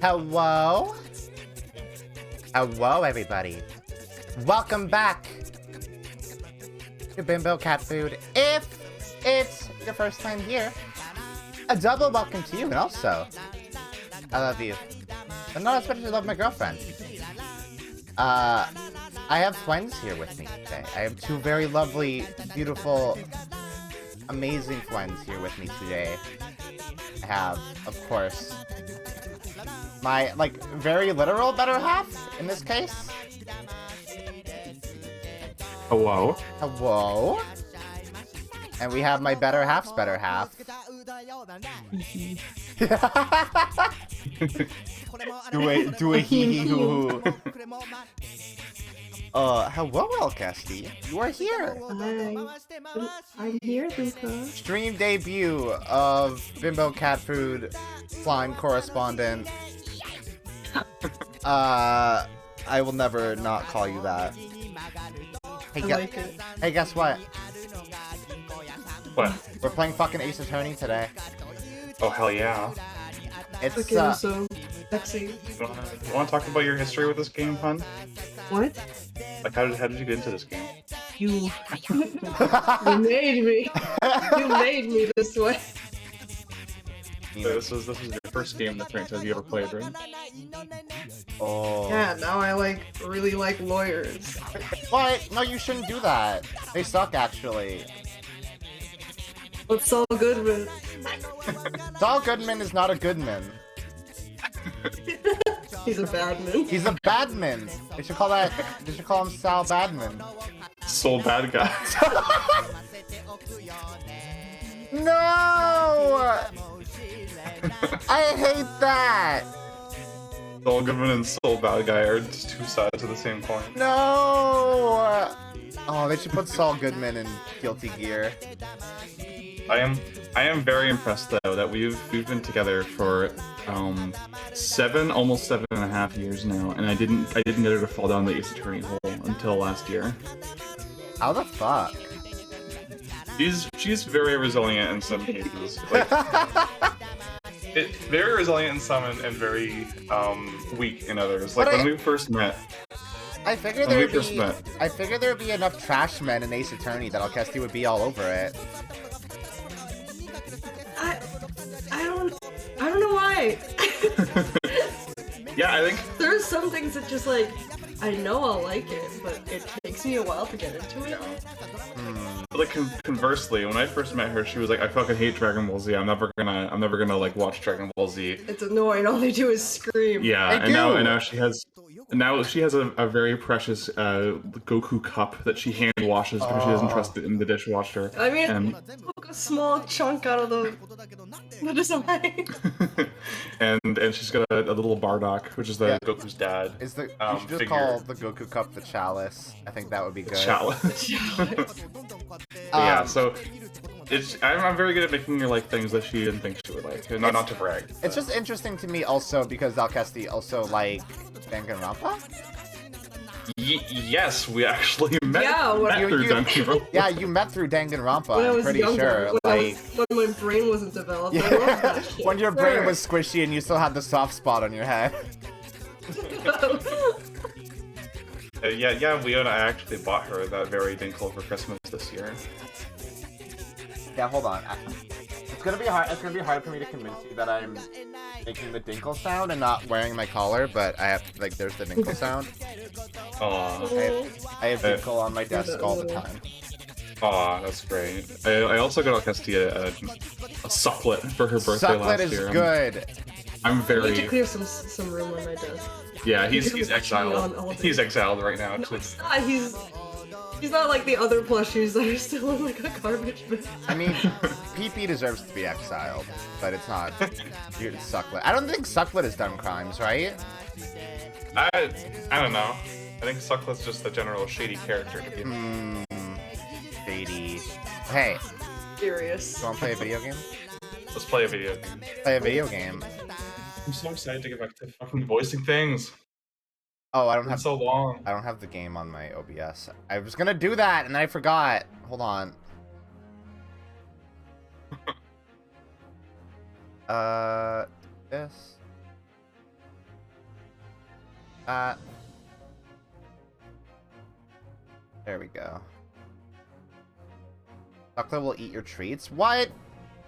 Hello? Hello, everybody. Welcome back to Bimbo Cat Food. If it's your first time here, a double welcome to you, and also, I love you. And not especially love my girlfriend. I have friends here with me today. I have two very lovely, beautiful, amazing friends here with me today. I have, of course, my, very literal better half, in this case. Hello. Hello. And we have my better half's better half. do a hee hee hoo hoo. Hello, Elcasty. You are here. Hi. I'm here, Luka. Stream debut of Bimbo Cat Food Slime correspondent. I will never not call you that. Hey, like it. Hey, guess what? What? We're playing fucking Ace Attorney today. Oh, hell yeah. It's, The game's so sexy. You want to talk about your history with this game, Hun? What? Like, how did you get into this game? You made me. You made me this way. So this was your first game in the franchise you ever played, right? Oh. Yeah, now I really like lawyers. What? No, you shouldn't do that. They suck, actually. What's Saul Goodman? Saul Goodman is not a Goodman. He's a bad man. He's a Badman. They should call him Sal Badman. Soul bad guy. No! I hate that! Soul Goodman and Soul bad guy are just two sides of the same coin. No! Oh, they should put Saul Goodman in Guilty Gear. I am very impressed though that we've been together for almost 7.5 years now, and I didn't get her to fall down the Ace Attorney hole until last year. How the fuck? She's very resilient in some cases. Very resilient in some and very weak in others. Like when we first met. I figured there'd be enough trash men in Ace Attorney that Alcesti would be all over it. I don't know why. Yeah, I think There's some things that just I know I'll like it, but it takes me a while to get into it. like conversely, when I first met her, she was like, "I fucking hate Dragon Ball Z. I'm never gonna watch Dragon Ball Z." It's annoying. All they do is scream. Yeah, and now she has a very precious Goku cup that she hand washes because she doesn't trust it in the dishwasher. I mean, took a small chunk out of the design. and she's got a little Bardock, which is Goku's dad. You should just call the Goku cup the chalice. I think that would be good. Chalice. Yeah, so I'm very good at making her like things that she didn't think she would like. Not to brag. It's just interesting to me also because Alcesti also like Danganronpa. Yes, we actually met through Danganronpa. Yeah, you met through Danganronpa. When I I'm was pretty younger, sure. when my brain wasn't developed. I loved that shit. When your brain was squishy and you still had the soft spot on your head. Yeah, Leona, I actually bought her that very dinkle for Christmas this year. Yeah, hold on. It's gonna be hard. It's gonna be hard for me to convince you that I'm making the dinkle sound and not wearing my collar. But I have there's the dinkle sound. Aww. I have dinkle on my desk all the time. Aw, that's great. I also got Alcesti a sucklet for her birthday last year. Sucklet is good. I'm very. I need to clear some room on my desk. Yeah, he's exiled. He's exiled right now. No, it's not. He's not like the other plushies that are still in a garbage bin. I mean, PP deserves to be exiled, but it's not. It's Sucklet. I don't think Sucklet has done crimes, right? I don't know. I think Sucklet's just a general shady character to be. Shady. Hey. Serious. You wanna play a video game? Let's play a video game. Play a video game. I'm so excited to get back to fucking voicing things. Oh, I don't have so long. I don't have the game on my OBS. I was gonna do that and I forgot. Hold on. This. There we go. Chocolate will eat your treats? What?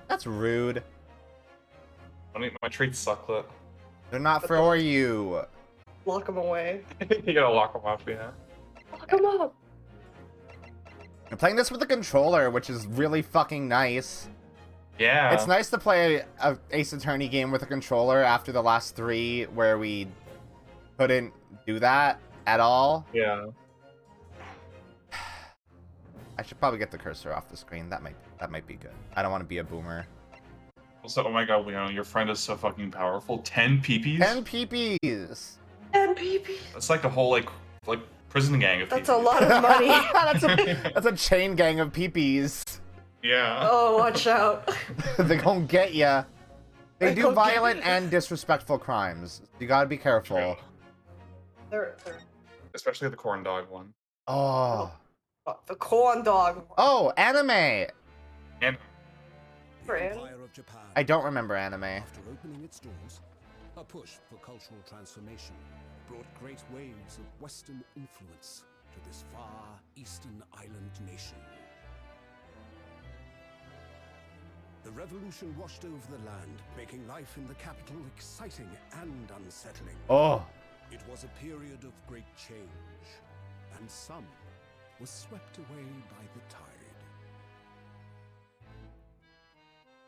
That's rude. I don't eat my treats, Sucklet. They're not for you. Lock them away. You gotta lock them up, yeah. Lock them up. I'm playing this with a controller, which is really fucking nice. Yeah. It's nice to play a Ace Attorney game with a controller after the last 3 where we couldn't do that at all. Yeah. I should probably get the cursor off the screen. That might be good. I don't want to be a boomer. Also, oh my god, Leon, your friend is so fucking powerful. 10 peepees? 10 peepees. 10 PP. That's like a whole like prison gang of That's peepees. a lot of money. That's a chain gang of peepees. Yeah. Oh, watch out. They're gonna get ya. They do They're gonna violent get ya. and disrespectful crimes. You gotta be careful. They're Especially the corn dog one. Oh. the corn dog. Oh, anime. And Brand. I don't remember anime. After opening its doors, a push for cultural transformation brought great waves of Western influence to this far eastern island nation. The revolution washed over the land, making life in the capital exciting and unsettling. Oh. It was a period of great change, and some was swept away by the tide.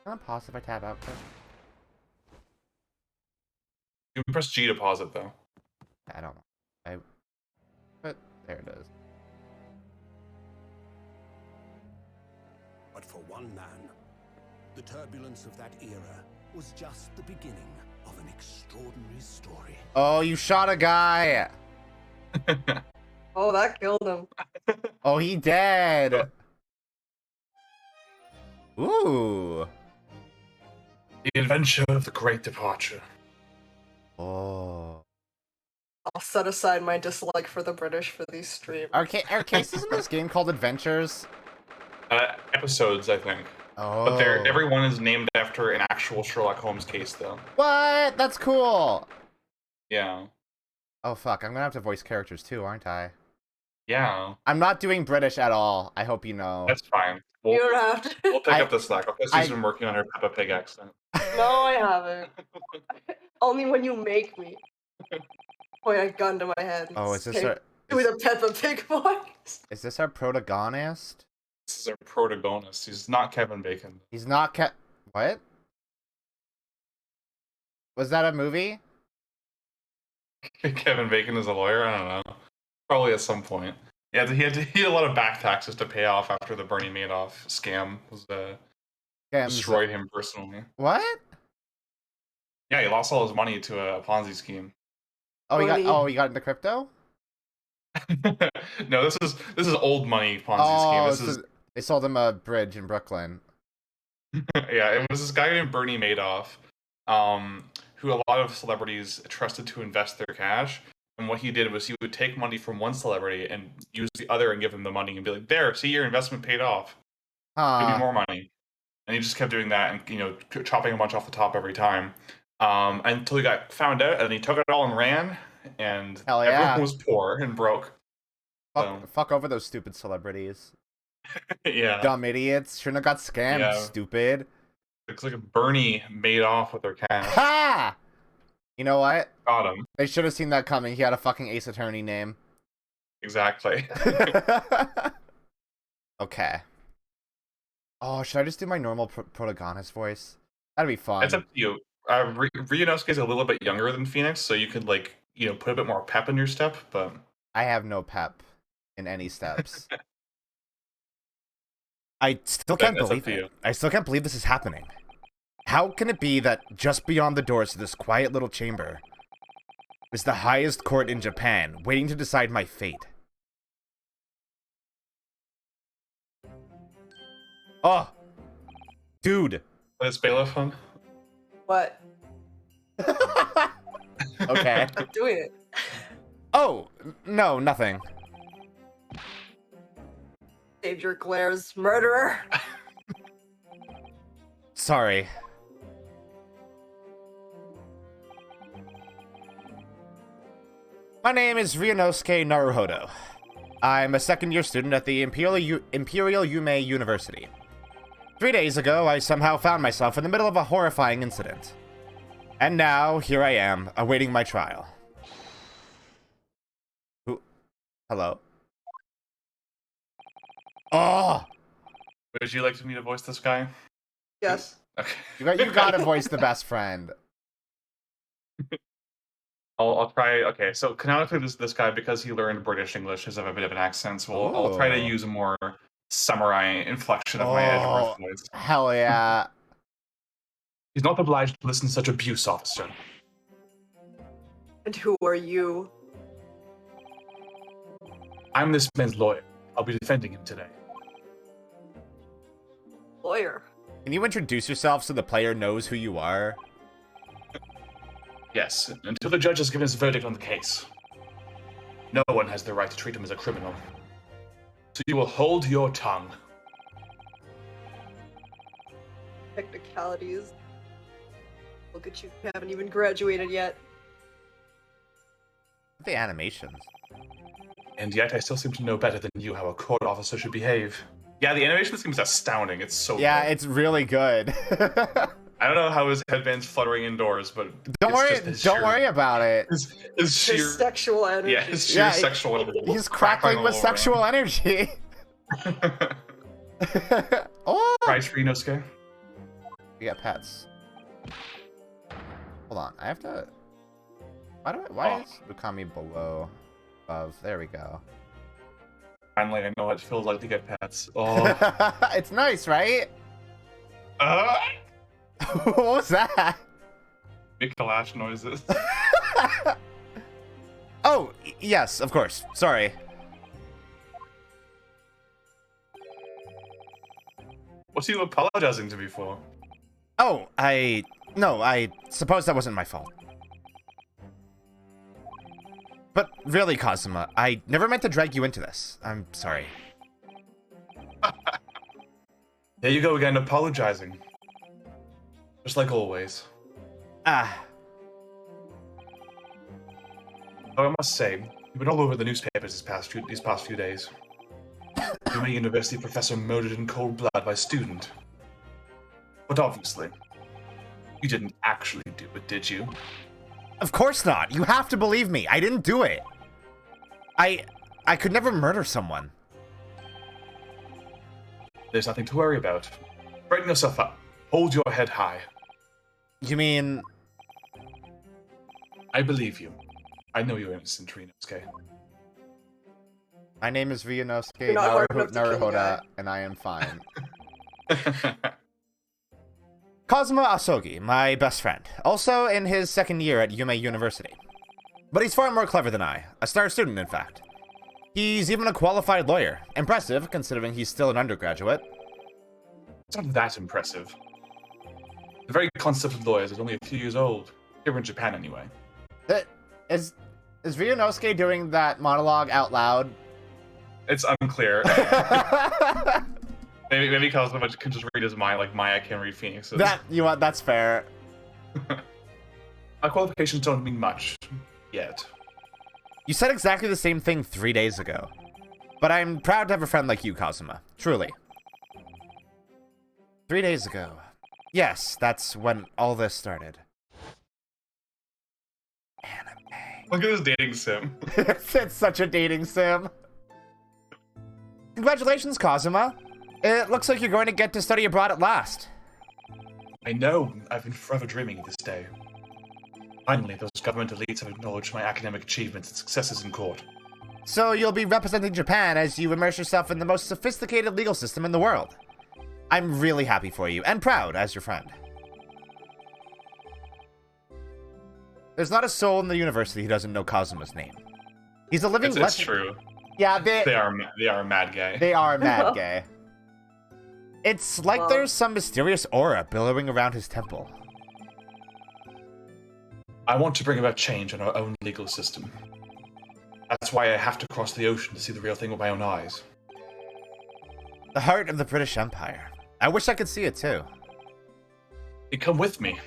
Can I pause if I tab out quick? you can press G to pause it though. I don't know. But there it is. But for one man, the turbulence of that era was just the beginning of an extraordinary story. Oh, you shot a guy. Oh, that killed him. Oh, he dead. Ooh. The adventure of the great departure. Oh. I'll set aside my dislike for the British for these streams. Are cases in this game called Adventures? Episodes, I think. Oh. But everyone is named after an actual Sherlock Holmes case, though. What? That's cool. Yeah. Oh, fuck. I'm gonna have to voice characters too, aren't I? Yeah. I'm not doing British at all. I hope you know. That's fine. You We'll, don't have to. we'll pick I- up the slack. She's been working on her Peppa Pig accent. No, I haven't. Only when you make me. Point a gun to my head. and Oh, is this say, our... Do the Peppa Pig voice. Is this our protagonist? This is our protagonist. He's not Kevin Bacon. He's not What? Was that a movie? Kevin Bacon is a lawyer? I don't know. Probably at some point. Yeah, he had a lot of back taxes to pay off after the Bernie Madoff scam was destroyed him personally. What? Yeah, he lost all his money to a Ponzi scheme. Oh, Money. he got into crypto? No, this is old money Ponzi scheme. This is they sold him a bridge in Brooklyn. yeah, it was this guy named Bernie Madoff, who a lot of celebrities trusted to invest their cash. And what he did was he would take money from one celebrity and use the other and give him the money and be like, "There, see, your investment paid off. Give me more money." And he just kept doing that and chopping a bunch off the top every time, until he got found out and he took it all and ran. And Hell yeah. everyone was poor and broke. Fuck over those stupid celebrities. Yeah, Dumb idiots. Shouldn't have got scammed, Yeah. stupid. looks like Bernie made off with their cash. Ha! You know what? Got him. They should have seen that coming. He had a fucking Ace Attorney name. Exactly. Okay. Oh, should I just do my normal protagonist voice? That'd be fun. It's up to you. Ryunosuke is a little bit younger than Phoenix, so you could put a bit more pep in your step. But I have no pep in any steps. I still can't That's up believe to it. you. I still can't believe this is happening. How can it be that just beyond the doors to this quiet little chamber is the highest court in Japan, waiting to decide my fate? Oh, dude. is bailiff on? What? Okay. I'm doing it. Oh, no, nothing. Save your glares, murderer. Sorry. My name is Ryunosuke Naruhodo. I'm a second-year student at the Imperial Yume University. 3 days ago, I somehow found myself in the middle of a horrifying incident. And now, here I am, awaiting my trial. Who? Hello? Oh! Would you like me to voice this guy? Yes. Okay. You gotta voice the best friend. I'll try. Okay, so canonically, this guy, because he learned British English, has a bit of an accent. So I'll try to use a more samurai inflection of my Edgeworth voice. Hell yeah. He's not obliged to listen to such abuse, officer. And who are you? I'm this man's lawyer. I'll be defending him today. Lawyer. Can you introduce yourself so the player knows who you are? Yes, until the judge has given his verdict on the case. No one has the right to treat him as a criminal. So you will hold your tongue. Technicalities. Look at you, you haven't even graduated yet. The animations. And yet I still seem to know better than you how a court officer should behave. Yeah, the animation seems astounding. It's so Yeah, good. it's really good. I don't know how his headband's fluttering indoors, but Don't worry about it. His sheer His sexual energy. yeah, his sheer sexual energy. He's crackling with sexual energy. Oh! Price for Inosuke. We got pets. Hold on, I have to... Why is Lukami below? Above. There we go. Finally, I know what it feels like to get pets. Oh. It's nice, right? What was that? Big clash noises. Oh, yes, of course. Sorry. What's you apologizing to me for? Oh, No, I suppose that wasn't my fault. But really, Kazuma, I never meant to drag you into this. I'm sorry. There you go again, apologizing. Just like always. Ah. Though I must say, you've been all over the newspapers these past few days. You're a university professor murdered in cold blood by a student. But obviously, you didn't actually do it, did you? Of course not. You have to believe me. I didn't do it. I could never murder someone. There's nothing to worry about. Brighten yourself up. Hold your head high. You mean... I believe you. I know you're innocent, Ryunosuke. My name is Ryunosuke You're not hard enough to kill a guy. Naruhoda, and I am fine. Kazuma Asogi, my best friend. Also in his second year at Yume University. But he's far more clever than I. A star student, in fact. He's even a qualified lawyer. Impressive, considering he's still an undergraduate. It's not that impressive. The very concept of lawyers is only a few years old. Here in Japan, anyway. Is Ryunosuke doing that monologue out loud? It's unclear. maybe Kazuma can just read his mind like Maya can read Phoenix's. That's fair. My qualifications don't mean much. Yet. You said exactly the same thing 3 days ago. But I'm proud to have a friend like you, Kazuma. Truly. 3 days ago. Yes, that's when all this started. Anime. Look at this dating sim. It's such a dating sim. Congratulations, Kazuma. It looks like you're going to get to study abroad at last. I know. I've been forever dreaming of this day. Finally, those government elites have acknowledged my academic achievements and successes in court. So you'll be representing Japan as you immerse yourself in the most sophisticated legal system in the world. I'm really happy for you, and proud as your friend. There's not a soul in the university who doesn't know Kazuma's name. He's a living legend. It's true. Yeah, they are mad gay. They are mad gay. It's like there's some mysterious aura billowing around his temple. I want to bring about change in our own legal system. That's why I have to cross the ocean to see the real thing with my own eyes. The heart of the British Empire. I wish I could see it too. You come with me.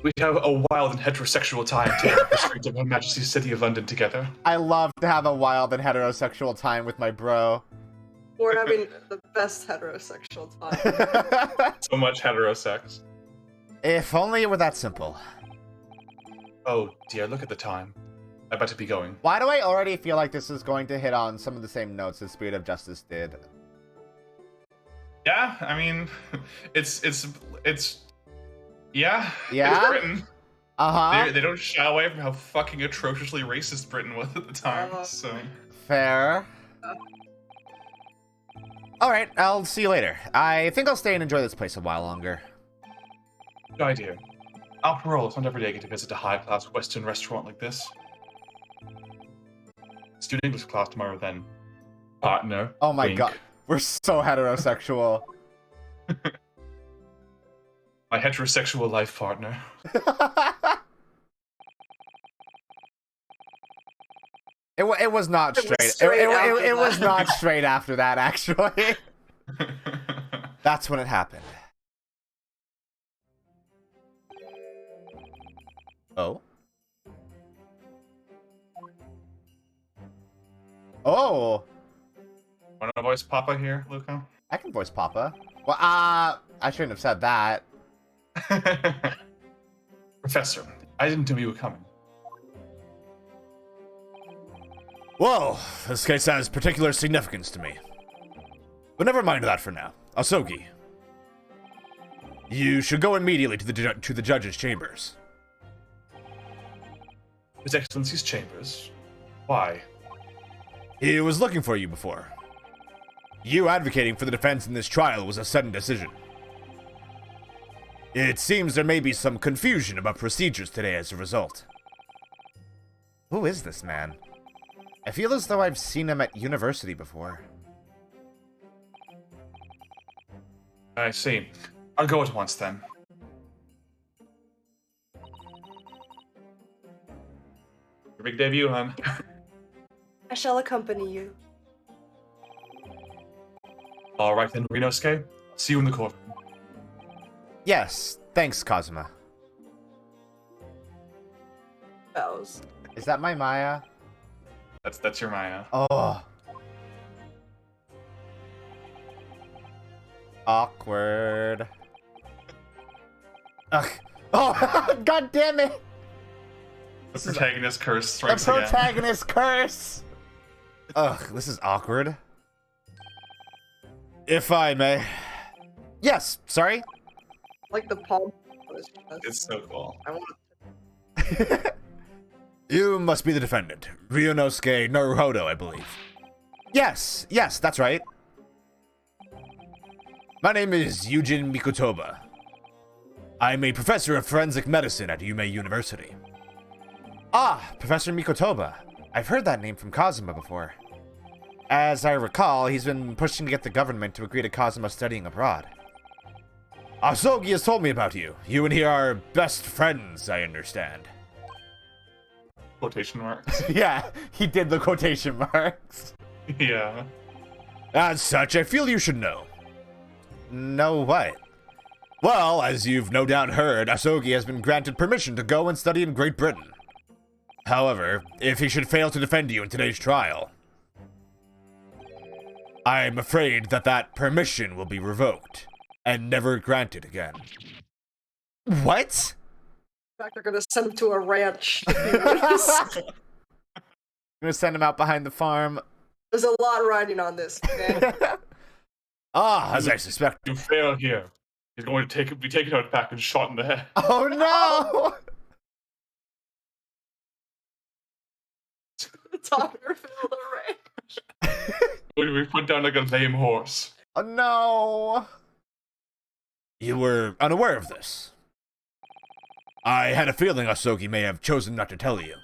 We have a wild and heterosexual time taking the streets of Her Majesty's City of London together. I love to have a wild and heterosexual time with my bro. We're having the best heterosexual time. So much heterosex. If only it were that simple. Oh dear, look at the time. I better be going. Why do I already feel like this is going to hit on some of the same notes as Spirit of Justice did? Yeah, I mean, it's yeah. Yeah? It's Britain. Uh-huh. They don't shy away from how fucking atrociously racist Britain was at the time. So Fair. Alright, I'll see you later. I think I'll stay and enjoy this place a while longer. good idea. After all, it's not every day I get to visit a high-class Western restaurant like this. Student English class tomorrow, then. Partner. Oh my wink. god. We're so heterosexual. My heterosexual life partner. It was not It was straight. straight after It was that. not straight after that, actually. That's when it happened. Oh. Oh. Want to voice Papa here, Luca? I can voice Papa. Well, I shouldn't have said that. Professor, I didn't know you were coming. Well, this case has particular significance to me. But never mind that for now. Asogi, you should go immediately to the judge's chambers. His Excellency's chambers. Why? He was looking for you before. You advocating for the defense in this trial was a sudden decision. It seems there may be some confusion about procedures today as a result. Who is this man? I feel as though I've seen him at university before. I see. I'll go at once then. Your big debut, hon. I shall accompany you. All right then, Rinosuke. See you in the court. Yes, thanks, Kazuma. Bows. Is that my Maya? That's your Maya. Oh. Awkward. Ugh. Oh, god damn it! The protagonist curse The strikes again. protagonist curse! Ugh, this is awkward. If I may. Yes, sorry? Like the palm on his chest. It's so cool. I want You must be the defendant, Ryunosuke Naruhodo, I believe. Yes, that's right. My name is Yujin Mikotoba. I'm a professor of forensic medicine at Yume University. Ah, Professor Mikotoba. I've heard that name from Kazuma before. As I recall, he's been pushing to get the government to agree to Kazuma studying abroad. Asogi has told me about you. You and he are best friends, I understand. Quotation marks. Yeah, he did the quotation marks. Yeah. As such, I feel you should know. No what? Well, as you've no doubt heard, Asogi has been granted permission to go and study in Great Britain. However, if he should fail to defend you in today's trial, I'm afraid that permission will be revoked and never granted again. What? in fact, they're gonna send him to a ranch. I'm gonna send him out behind the farm. There's a lot riding on this, okay? As I suspect. You fail here. He's going to be taken out back and shot in the head. Oh no! Talker filled a ranch. Going to be put down like a lame horse. Oh no! You were unaware of this. I had a feeling Asogi may have chosen not to tell you.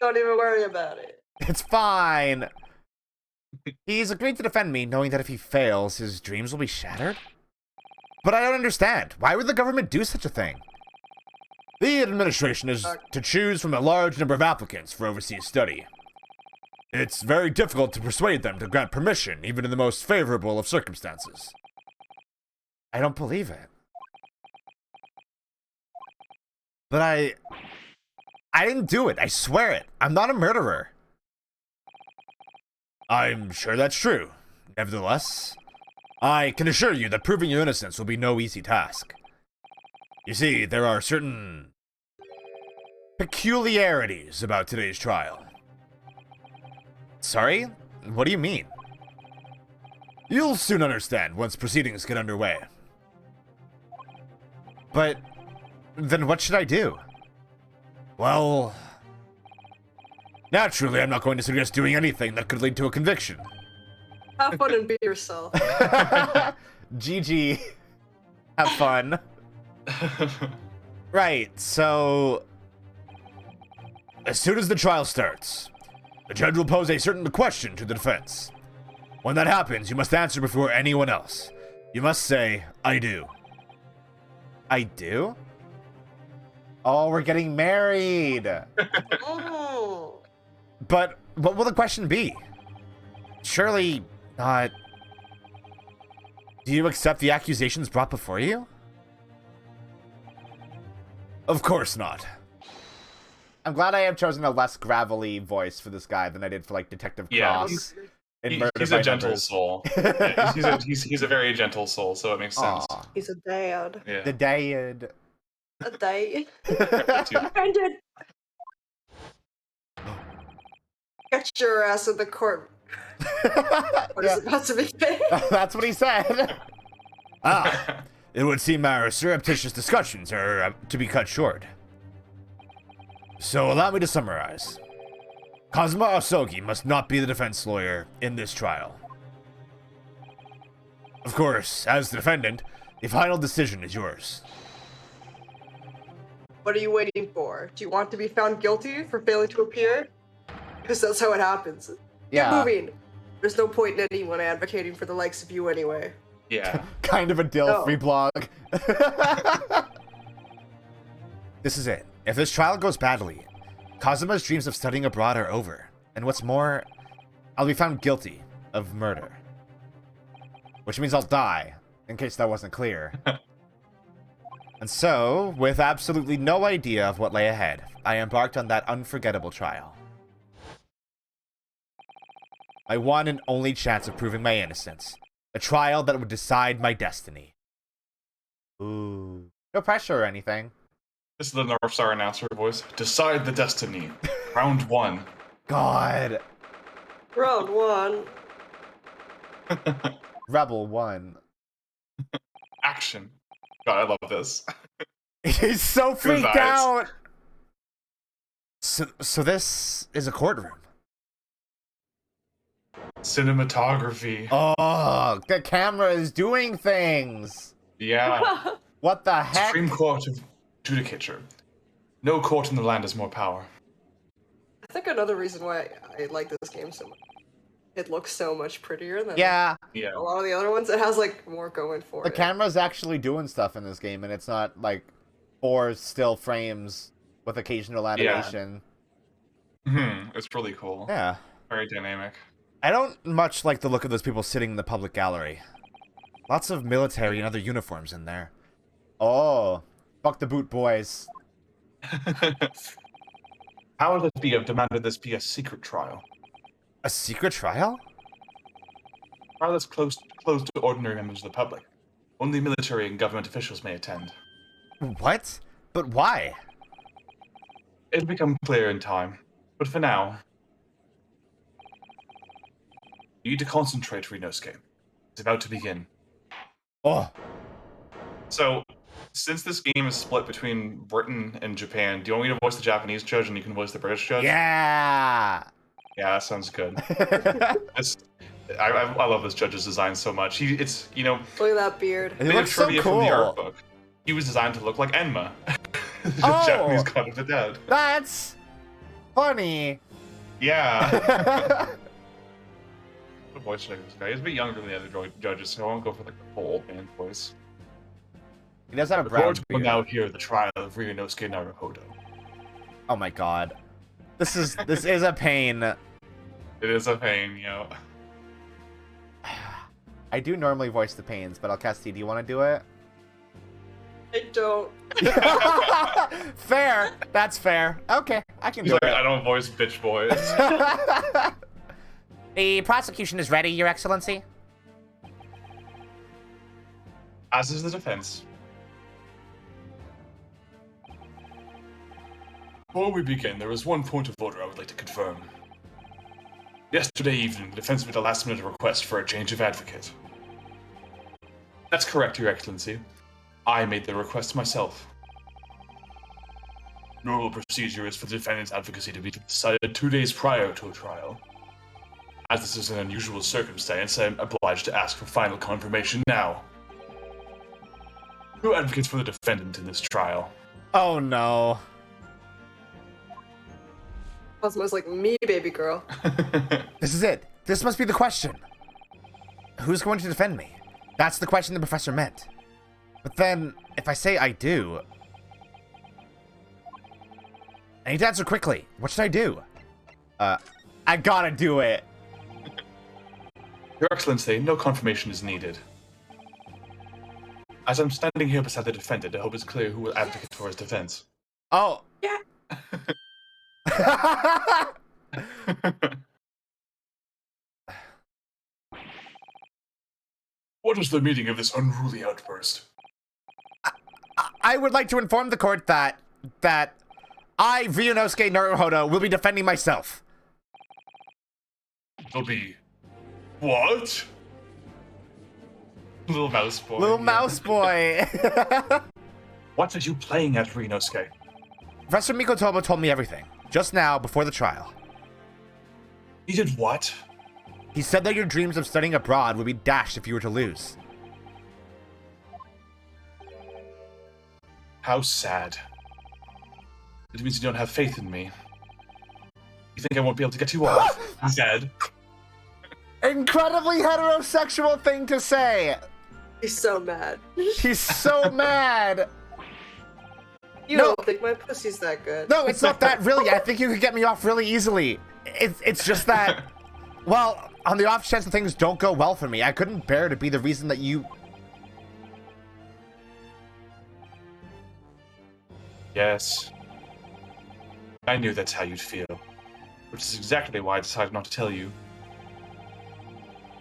Don't even worry about it. It's fine. He's agreed to defend me, knowing that if he fails, his dreams will be shattered. But I don't understand. Why would the government do such a thing? The administration is to choose from a large number of applicants for overseas study. It's very difficult to persuade them to grant permission, even in the most favorable of circumstances. I don't believe it. But I didn't do it. I swear it. I'm not a murderer. I'm sure that's true. Nevertheless, I can assure you that proving your innocence will be no easy task. You see, there are certain peculiarities about today's trial. Sorry? What do you mean? You'll soon understand once proceedings get underway. But then what should I do? Well, naturally, I'm not going to suggest doing anything that could lead to a conviction. Have fun and be yourself. GG. Have fun. Right, so as soon as the trial starts, the judge will pose a certain question to the defense. When that happens, you must answer before anyone else. You must say, I do. I do? Oh, we're getting married. Oh. But what will the question be? Surely not. Do you accept the accusations brought before you? Of course not. I'm glad I have chosen a less gravelly voice for this guy than I did for, like, Detective Cross. He's a gentle soul. Yeah, he's a very gentle soul, so it makes sense. Aw. He's a dad. Yeah. The dad. A dad. Too. Ended. Get your ass in the court. What is about to be? That's what he said. It would seem our surreptitious discussions are to be cut short. So allow me to summarize. Kazuma Asogi must not be the defense lawyer in this trial. Of course, as the defendant, the final decision is yours. What are you waiting for? Do you want to be found guilty for failing to appear? Because that's how it happens. Yeah. Get moving. There's no point in anyone advocating for the likes of you anyway. Yeah. Kind of a dill-free blog. This is it. If this trial goes badly, Kazuma's dreams of studying abroad are over. And what's more, I'll be found guilty of murder. Which means I'll die, in case that wasn't clear. And so, with absolutely no idea of what lay ahead, I embarked on that unforgettable trial. My one and only chance of proving my innocence. A trial that would decide my destiny. Ooh. No pressure or anything. This is the North Star announcer voice. Decide the destiny. Round 1. God. Round 1. Rebel 1. Action. God, I love this. He's so freaked vibes. out. So this is a courtroom. Cinematography. Oh, the camera is doing things. Yeah. What the heck? Supreme Court of Judicature. No court in the land has more power. I think another reason why I like this game so much, it looks so much prettier than Yeah, Yeah. a lot of the other ones. It has like more going for the it. camera's actually doing stuff in this game, and it's not like 4 still frames with occasional animation. It's really cool. Yeah. Very dynamic. I don't much like the look of those people sitting in the public gallery. Lots of military and other uniforms in there. Oh, fuck the boot boys. Powers that be have demanded this be a secret trial. A secret trial? Trial that's closed to ordinary members of the public. Only military and government officials may attend. What? But why? It'll become clear in time. But for now, you need to concentrate, Rinosuke. It's about to begin. Oh, So, since this game is split between Britain and Japan, do you want me to voice the Japanese judge and you can voice the British judge? Yeah. Yeah, that sounds good. I love this judge's design so much. It's Look at that beard. It bit of looks so trivia from the art cool. book. He was designed to look like Enma, the Oh! Japanese god of the dead. That's funny. Yeah. What voice should I give this guy? He's a bit younger than the other judges, so I won't go for like the full old man voice. He does have a The brown court will beard. now hear the trial of Ryunosuke Naruhodo. Oh my god. This is a pain. It is a pain, you know. I do normally voice the pains, but Alcesti, do you want to do it? I don't. Fair. That's fair. Okay, I can He's do like, it. I don't voice bitch boys. The prosecution is ready, Your Excellency. As is the defense. Before we begin, there is one point of order I would like to confirm. Yesterday evening, the defense made a last-minute request for a change of advocate. That's correct, Your Excellency. I made the request myself. Normal procedure is for the defendant's advocacy to be decided 2 days prior to a trial. As this is an unusual circumstance, I am obliged to ask for final confirmation now. Who advocates for the defendant in this trial? Oh no. Cosmo's like, me, baby girl. This is it. This must be the question. Who's going to defend me? That's the question the professor meant. But then, if I say I do... I need to answer quickly. What should I do? I gotta do it. Your Excellency, no confirmation is needed. As I'm standing here beside the defendant, I hope it's clear who will advocate for his defense. Oh. Yeah. What is the meaning of this unruly outburst? I would like to inform the court that I, Ryunosuke Naruhodo, will be defending myself. It'll be... What? Little mouse boy. Little yeah. mouse boy. What are you playing at, Ryunosuke? Professor Mikotomo told me everything, just now, before the trial. He did what? He said that your dreams of studying abroad would be dashed if you were to lose. How sad. It means you don't have faith in me. You think I won't be able to get you off? Dead. Incredibly heterosexual thing to say. He's so mad. He's so mad. You No. don't think my pussy's that good? No, it's not that really. I think you could get me off really easily. It's just that, well, on the off chance that things don't go well for me, I couldn't bear to be the reason that you... Yes. I knew that's how you'd feel. Which is exactly why I decided not to tell you.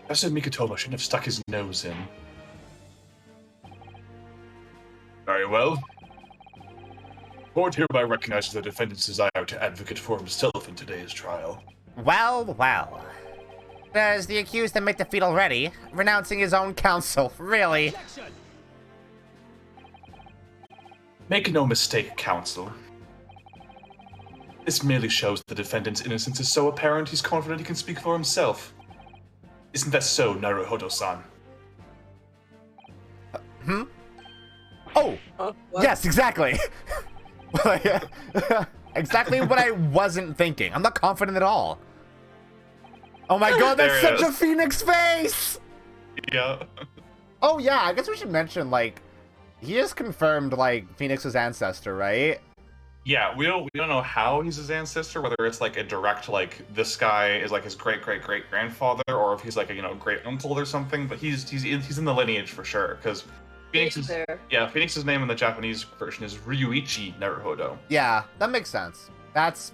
Professor Mikotomo shouldn't have stuck his nose in. Very well. The court hereby recognizes the defendant's desire to advocate for himself in today's trial. Well, well. Does the accused admit defeat already? Renouncing his own counsel, really? Make no mistake, counsel. This merely shows the defendant's innocence is so apparent he's confident he can speak for himself. Isn't that so, Naruhodo-san? Oh, Huh? What? yes, exactly. Exactly what I wasn't thinking. I'm not confident at all. Oh my god, that's There it such a is. phoenix face! Yeah. Oh yeah, I guess we should mention, like, he just confirmed, like, Phoenix's ancestor, right? Yeah, we don't know how he's his ancestor, whether it's like a direct, like, this guy is like his great-great-great-grandfather, or if he's like a, you know, great-uncle or something, but he's in the lineage for sure, because He's there. Phoenix's name in the Japanese version is Ryuichi Naruhodo. Yeah, that makes sense. That's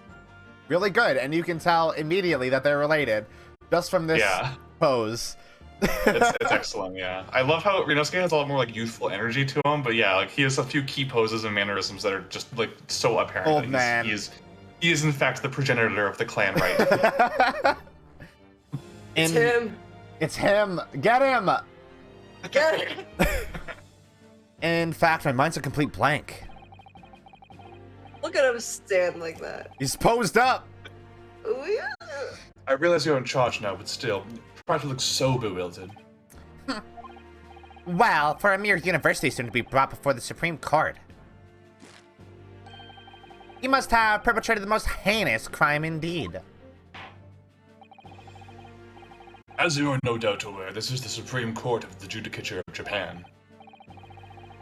really good, and you can tell immediately that they're related, just from this Yeah. pose. It's excellent, yeah. I love how Ryunosuke has a lot more like youthful energy to him, but yeah, like he has a few key poses and mannerisms that are just like so apparent. Old that man. He is in fact the progenitor of the clan, right? It's him. It's him. Get him. Get it. In fact, my mind's a complete blank. Look at him stand like that. He's posed up. Ooh, yeah. I realize you're in charge now, but still, try to look so bewildered. Well, for a mere university student to be brought before the Supreme Court, he must have perpetrated the most heinous crime indeed. As you are no doubt aware, this is the Supreme Court of the Judicature of Japan.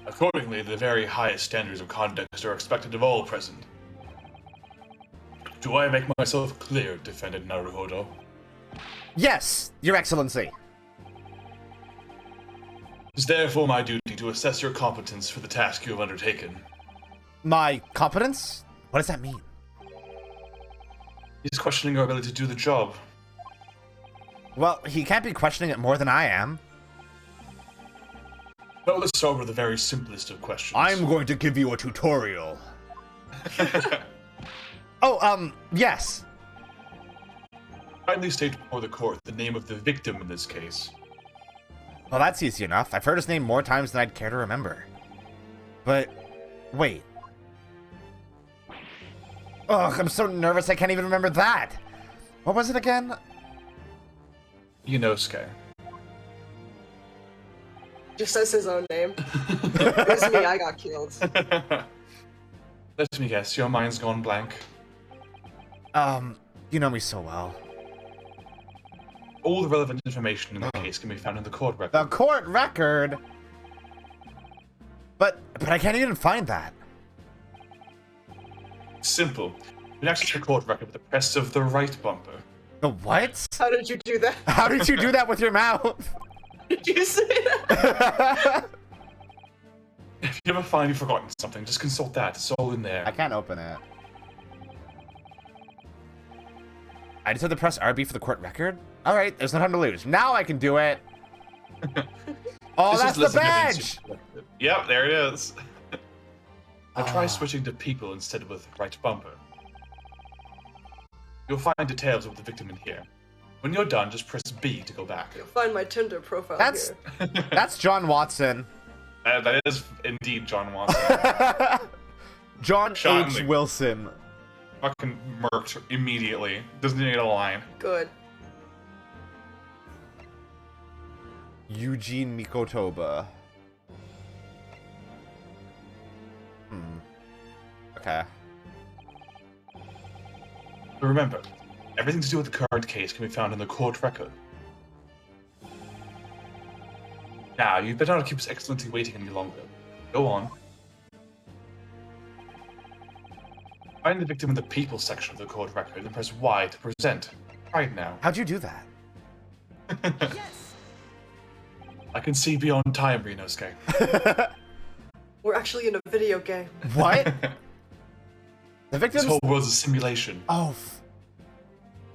Accordingly, the very highest standards of conduct are expected of all present. Do I make myself clear, Defendant Naruhodo? Yes, Your Excellency. It is therefore my duty to assess your competence for the task you have undertaken. My competence? What does that mean? He's questioning your ability to do the job. Well, he can't be questioning it more than I am. Well, let's start with the very simplest of questions. I'm going to give you a tutorial. Oh, yes. Kindly state before the court the name of the victim in this case. Well, that's easy enough. I've heard his name more times than I'd care to remember. But, wait. Ugh, I'm so nervous I can't even remember that. What was it again? Inosuke. Just says his own name. It was me, I got killed. Let me guess, your mind's gone blank. You know me so well. All the relevant information in the case can be found in the court record. The court record? But I can't even find that. Simple. You access the court record with the press of the right bumper. The what? How did you do that? How did you do that with your mouth? Did you say that? If you ever find you've forgotten something, just consult that. It's all in there. I can't open it. I just have to press RB for the court record? Alright, there's no time to lose. Now I can do it! Oh, This that's is the listening badge! to these- Yep, there it is. I'll try Ah. switching to people instead with right bumper. You'll find details of the victim in here. When you're done, just press B to go back. You'll find my Tinder profile That's here. that's John Watson. That is indeed John Watson. John H. Shockingly. Wilson. Fucking murked immediately. Doesn't even get a line. Good. Eugene Mikotoba. Okay. But remember, everything to do with the current case can be found in the court record. Now, you better not keep us excellently waiting any longer. Go on. Find the victim in the people section of the court record and press Y to present. Try it now. How'd you do that? I can see beyond time, Rinosuke. We're actually in a video game. What? The This victim's... whole world's a simulation. Oh.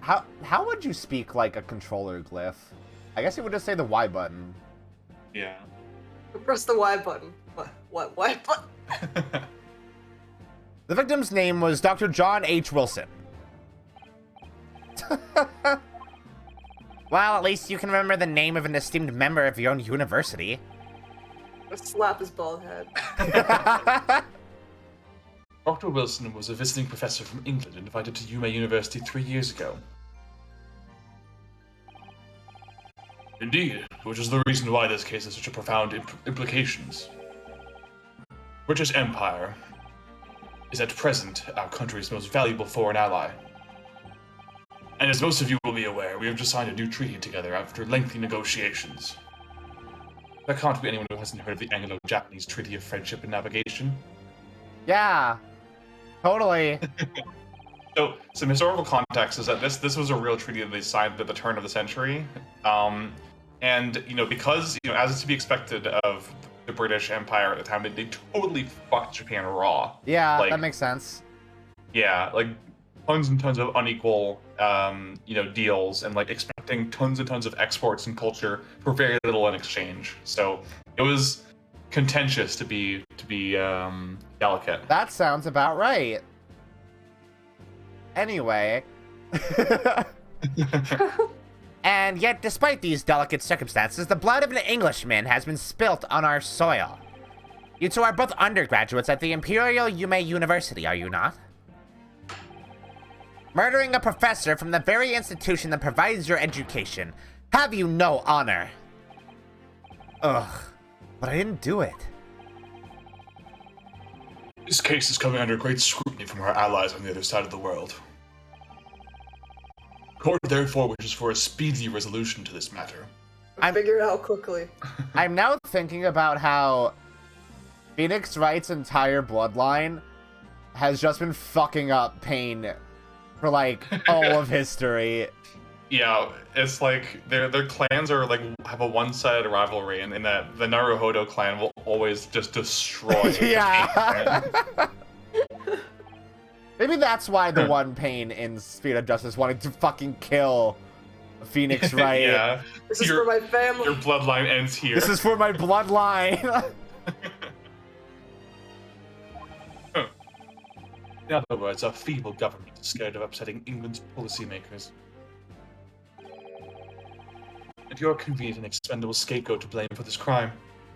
How would you speak like a controller glyph? I guess you would just say the Y button. Yeah. Press the Y button. What button? The victim's name was Dr. John H. Wilson. Well, at least you can remember the name of an esteemed member of your own university. Slap his bald head. Dr. Wilson was a visiting professor from England invited to Yuma University 3 years ago. Indeed, which is the reason why this case has such a profound implications. British Empire is at present our country's most valuable foreign ally. And as most of you will be aware, we have just signed a new treaty together after lengthy negotiations. There can't be anyone who hasn't heard of the Anglo-Japanese Treaty of Friendship and Navigation. Yeah. Totally. So, some historical context is that this was a real treaty that they signed at the turn of the century. And, because, as is to be expected of the British Empire at the time, they totally fucked Japan raw. Yeah, Like, that makes sense. Yeah, like, tons and tons of unequal, deals, and, like, expecting tons and tons of exports and culture for very little in exchange. So, it was contentious to be delicate. That sounds about right. Anyway. And yet, despite these delicate circumstances, the blood of an Englishman has been spilt on our soil. You two are both undergraduates at the Imperial Yuma University, are you not? Murdering a professor from the very institution that provides your education. Have you no honor? Ugh. But I didn't do it. This case is coming under great scrutiny from our allies on the other side of the world. Court therefore wishes for a speedy resolution to this matter. Figure it out quickly. I'm now thinking about how Phoenix Wright's entire bloodline has just been fucking up Pain for, like, all of history. Yeah, it's like their clans are like have a one-sided rivalry, and in that the Naruhodo clan will always just destroy. Yeah. Maybe that's why the One Pain in Spirit of Justice wanted to fucking kill Phoenix Wright. Yeah. This is for my family. Your bloodline ends here. This is for my bloodline. In other words, our feeble government is scared of upsetting England's policymakers. And you're a convenient and expendable scapegoat to blame for this crime.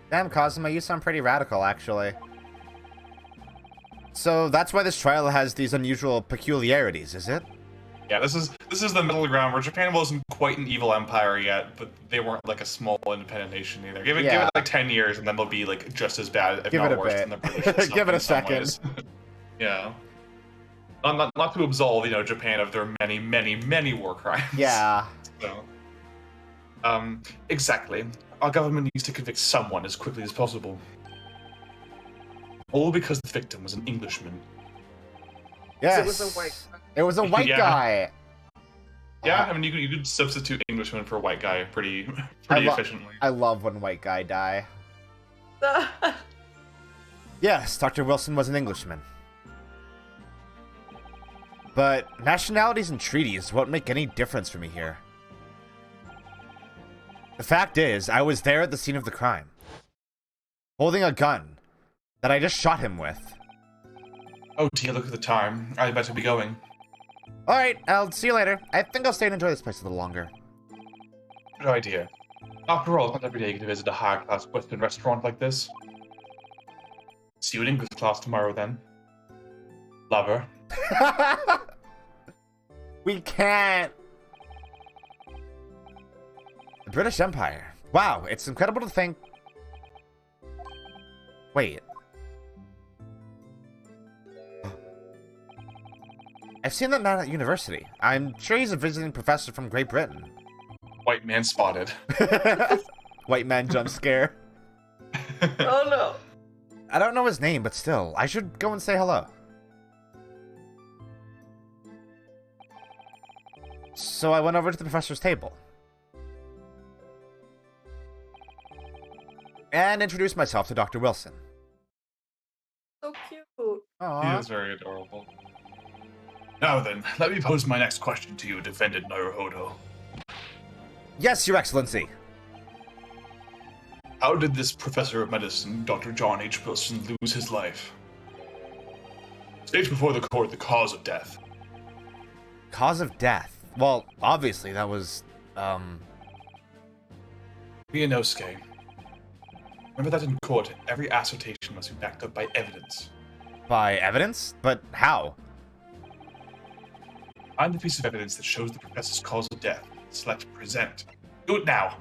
Damn, Cosmo, you sound pretty radical, actually. So that's why this trial has these unusual peculiarities, is it? Yeah, this is the middle ground where Japan wasn't quite an evil empire yet, but they weren't like a small independent nation either. Give it like 10 years, and then they'll be like just as bad, if not worse, than the British. Give it a second. Yeah. Not to absolve, Japan of their many war crimes. Yeah. So, exactly. Our government needs to convict someone as quickly as possible. All because the victim was an Englishman. Yes. It was a white guy. It was a white guy. Yeah, I mean, you could substitute Englishman for white guy pretty efficiently. I love when white guy die. Yes, Dr. Wilson was an Englishman. But nationalities and treaties won't make any difference for me here. The fact is, I was there at the scene of the crime, holding a gun that I just shot him with. Oh dear, look at the time. I'd better be going. Alright, I'll see you later. I think I'll stay and enjoy this place a little longer. Good idea. After all, not every day you get to visit a high-class Western restaurant like this. See you in English class tomorrow, then. Lover. We can't. The British Empire. Wow, it's incredible to think. Wait. I've seen that man at university. I'm sure he's a visiting professor from Great Britain. White man spotted. White man jump scare. Oh no. I don't know his name, but still, I should go and say hello. So I went over to the professor's table and introduced myself to Dr. Wilson. So cute. He Aww. is very adorable. Now then, let me pose my next question to you, defendant Naruhodo. Yes, Your Excellency. How did this professor of medicine, Dr. John H. Wilson, lose his life? State before the court the cause of death. Cause of death? Well, obviously that was, Mianosuke. Remember that in court, every assertion must be backed up by evidence. by evidence? But how? Find the piece of evidence that shows the professor's cause of death. Select present. Do it now!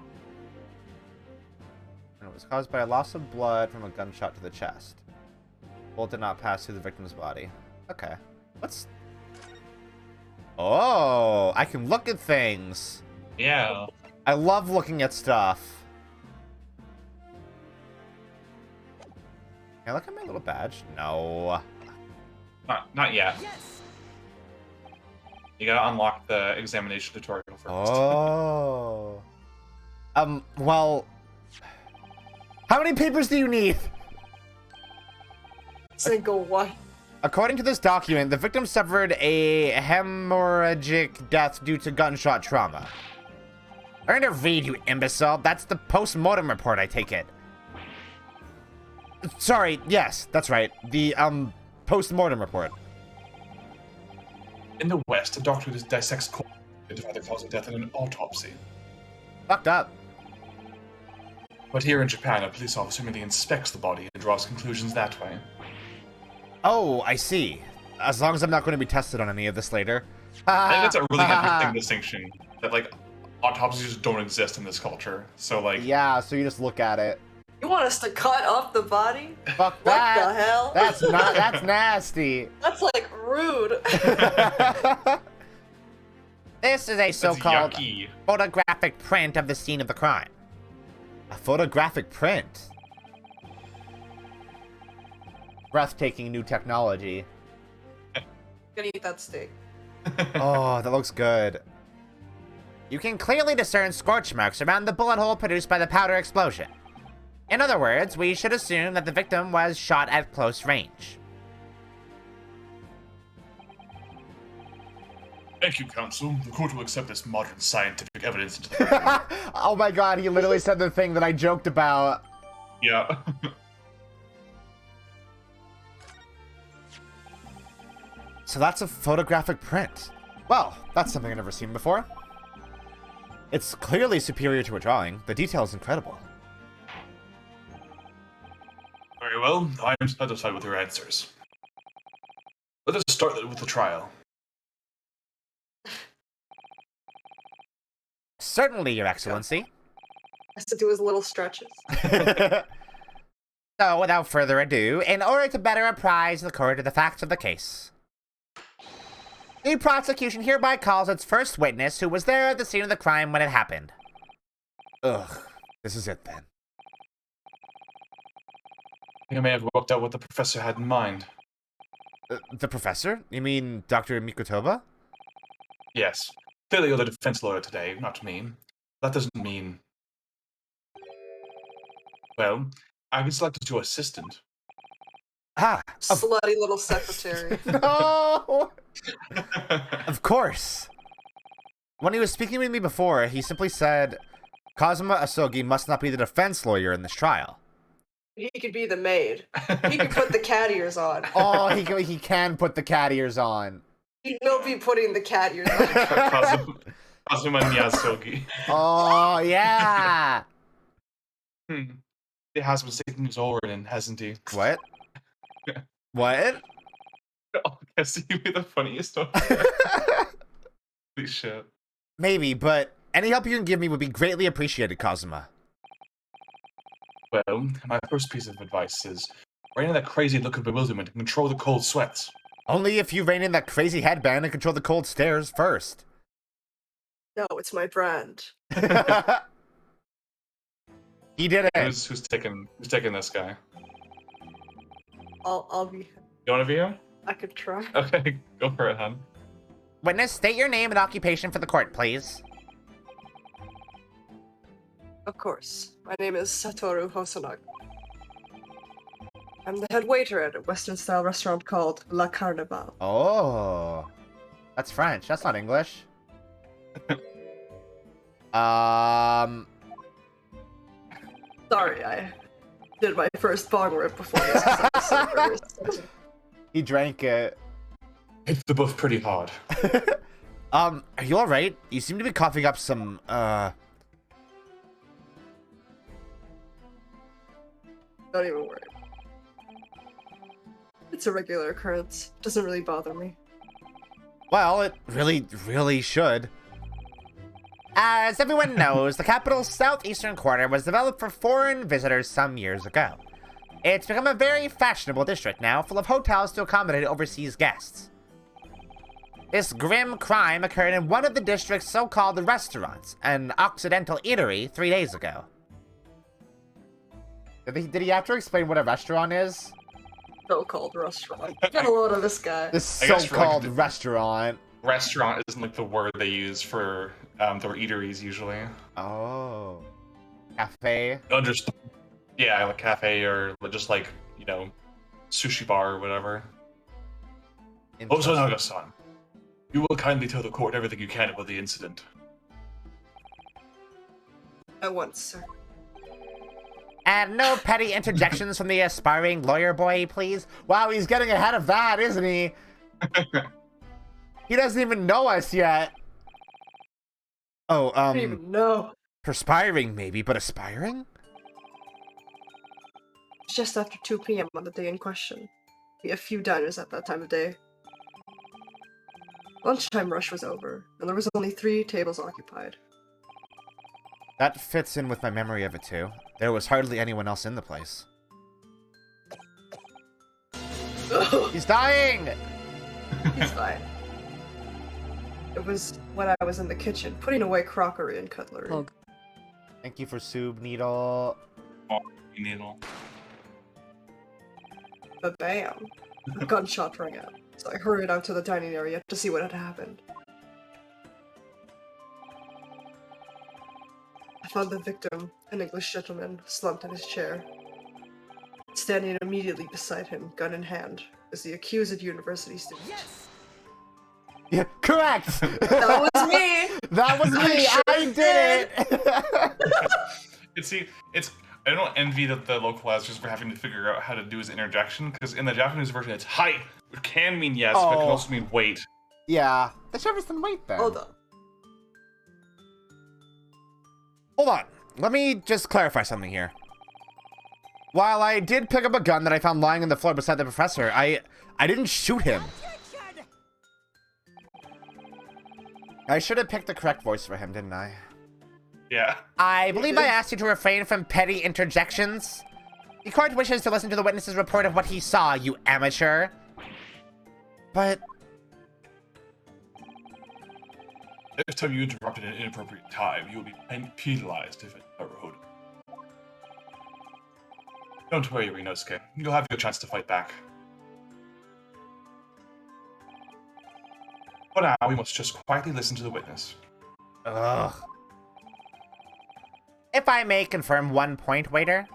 And it was caused by a loss of blood from a gunshot to the chest. Bullet did not pass through the victim's body. Okay. Let's... Oh, I can look at things. Yeah. I love looking at stuff. Can I look at my little badge? No. Not yet. You gotta unlock the examination tutorial first. Oh. Well... How many papers do you need? Single one. According to this document, the victim suffered a hemorrhagic death due to gunshot trauma. Learn to read, you imbecile. That's the post-mortem report, I take it. Sorry, yes, that's right. The, post-mortem report. In the West, a doctor dissects corpses to identify the cause of death in an autopsy. Fucked up. But here in Japan, a police officer merely inspects the body and draws conclusions that way. Oh, I see. As long as I'm not going to be tested on any of this later. I think that's a really interesting distinction. That, like, autopsies just don't exist in this culture. So, like... Yeah, so you just look at it. You want us to cut off the body? Fuck that. What the hell? That's nasty. That's like rude. This is a so-called yucky. photographic print of the scene of the crime. A photographic print? Breathtaking new technology. Gonna eat that steak. Oh, that looks good. You can clearly discern scorch marks around the bullet hole produced by the powder explosion. In other words, we should assume that the victim was shot at close range. Thank you, counsel. The court will accept this modern scientific evidence into the record. Oh my god, he literally said the thing that I joked about. Yeah. So that's a photographic print. Well, that's something I've never seen before. It's clearly superior to a drawing. The detail is incredible. Very well. I am satisfied with your answers. Let us start with the trial. Certainly, Your Excellency. Has to do his little stretches. So, without further ado, in order to better apprise the court of the facts of the case, the prosecution hereby calls its first witness who was there at the scene of the crime when it happened. Ugh, this is it then. You may have worked out what the professor had in mind. The professor? You mean Dr. Mikotoba? Yes. Clearly you're the defense lawyer today, not me. That doesn't mean... Well, I've been selected as your assistant. Ah, Slutty little secretary. No! of course. When he was speaking with me before, he simply said, Kazuma Asogi must not be the defense lawyer in this trial. He could be the maid. He could put the cat ears on. Oh, he can put the cat ears on. He'll be putting the cat ears on. Kazuma Miyazogi. Oh, yeah! He has been taking his over in, hasn't he? What? What? Oh, I guess he'd be the funniest one. Holy shit. Maybe, but any help you can give me would be greatly appreciated, Kazuma. Well, my first piece of advice is rein in that crazy look of bewilderment and control the cold sweats. Only if you rein in that crazy headband and control the cold stares first. No, it's my brand. He did it. Who's taking this guy? I'll be. You want to be him? I could try. Okay, go for it, hon. Witness, state your name and occupation for the court, please. Of course. My name is Satoru Hosonaga. I'm the head waiter at a Western-style restaurant called La Carnival. Oh. That's French. That's not English. Sorry, I did my first bong rip before this. 'Cause I was so nervous. He drank it. Hit the buff pretty hard. Are you alright? You seem to be coughing up some, Don't even worry. It's a regular occurrence. Doesn't really bother me. Well, it really should. As everyone knows, the capital's southeastern quarter was developed for foreign visitors some years ago. It's become a very fashionable district now, full of hotels to accommodate overseas guests. This grim crime occurred in one of the district's so-called restaurants, an Occidental eatery, 3 days ago. Did he have to explain what a restaurant is? So-called restaurant. Get a load of this guy. This I guess for, like, so-called restaurant. Restaurant isn't like the word they use for their eateries usually. Oh. Cafe. Just yeah, like cafe or just like, you know, sushi bar or whatever. Hosonaga-san, you will kindly tell the court everything you can about the incident. At once, sir. And no petty interjections from the aspiring lawyer boy, please. Wow, he's getting ahead of that, isn't he? He doesn't even know us yet. Oh, I don't even know. perspiring maybe, but aspiring? It's just after 2 p.m. on the day in question. Be a few diners at that time of day. Lunchtime rush was over, and there was only 3 tables occupied. That fits in with my memory of it too. There was hardly anyone else in the place. He's dying! He's fine. It was when I was in the kitchen, putting away crockery and cutlery. Plug. Thank you for soup, Needle. Needle. But bam! A gunshot rang out, so I hurried out to the dining area to see what had happened. found the victim, an English gentleman, slumped in his chair. Standing immediately beside him, gun in hand, was the accused university student. Yes! Yeah, correct! That was me! That was me! I did it! I don't envy the localizers for having to figure out how to do his interjection, because in the Japanese version it's "hi," which can mean yes, but it can also mean wait. Yeah. They should have some weight then. Hold on. Hold on. Let me just clarify something here. While I did pick up a gun that I found lying on the floor beside the professor, I didn't shoot him. I should have picked the correct voice for him, didn't I? Yeah. I believe I asked you to refrain from petty interjections. The court wishes to listen to the witness's report of what he saw, you amateur. But Next time you interrupt at an inappropriate time, you will be penalized if it overrode. Don't worry, Rinosuke. You'll have your chance to fight back. For now, we must just quietly listen to the witness. ugh. If I may confirm one point, waiter.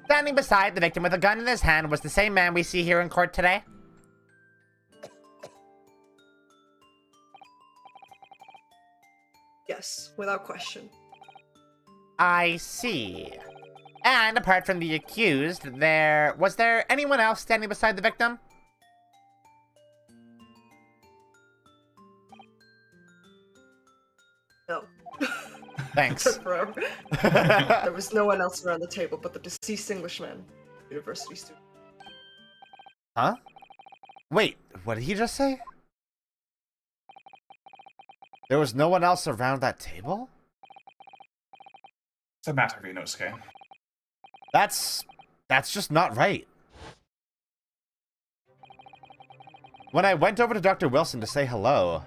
Standing beside the victim with a gun in his hand was the same man we see here in court today. Yes, without question. I see. And apart from the accused, was there anyone else standing beside the victim? No. Thanks. Took forever. There was no one else around the table but the deceased Englishman, university student. Huh? Wait, what did he just say? There was no one else around that table? What's the matter, Rinosuke? That's just not right. When I went over to Dr. Wilson to say hello...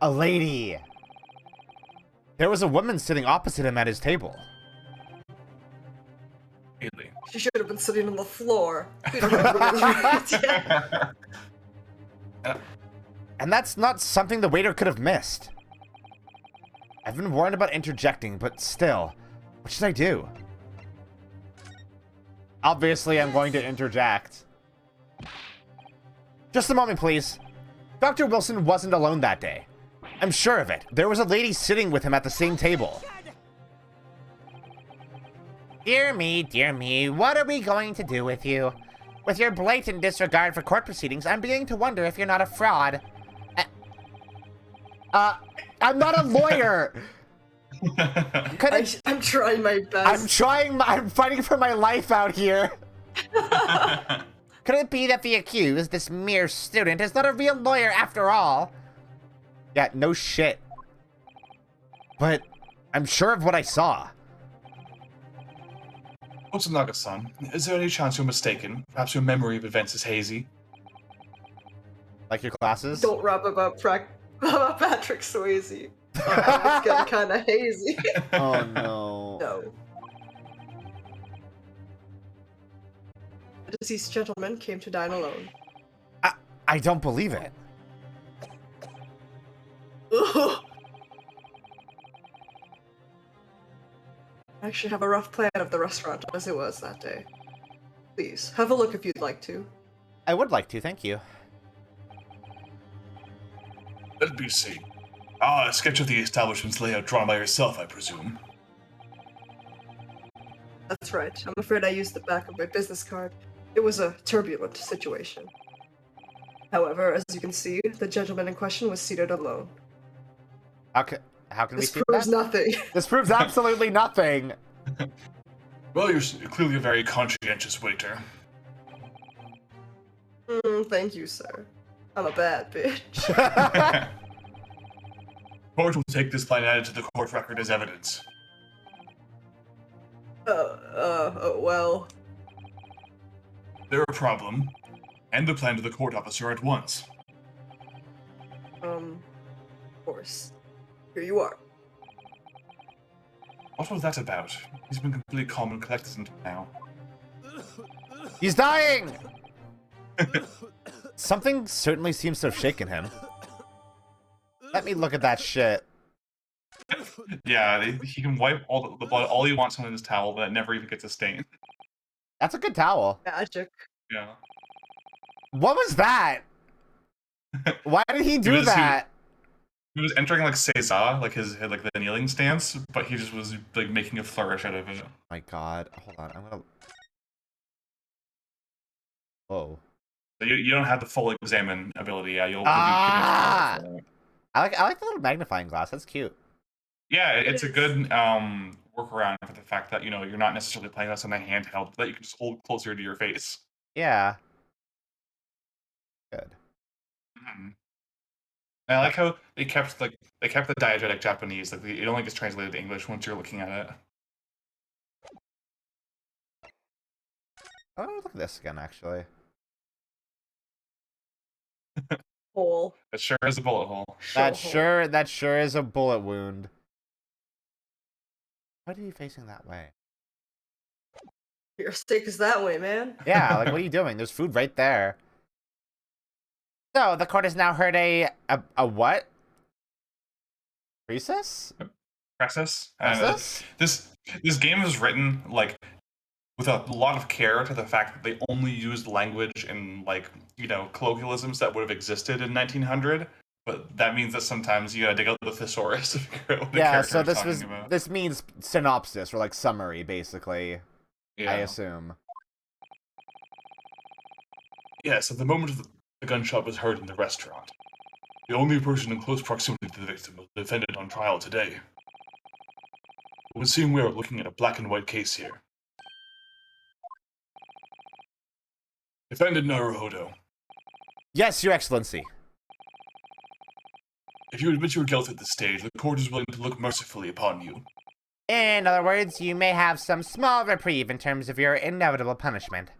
a lady! There was a woman sitting opposite him at his table. Really? She should have been sitting on the floor. We don't have to really yet. And that's not something the waiter could have missed. I've been warned about interjecting, but still, what should I do? Obviously, I'm going to interject. Just a moment, please. Dr. Wilson wasn't alone that day. I'm sure of it. There was a lady sitting with him at the same table. Dear me, what are we going to do with you? With your blatant disregard for court proceedings, I'm beginning to wonder if you're not a fraud. I'm not a lawyer! I'm trying my best. I'm fighting for my life out here. Could it be that the accused, this mere student, is not a real lawyer after all? Yeah, no shit. But I'm sure of what I saw. Otsunaga-san, is there any chance you're mistaken? Perhaps your memory of events is hazy? Like your classes? Don't rap about Patrick Swayze. It's getting kind of hazy. Oh no. No. The deceased gentleman came to dine alone. I don't believe it. Ugh. I actually have a rough plan of the restaurant as it was that day. Please, have a look if you'd like to. I would like to, thank you. Let me see. Ah, a sketch of the establishment's layout drawn by yourself, I presume. That's right. I'm afraid I used the back of my business card. It was a turbulent situation. However, as you can see, the gentleman in question was seated alone. How can we This see proves that? nothing. This proves absolutely nothing. Well, you're clearly a very conscientious waiter. Thank you, sir. I'm a bad bitch. Court will take this plan added to the court record as evidence. Well... They're a problem. Hand the plan to the court officer at once. Of course. Here you are. What was that about? He's been completely calm and collected until now. He's dying! Something certainly seems to have shaken him. Let me look at that shit. Yeah, he can wipe all the blood all he wants on his towel, but it never even gets a stain. That's a good towel. Magic. Yeah. What was that? Why did he do that? He was entering like Seiza, like his like the kneeling stance, but he just was like making a flourish out of it. My God, hold on, I'm gonna. Whoa. So you don't have the full examine ability. Yeah, you'll. Ah! I like the little magnifying glass. That's cute. Yeah, it's a good workaround for the fact that you're not necessarily playing this on a handheld that you can just hold closer to your face. Yeah. Good. Mm-hmm. I like how they kept the diegetic Japanese. Like it only gets translated to English once you're looking at it. Oh, look at this again, actually. Hole. It sure is a bullet hole. That sure is a bullet wound. Why are you facing that way? Your steak is that way, man. Yeah, like what are you doing? There's food right there. So the court has now heard a what? Recess? Praxis. Recess? This game is written like with a lot of care to the fact that they only used language and colloquialisms that would have existed in 1900. But that means that sometimes you gotta dig out the thesaurus to figure out what the Yeah, character so is talking about. this means synopsis or like summary, basically. Yeah. I assume. Yes, at the moment the gunshot was heard in the restaurant. The only person in close proximity to the victim was the defendant on trial today. It would seem we are looking at a black and white case here. Defendant Naruhodo, Yes, Your Excellency. if you admit your guilt at this stage, the court is willing to look mercifully upon you. In other words, you may have some small reprieve in terms of your inevitable punishment.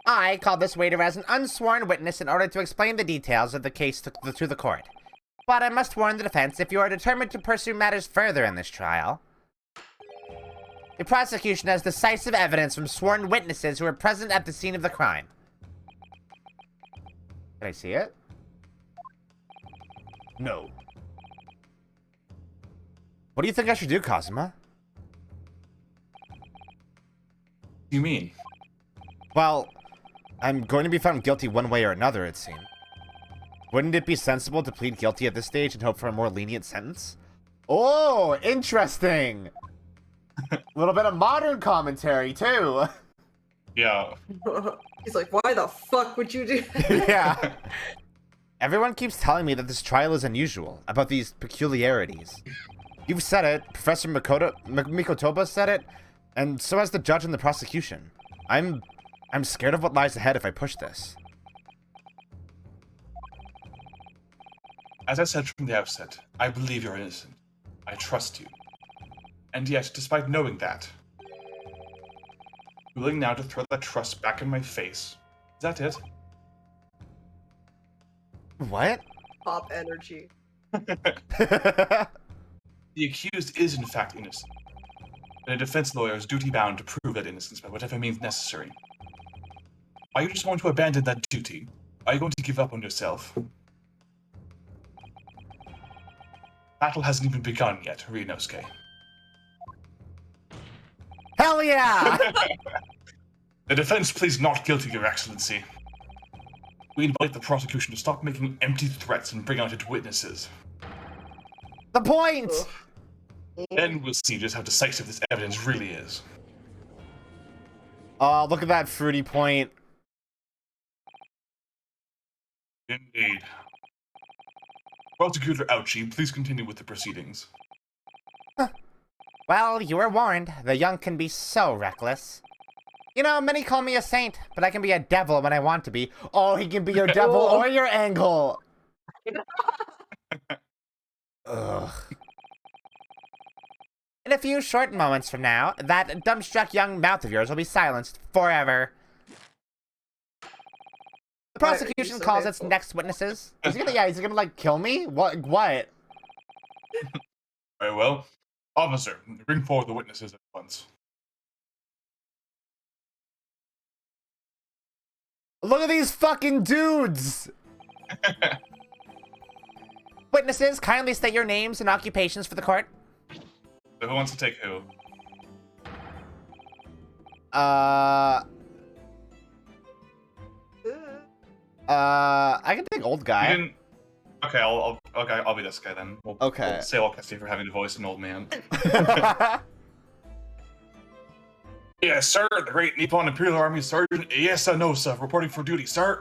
I called this waiter as an unsworn witness in order to explain the details of the case to the court. But I must warn the defense, if you are determined to pursue matters further in this trial, the prosecution has decisive evidence from sworn witnesses who were present at the scene of the crime. Can I see it? No. What do you think I should do, Kazuma? What do you mean? Well, I'm going to be found guilty one way or another, it seems. Wouldn't it be sensible to plead guilty at this stage and hope for a more lenient sentence? Oh, interesting! A little bit of modern commentary, too. Yeah. He's like, why the fuck would you do that? Yeah. Everyone keeps telling me that this trial is unusual, about these peculiarities. You've said it, Professor Mikotoba said it, and so has the judge and the prosecution. I'm scared of what lies ahead if I push this. As I said from the outset, I believe you're innocent. I trust you. And yet, despite knowing that, willing now to throw that trust back in my face. Is that it? What? Pop energy. The accused is in fact innocent, and a defense lawyer is duty-bound to prove that innocence by whatever means necessary. Are you just going to abandon that duty? Are you going to give up on yourself? Battle hasn't even begun yet, Ryunosuke. Hell yeah! The defense pleads not guilty, Your Excellency. We invite the prosecution to stop making empty threats and bring out its witnesses. The point! Then we'll see just how decisive this evidence really is. Oh, look at that fruity point. Indeed. Prosecutor Ouchie, please continue with the proceedings. Well, you were warned. The young can be so reckless. You know, many call me a saint, but I can be a devil when I want to be. Oh, he can be your devil or your angel. Ugh. In a few short moments from now, that dumbstruck young mouth of yours will be silenced forever. The prosecution calls its next witnesses. Is he gonna like kill me? What? Very well. Officer, bring forward the witnesses at once. Look at these fucking dudes! Witnesses, kindly state your names and occupations for the court. So who wants to take who? I can take old You guy. didn't. Okay, I'll be this guy then. Okay. We'll say Alcesti for having to voice an old man. Yes, sir. The Great Nippon Imperial Army Sergeant Iesa Nosa reporting for duty, sir.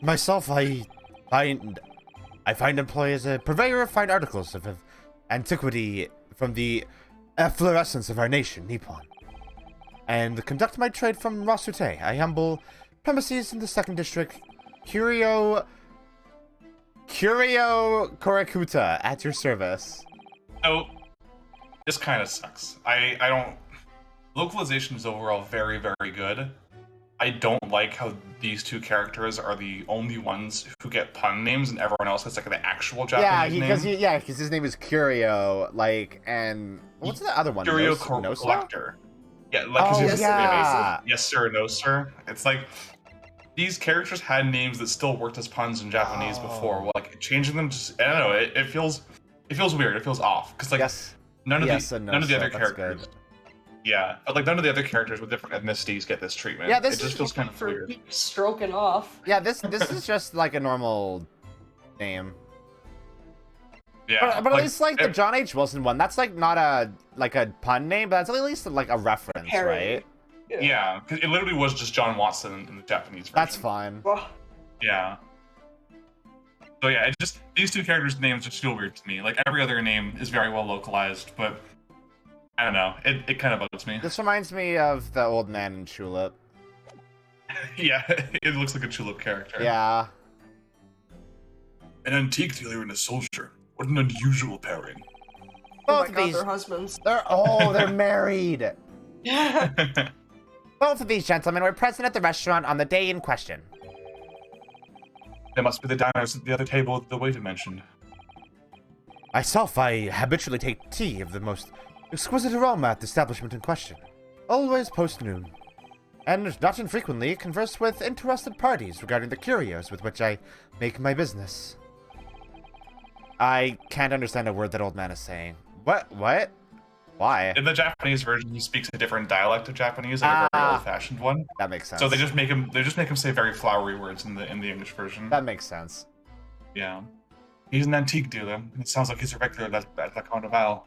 Myself, I find employ as a purveyor of fine articles of antiquity from the efflorescence of our nation, Nippon, and conduct my trade from Rasute. I humble premises in the 2nd District, Curio Korakuta, at your service. So, this kind of sucks. I don't... Localization is overall very, very good. I don't like how these two characters are the only ones who get pun names and everyone else has like the actual Japanese name. Because his name is Curio, like, and what's the other one? Curio Nosa? Collector. Yeah, like Oh, his yeah. yes sir, no sir. It's like these characters had names that still worked as puns in Japanese before. Like changing them, just I don't know. It feels weird. It feels off because like Yes. none of the Nosa, other that's characters. good. Yeah, but like none of the other characters with different ethnicities get this treatment. Yeah, this it just is feels kind of For weird. stroking off. Yeah, this is just like a normal name. Yeah, But at least like the John H. Wilson one, that's like not a pun name, but that's at least like a reference, Parody. right? Yeah, 'cause it literally was just John Watson in the Japanese version. That's fine. Well, Yeah. So yeah, it just these two characters' names just feel weird to me. Like every other name is very well localized, but I don't know. It kind of bugs me. This reminds me of the old man in Tulip. Yeah, it looks like a Tulip character. Yeah. An antique dealer and a soldier. What an unusual pairing. oh Both my of god, these, their husbands. they're married. Yeah. Both of these gentlemen were present at the restaurant on the day in question. They must be the diners at the other table that the waiter mentioned. Myself, I habitually take tea of the most exquisite aroma at the establishment in question, always post-noon, and not infrequently converse with interested parties regarding the curios with which I make my business. I can't understand a word that old man is saying. What? Why? In the Japanese version, he speaks a different dialect of Japanese, like a very old-fashioned one. That makes sense. So they just make him say very flowery words in the English version. That makes sense. Yeah. He's an antique dealer. And it sounds like he's a regular at La Carnival.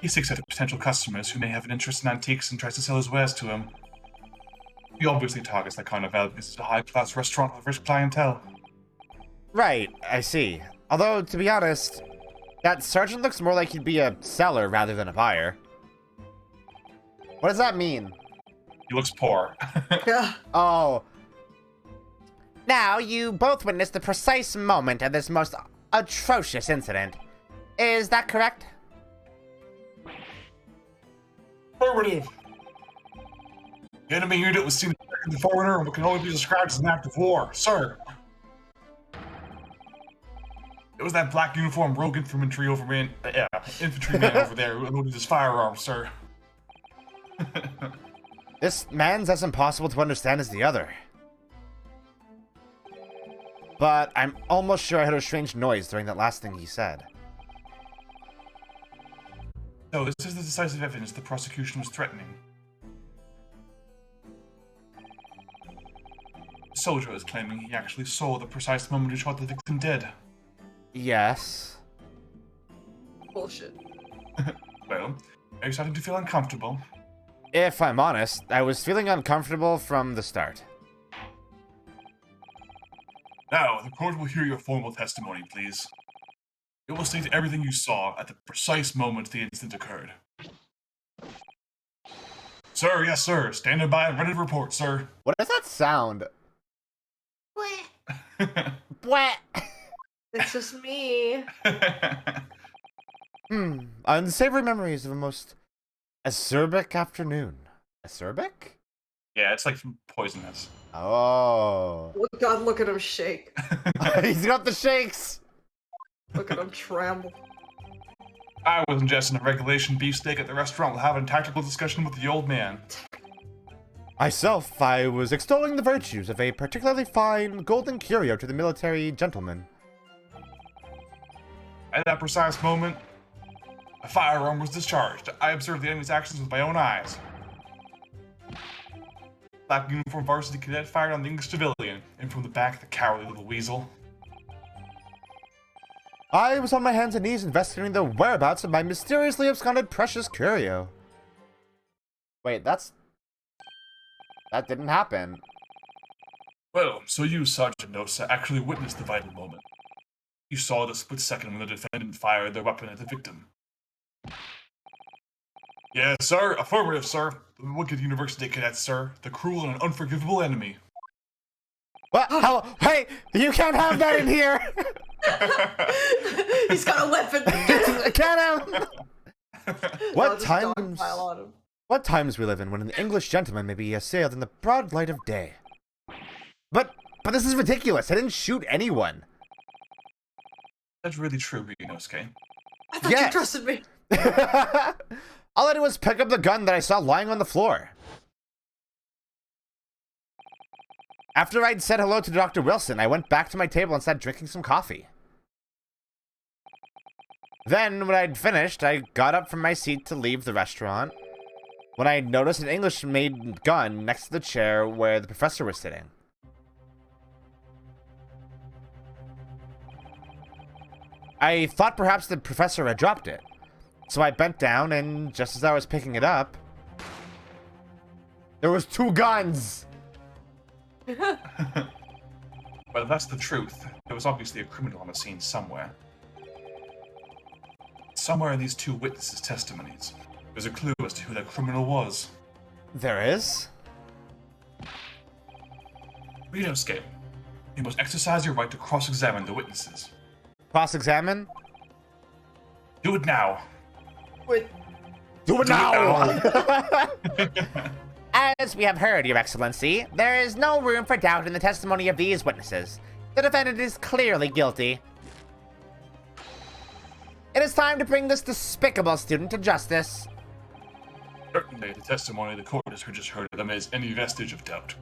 He seeks out potential customers who may have an interest in antiques and tries to sell his wares to him. He obviously targets La Carnival because it's a high-class restaurant with rich clientele. Right, I see. Although, to be honest, that sergeant looks more like he'd be a seller rather than a buyer. What does that mean? He looks poor. Yeah. Oh. Now, you both witnessed the precise moment of this most atrocious incident. Is that correct? Affirmative. The enemy unit was seen attacking the foreigner and what can only be described as an act of war, sir. It was that black uniform rogue infantryman over there who loaded his firearm, sir. This man's as impossible to understand as the other. But I'm almost sure I heard a strange noise during that last thing he said. So this is the decisive evidence the prosecution was threatening. The soldier is claiming he actually saw the precise moment he shot the victim dead. Yes. Bullshit. Well, are you starting to feel uncomfortable? If I'm honest, I was feeling uncomfortable from the start. Now, the court will hear your formal testimony, please. It will state everything you saw at the precise moment the incident occurred. Sir, yes, sir. Standing by and ready to report, sir. What does that sound? Bwah. It's just me. Unsavory memories of a most acerbic afternoon. Acerbic? Yeah, it's like poisonous. Oh. God, look at him shake. He's got the shakes! Look at him tremble. I was ingesting a regulation beefsteak at the restaurant while having a tactical discussion with the old man. Myself, I was extolling the virtues of a particularly fine golden curio to the military gentleman. At that precise moment, a firearm was discharged. I observed the enemy's actions with my own eyes. Black uniform varsity cadet fired on the English civilian, and from the back, the cowardly little weasel. I was on my hands and knees investigating the whereabouts of my mysteriously absconded precious curio. Wait, that didn't happen. Well, so you, Sergeant Nosa, actually witnessed the vital moment. You saw the split second when the defendant fired their weapon at the victim. Yes, sir. Affirmative, sir. The wicked university cadets, sir. The cruel and unforgivable enemy. What? How? Hey, you can't have that in here! He's got a weapon. Can't have. What times? Dogpile on him. What times we live in when an English gentleman may be assailed in the broad light of day. But this is ridiculous. I didn't shoot anyone. That's really true, Ryunosuke. I thought Yes. you trusted me. All I did was pick up the gun that I saw lying on the floor. After I'd said hello to Dr. Wilson, I went back to my table and started drinking some coffee. Then, when I'd finished, I got up from my seat to leave the restaurant, when I noticed an English-made gun next to the chair where the professor was sitting. I thought perhaps the professor had dropped it, so I bent down, and just as I was picking it up, there was 2 guns! Well, if that's the truth, there was obviously a criminal on the scene somewhere. Somewhere in these 2 witnesses' testimonies, there's a clue as to who that criminal was. There is? Ryunosuke, you must exercise your right to cross-examine the witnesses. Cross-examine? Do it now. Wait, Do it now! As we have heard, Your Excellency, there is no room for doubt in the testimony of these witnesses. The defendant is clearly guilty. It is time to bring this despicable student to justice. Certainly, the testimony the court has just heard of them is any vestige of doubt.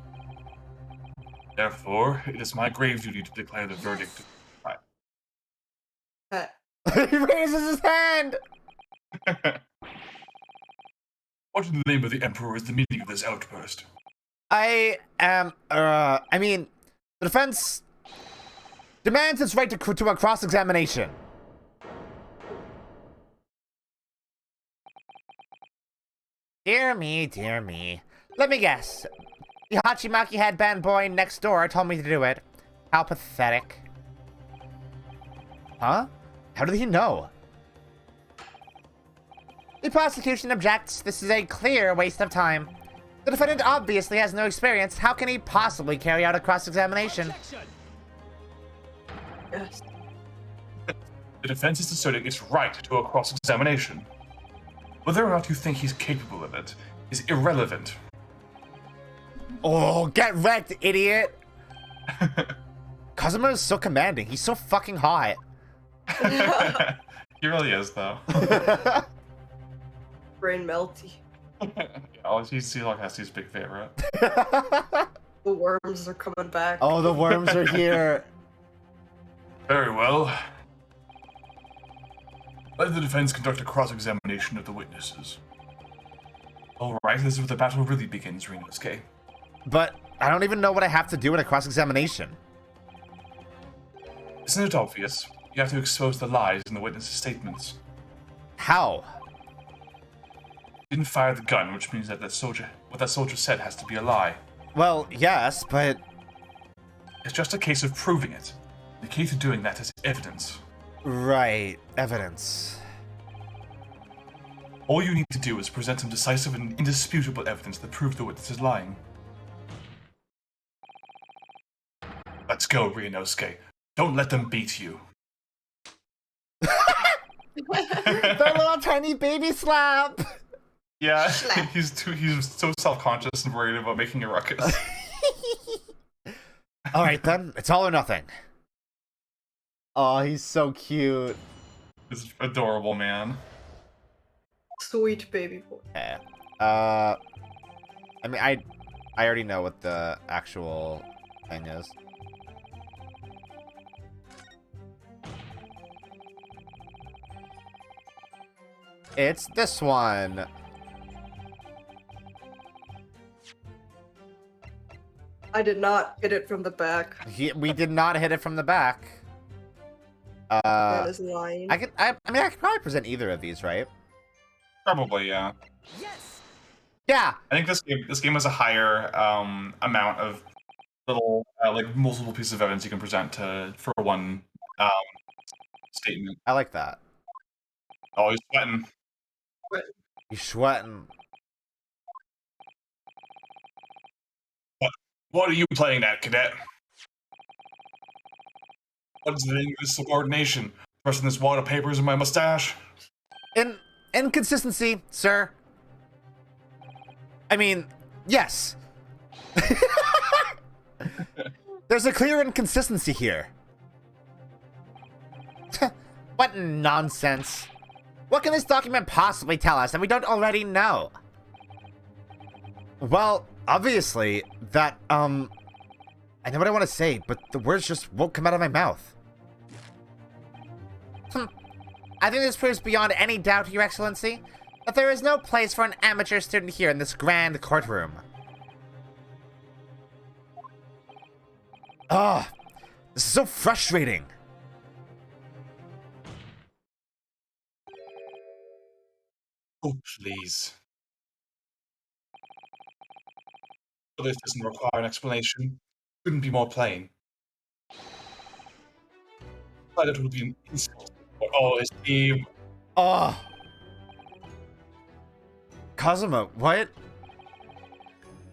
Therefore, it is my grave duty to declare the verdict. He raises his hand! What in the name of the Emperor is the meaning of this outburst? I mean, the defense demands its right to a cross-examination. Dear me, dear me. Let me guess. The Hachimaki headband boy next door told me to do it. How pathetic. Huh? How did he know? The prosecution objects. This is a clear waste of time. The defendant obviously has no experience. How can he possibly carry out a cross-examination? yes. The defense is asserting its right to a cross-examination. Whether or not you think he's capable of it is irrelevant. Oh, get wrecked, idiot! Kazuma is so commanding. He's so fucking hot. He really is, though. Brain melty. Yeah, he like has his big favorite. The worms are coming back. Oh, the worms are here. Very well. Let the defense conduct a cross-examination of the witnesses. Alright, this is where the battle really begins, Ryunosuke. But I don't even know what I have to do in a cross-examination. Isn't it obvious? You have to expose the lies in the witnesses' statements. How? You didn't fire the gun, which means that what that soldier said has to be a lie. Well, yes, but... It's just a case of proving it. The key to doing that is evidence. Right, evidence. All you need to do is present some decisive and indisputable evidence that proves the witness is lying. Let's go, Ryunosuke. Don't let them beat you. The little tiny baby slap! Yeah, he's so self-conscious and worried about making a ruckus. Alright then, it's all or nothing. Oh, he's so cute. This adorable man. Sweet baby boy. Yeah. I mean, I already know what the actual thing is. It's this one. I did not hit it from the back. We did not hit it from the back. That is lying. I mean, I could probably present either of these, right? Probably, yeah. Yeah. I think this game has a higher amount of little like multiple pieces of evidence you can present for one statement. I like that. Oh, he's sweating. He's sweating. What are you playing at, cadet? What is the name of this subordination? Pressing this wad of papers in my mustache? Inconsistency, sir. I mean, yes. There's a clear inconsistency here. What nonsense. What can this document possibly tell us that we don't already know? Think obviously, that, I know what I want to say, but the words just won't come out of my mouth. I think this proves beyond any doubt, Your Excellency, that there is no place for an amateur student here in this grand courtroom. Ugh, this is so frustrating. Oh, please. This doesn't require an explanation. Couldn't be more plain. But it would be an insult for all esteem. Oh. Kazuma, what?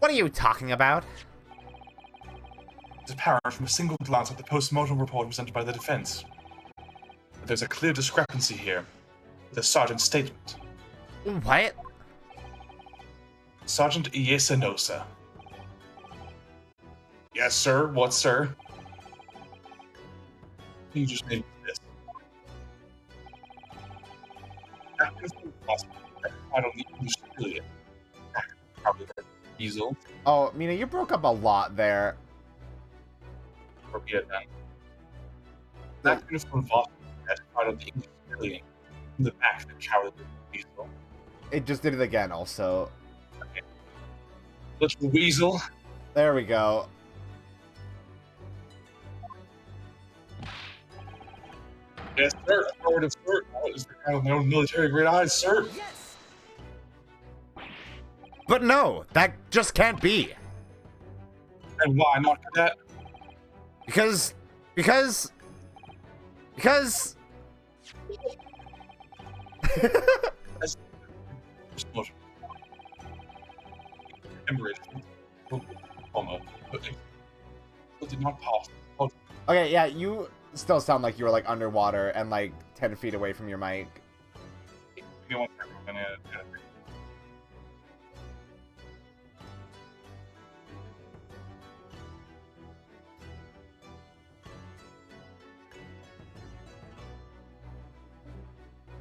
What are you talking about? It's apparent from a single glance at the post-mortem report presented by the defense that there's a clear discrepancy here with the sergeant's statement. What? Sergeant Iesanosa. Yes, sir. What, sir? You just made this. I don't need to steal it. Probably the easel. Oh, Mina, you broke up a lot there. Forget then. That uniform boss as part of the English civilian in the back of the cowardly weasel. It just did it again, also. Okay. Little weasel. There we go. Yes, sir. Forward of sir. That is the kind of my own military grade eyes, sir. Yes! But no, that just can't be. And why not, cadet? Because... Did not pass. Okay, yeah, you still sound like you were like underwater and like 10 feet away from your mic. Give me 1 second. I'm gonna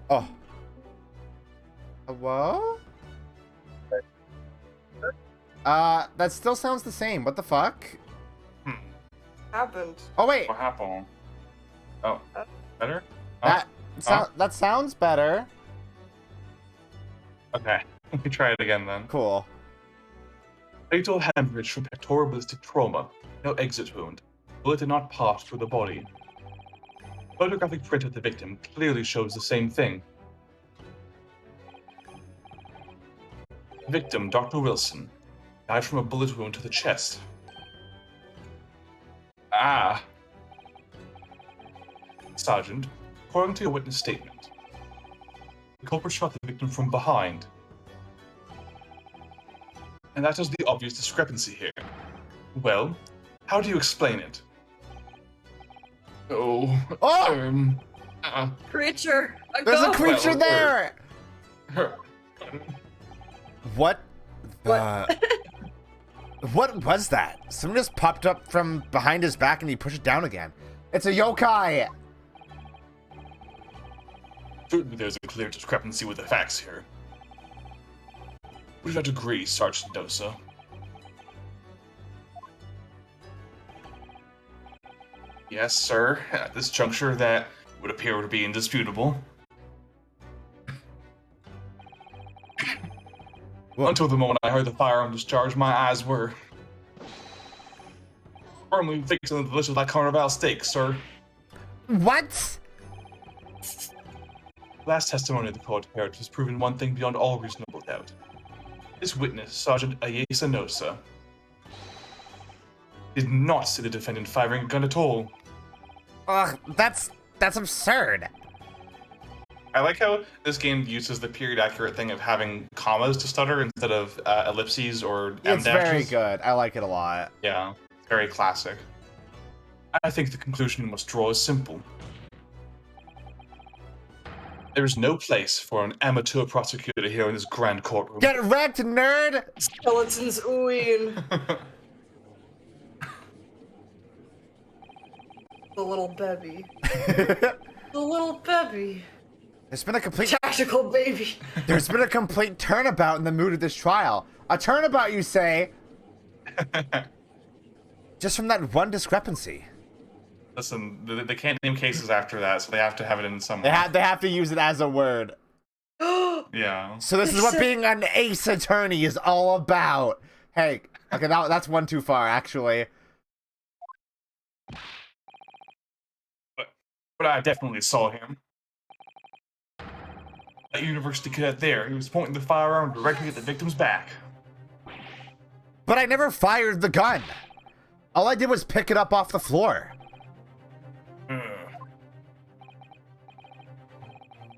Oh. Hello? That still sounds the same. What the fuck? Happened. Oh, wait. What happened? Oh, better? That sounds better. Okay, let me try it again then. Cool. Fatal hemorrhage from pectoral ballistic trauma. No exit wound. Bullet did not pass through the body. Photographic print of the victim clearly shows the same thing. Victim, Dr. Wilson, died from a bullet wound to the chest. Ah. Sergeant, according to your witness statement, the culprit shot the victim from behind. And that is the obvious discrepancy here. Well, how do you explain it? Oh. Creature! There's a go! creature there! What? What was that? Someone just popped up from behind his back and he pushed it down again. It's a yokai! Certainly there's a clear discrepancy with the facts here. Would you not agree, Sergeant Dosa? Yes, sir. At this juncture, that would appear to be indisputable. Until the moment I heard the firearm discharge, my eyes were firmly fixed on the delicious like Carnival steak, sir. What? Last testimony of the court heard has proven one thing beyond all reasonable doubt. This witness, Sergeant Ayesa Nosa, did not see the defendant firing a gun at all. Ugh, that's absurd. I like how this game uses the period accurate thing of having commas to stutter instead of ellipses or M It's dashes. very good. I like it a lot. Yeah, very classic. I think the conclusion we must draw is simple. There is no place for an amateur prosecutor here in this grand courtroom. Get wrecked, nerd! Skeletons oohing. The little baby. The little baby. There's been a complete Tactical baby. There's been a complete turnabout in the mood of this trial. A turnabout, you say? Just from that one discrepancy. Listen, they can't name cases after that, so they have to have it in somewhere. They have to use it as a word. Yeah. So this is what being an ace attorney is all about. Hey, okay, that's one too far, actually. But I definitely saw him. That university cadet there, he was pointing the firearm directly at the victim's back. But I never fired the gun. All I did was pick it up off the floor.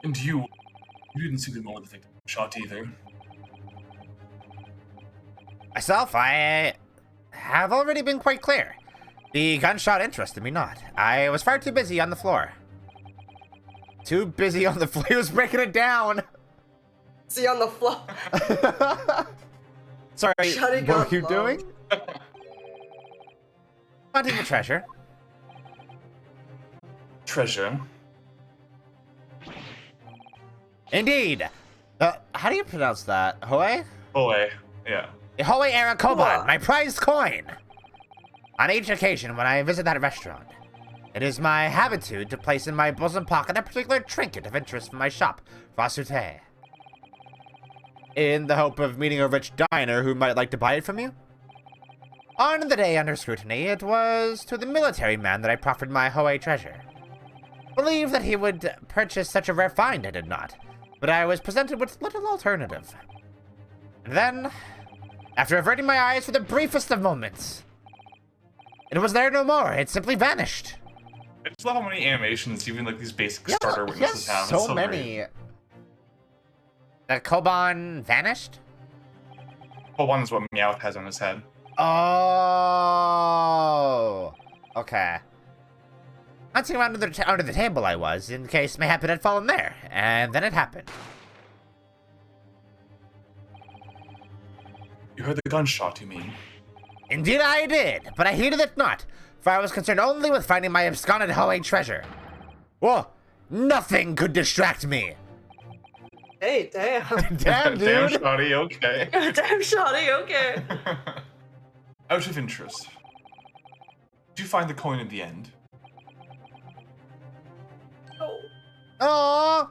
And you didn't see the moment the victim was shot either. Myself, I have already been quite clear. The gunshot interested me not. I was far too busy on the floor. Too busy on the floor. He was breaking it down. See on the floor. Sorry, Shutting what up, were you Mom. doing? Hunting the treasure. Treasure? Indeed. How do you pronounce that? Hoei? Boy, yeah. Hoei era Koban, Hoa. my prized coin. On each occasion when I visit that restaurant, it is my habitude to place in my bosom pocket a particular trinket of interest from my shop, Vasute, in the hope of meeting a rich diner who might like to buy it from you. On the day under scrutiny, it was to the military man that I proffered my Hoei treasure. Believed that he would purchase such a rare find, I did not, but I was presented with little alternative. And then, after averting my eyes for the briefest of moments, it was there no more. It simply vanished. I just love how many animations even like these basic starter witnesses have. So, It's so many. Great. The Koban vanished? Well, one is what Meowth has on his head. Oh. Okay. Hunting around under the table I was, in case mayhap it had fallen there. And then it happened. You heard the gunshot, you mean? Indeed I did, but I heeded it not, for I was concerned only with finding my absconded Hoei treasure. Whoa, nothing could distract me. Hey, damn. Damn, dude. Damn, Shoddy, okay. Damn, shoddy, okay. Out of interest, did you find the coin in the end? Oh, Oh.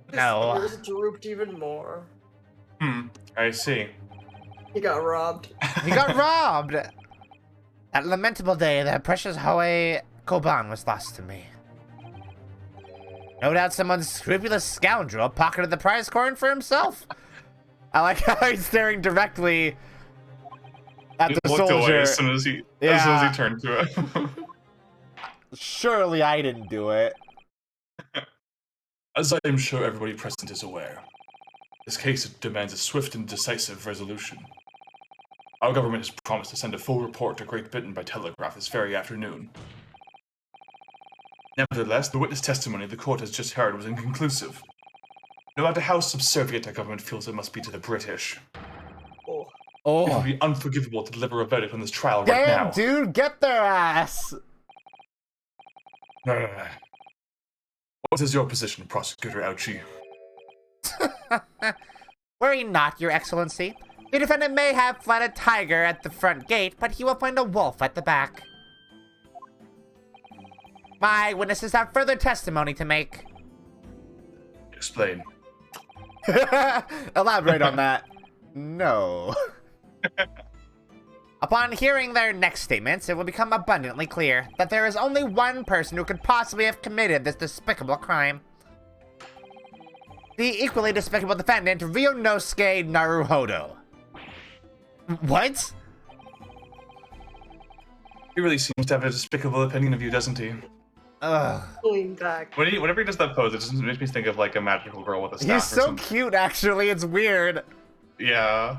his No. ears drooped even more. I see. He got robbed. He got robbed. That lamentable day, the precious Hoei Koban was lost to me. No doubt some unscrupulous scoundrel pocketed the prize coin for himself. I like how he's staring directly at He the looked away soldier. as soon as he turned to it. Surely I didn't do it. As I am sure everybody present is aware, this case demands a swift and decisive resolution. Our government has promised to send a full report to Great Britain by telegraph this very afternoon. Nevertheless, the witness testimony the court has just heard was inconclusive. No matter how subservient our government feels it must be to the British, Oh. it Oh, would be unforgivable to deliver a verdict on this trial right now. damn, dude, get their ass. What is your position, Prosecutor Ouchie? Worry not, Your Excellency. The defendant may have fled a tiger at the front gate, but he will find a wolf at the back. My witnesses have further testimony to make. Explain. Elaborate on that. No. Upon hearing their next statements, it will become abundantly clear that there is only one person who could possibly have committed this despicable crime. The equally despicable defendant, Ryunosuke Naruhodo. What? He really seems to have a despicable opinion of you, doesn't he? Ugh. Lean back. Whenever he does that pose, it just makes me think of like a magical girl with a staff. He's or so something. cute, actually. It's weird. Yeah.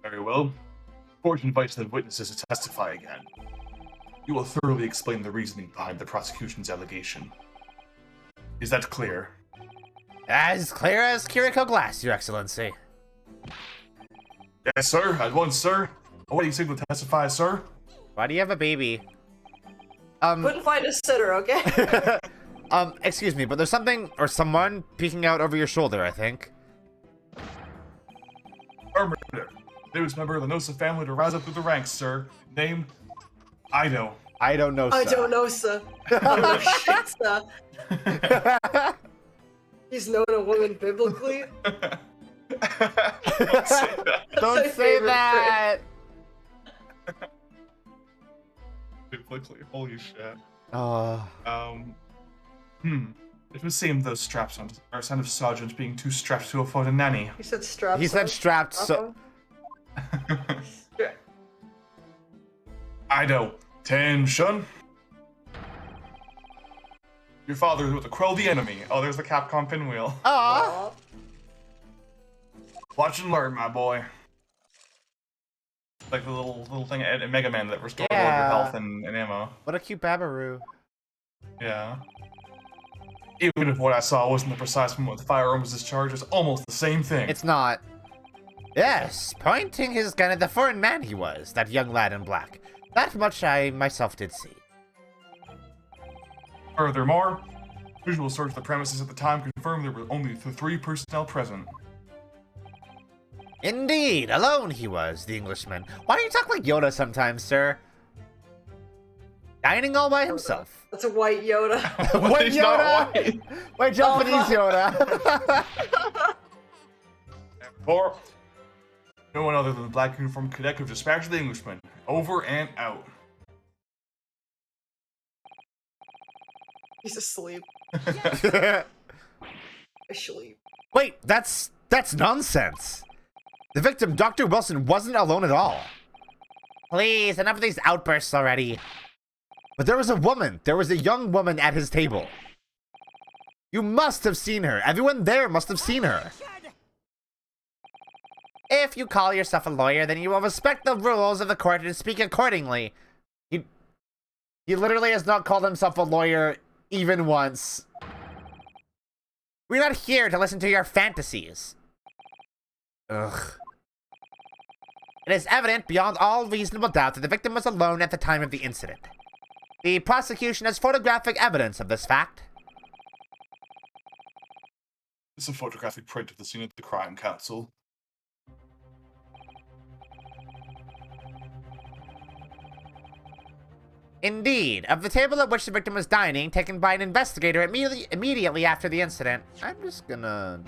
Very well. Court invites the witnesses to testify again. You will thoroughly explain the reasoning behind the prosecution's allegation. Is that clear? As clear as Kiriko glass, Your Excellency. Yes, sir. At once, sir. Awaiting signal to testify, sir. Why do you have a baby? Couldn't find a sitter, okay? Excuse me, but there's something or someone peeking out over your shoulder, I think. Murder. Newest member of the Nosa family to rise up through the ranks, sir. Name, Ido. I don't know, sir. I don't know, sir. I don't know shit, sir. He's known a woman biblically. Don't say that. Don't my say favorite that! Biblically, holy shit. Oh. It would seem those straps are a sign of sergeants being too strapped to afford a nanny. He said straps. He said on. strapped, so... Yeah. Ido, attention. Your father is with to quell the enemy. Oh, there's the Capcom pinwheel. Aw! Watch and learn, my boy. Like the little thing in Mega Man that restores all of your health and ammo. What a cute Babaru. Yeah. Even if what I saw wasn't the precise moment the firearm was discharged, it's almost the same thing. It's not. Yes, pointing his gun at the foreign man he was, that young lad in black. That much I myself did see. Furthermore, visual search of the premises at the time confirmed there were only the 3 personnel present. Indeed, alone he was, the Englishman. Why do you talk like Yoda sometimes, sir? Dining all by himself. That's a white Yoda. White He's Yoda! not white. White Japanese Yoda! Or no one other than the black uniform cadet could have dispatched the Englishman. Over and out. He's asleep. Asleep. Wait, that's nonsense. The victim, Dr. Wilson, wasn't alone at all. Please, enough of these outbursts already. But there was a woman. There was a young woman at his table. You must have seen her. Everyone there must have seen her. If you call yourself a lawyer, then you will respect the rules of the court and speak accordingly. He literally has not called himself a lawyer even once. We're not here to listen to your fantasies. Ugh. It is evident beyond all reasonable doubt that the victim was alone at the time of the incident. The prosecution has photographic evidence of this fact. It's a photographic print of the scene at the crime council. Indeed, of the table at which the victim was dining, taken by an investigator immediately after the incident. I'm just gonna...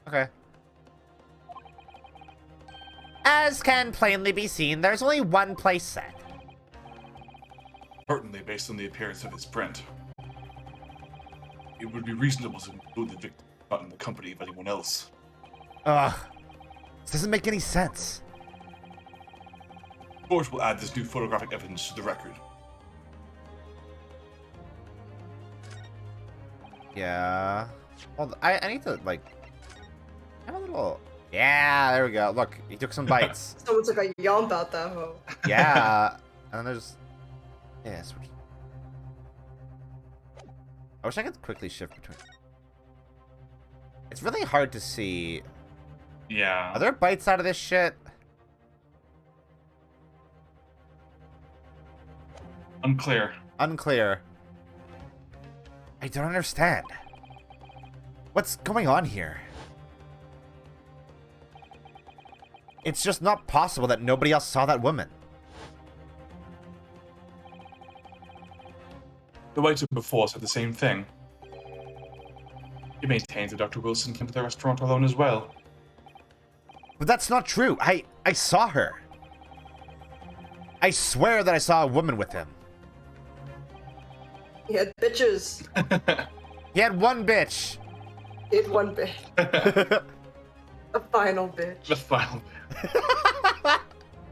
Okay. As can plainly be seen, there's only one place set. Certainly based on the appearance of his print. It would be reasonable to include the victim not in the company of anyone else. Ugh. This doesn't make any sense. Of course, we'll add this new photographic evidence to the record. Yeah. Well, I need to, like... have a little... Yeah, there we go. Look, he took some bites. Someone took a yump out that hoe. Yeah. And there's... Yeah, switch. I wish I could quickly shift between... It's really hard to see. Yeah. Are there bites out of this shit? Unclear. Unclear. I don't understand. What's going on here? It's just not possible that nobody else saw that woman. The waiter before said the same thing. He maintains that Dr. Wilson came to the restaurant alone as well. But that's not true. I saw her. I swear that I saw a woman with him. He had bitches. He had one bitch. He had one bitch. A final bitch. The final.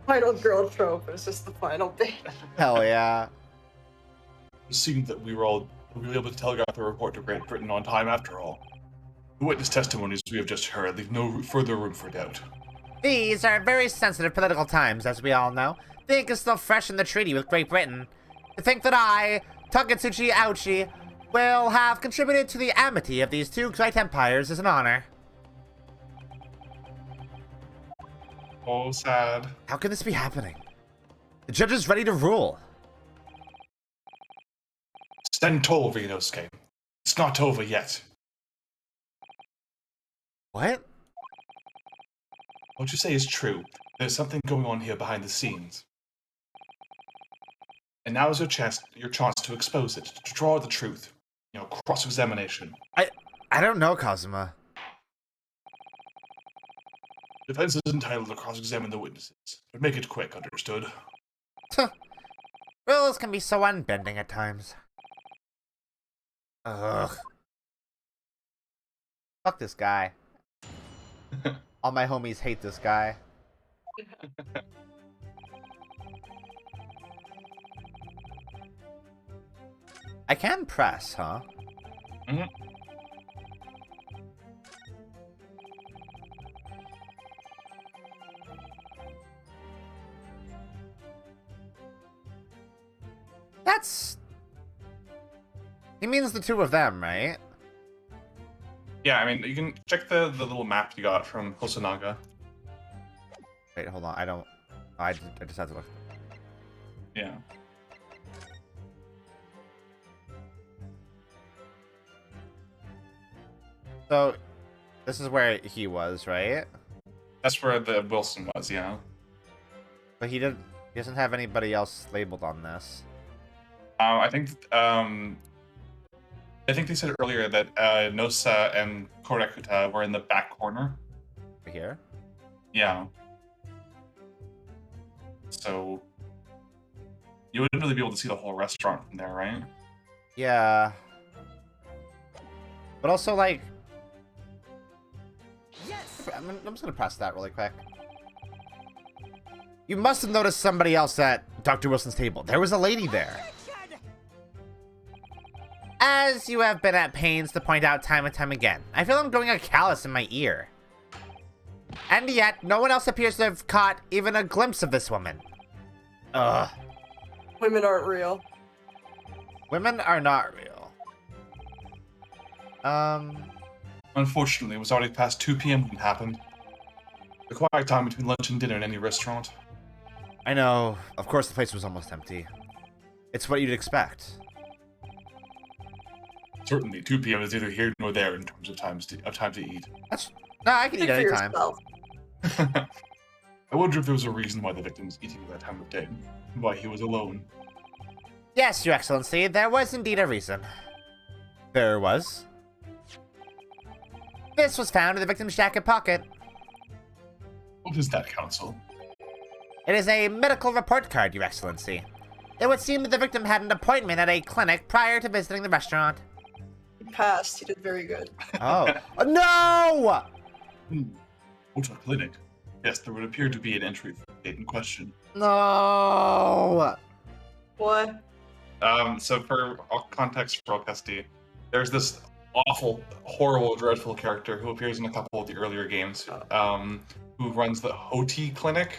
Final girl trope is just the final bitch. Hell yeah. It seemed that we were able to telegraph the report to Great Britain on time after all. The witness testimonies we have just heard leave no further room for doubt. These are very sensitive political times, as we all know. The ink is still fresh in the treaty with Great Britain. To think that I, Takatsuchi Ouchi, will have contributed to the amity of these two great empires is an honor. Oh, sad. How can this be happening? The judge is ready to rule. Stand tall, Ryunosuke. It's not over yet. What? What you say is true. There's something going on here behind the scenes. And now is your chance to expose it, to draw the truth. You know, cross-examination. I don't know, Kazuma. Defense is entitled to cross-examine the witnesses, but make it quick, understood? Rules can be so unbending at times. Ugh. Fuck this guy. All my homies hate this guy. I can press, huh? Mm-hmm. That's... He means the two of them, right? Yeah, I mean, you can check the little map you got from Hosonaga. Wait, hold on. I just have to look. Yeah. So, this is where he was, right? That's where the Wilson was, yeah. But he doesn't have anybody else labeled on this. I think they said earlier that Nosa and Korekuta were in the back corner. Right here? Yeah. So you wouldn't really be able to see the whole restaurant from there, right? Yeah. But also, like... Yes! I'm just gonna press that really quick. You must have noticed somebody else at Dr. Wilson's table. There was a lady there. As you have been at pains to point out time and time again, I feel I'm growing a callus in my ear. And yet, no one else appears to have caught even a glimpse of this woman. Ugh. Women aren't real. Women are not real. Unfortunately, it was already past 2 p.m. when it happened. The quiet time between lunch and dinner in any restaurant. I know. Of course, the place was almost empty. It's what you'd expect. Certainly, 2 p.m. is neither here nor there in terms of time to eat. No, I can eat Speak for anytime. yourself. I wonder if there was a reason why the victim was eating at that time of day, and why he was alone. Yes, Your Excellency, there was indeed a reason. There was. This was found in the victim's jacket pocket. What is that, Counsel? It is a medical report card, Your Excellency. It would seem that the victim had an appointment at a clinic prior to visiting the restaurant. He passed. He did very good. Oh. No! What a clinic. Yes, there would appear to be an entry for the date in question. No! What? So for all context for Alcesti, there's this awful, horrible, dreadful character who appears in a couple of the earlier games, who runs the Hoti clinic.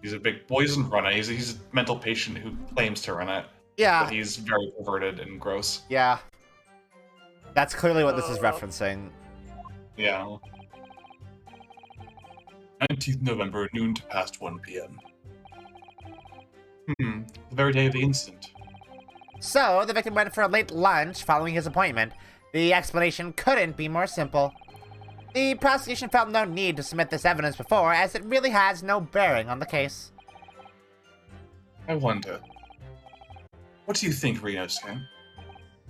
He's a big poison runner. He's a mental patient who claims to run it. Yeah. But he's very perverted and gross. Yeah. That's clearly what this is referencing. Yeah. 19th November, noon to past 1 p.m. The very day of the incident. So, the victim went for a late lunch following his appointment. The explanation couldn't be more simple. The prosecution felt no need to submit this evidence before, as it really has no bearing on the case. I wonder. What do you think, Reno-san?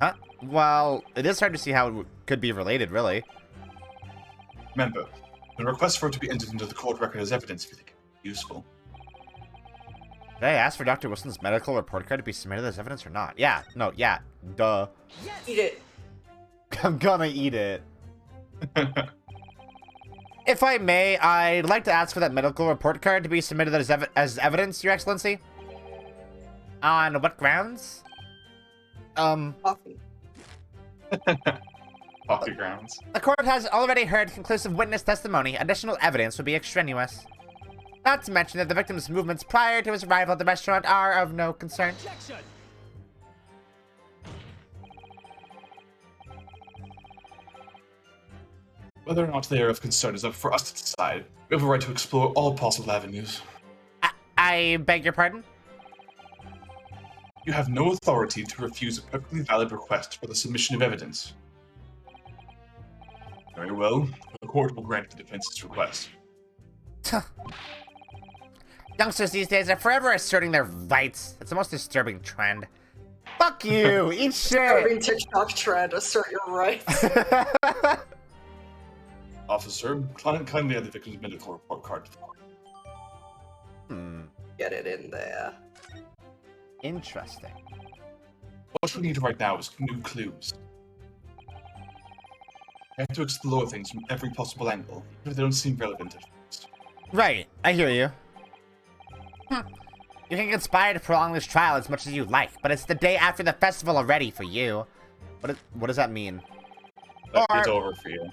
Huh? Well, it is hard to see how it could be related, really. Remember, the request for it to be entered into the court record as evidence if you think it would be useful. Did I ask for Dr. Wilson's medical report card to be submitted as evidence or not? Yeah. No, yeah. Duh. Eat it. I'm gonna eat it. If I may, I'd like to ask for that medical report card to be submitted as evidence, Your Excellency. On what grounds? Coffee. Coffee grounds. The court has already heard conclusive witness testimony. Additional evidence would be extraneous. Not to mention that the victim's movements prior to his arrival at the restaurant are of no concern. Whether or not they are of concern is up for us to decide. We have a right to explore all possible avenues. I beg your pardon? You have no authority to refuse a perfectly valid request for the submission of evidence. Very well. The court will grant the defense's request. Youngsters these days are forever asserting their rights. It's the most disturbing trend. Fuck you! Eat shit! TikTok trend, assert your rights. Officer, kindly add the victim's medical report card to the court. Get it in there. Interesting. What we need right now is new clues. We have to explore things from every possible angle, even if they don't seem relevant at first. Right, I hear you. You can conspire to prolong this trial as much as you like, but it's the day after the festival already for you. What does that mean? It's over for you.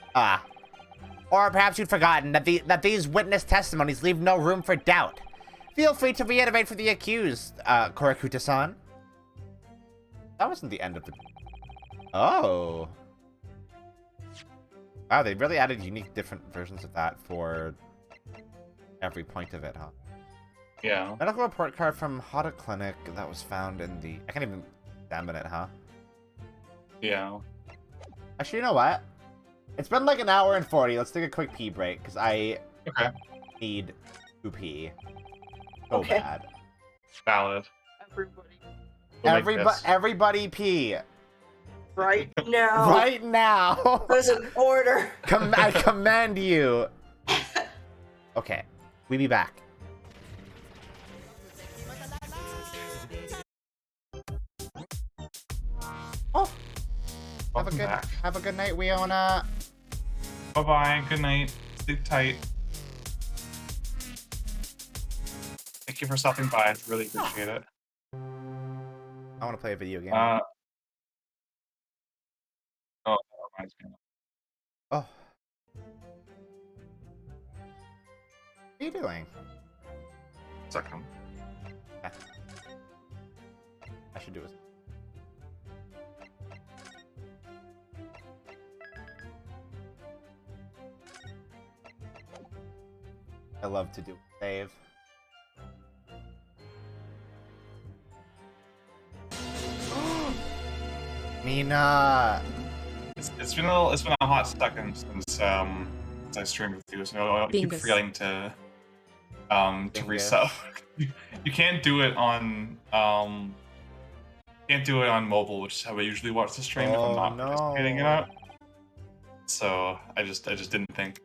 Or perhaps you'd forgotten that these witness testimonies leave no room for doubt. Feel free to reiterate for the accused, Korakuta-san. That wasn't the end of the... Oh. Wow, they really added unique, different versions of that for every point of it, huh? Yeah. Medical report card from Hada Clinic that was found in the... I can't even examine it, huh? Yeah. Actually, you know what? It's been like an hour and 40. Let's take a quick pee break, because I need to pee. So bad. Valid. Everybody. Everybody pee. Right now. Right now. There's an order. I command you. Okay. We be back. Oh. Have a good night, Wiona. Bye-bye. Good night. Sleep tight. Thank you for stopping by. I really appreciate it. I want to play a video game. Oh, that reminds me. Oh. What are you doing? Second. Yeah. I should do it. I love to do save. Mina. It's been a hot second since I streamed with you, so I keep forgetting to reset. You can't do it on mobile, which is how I usually watch the stream if I'm not participating in it. So I just didn't think.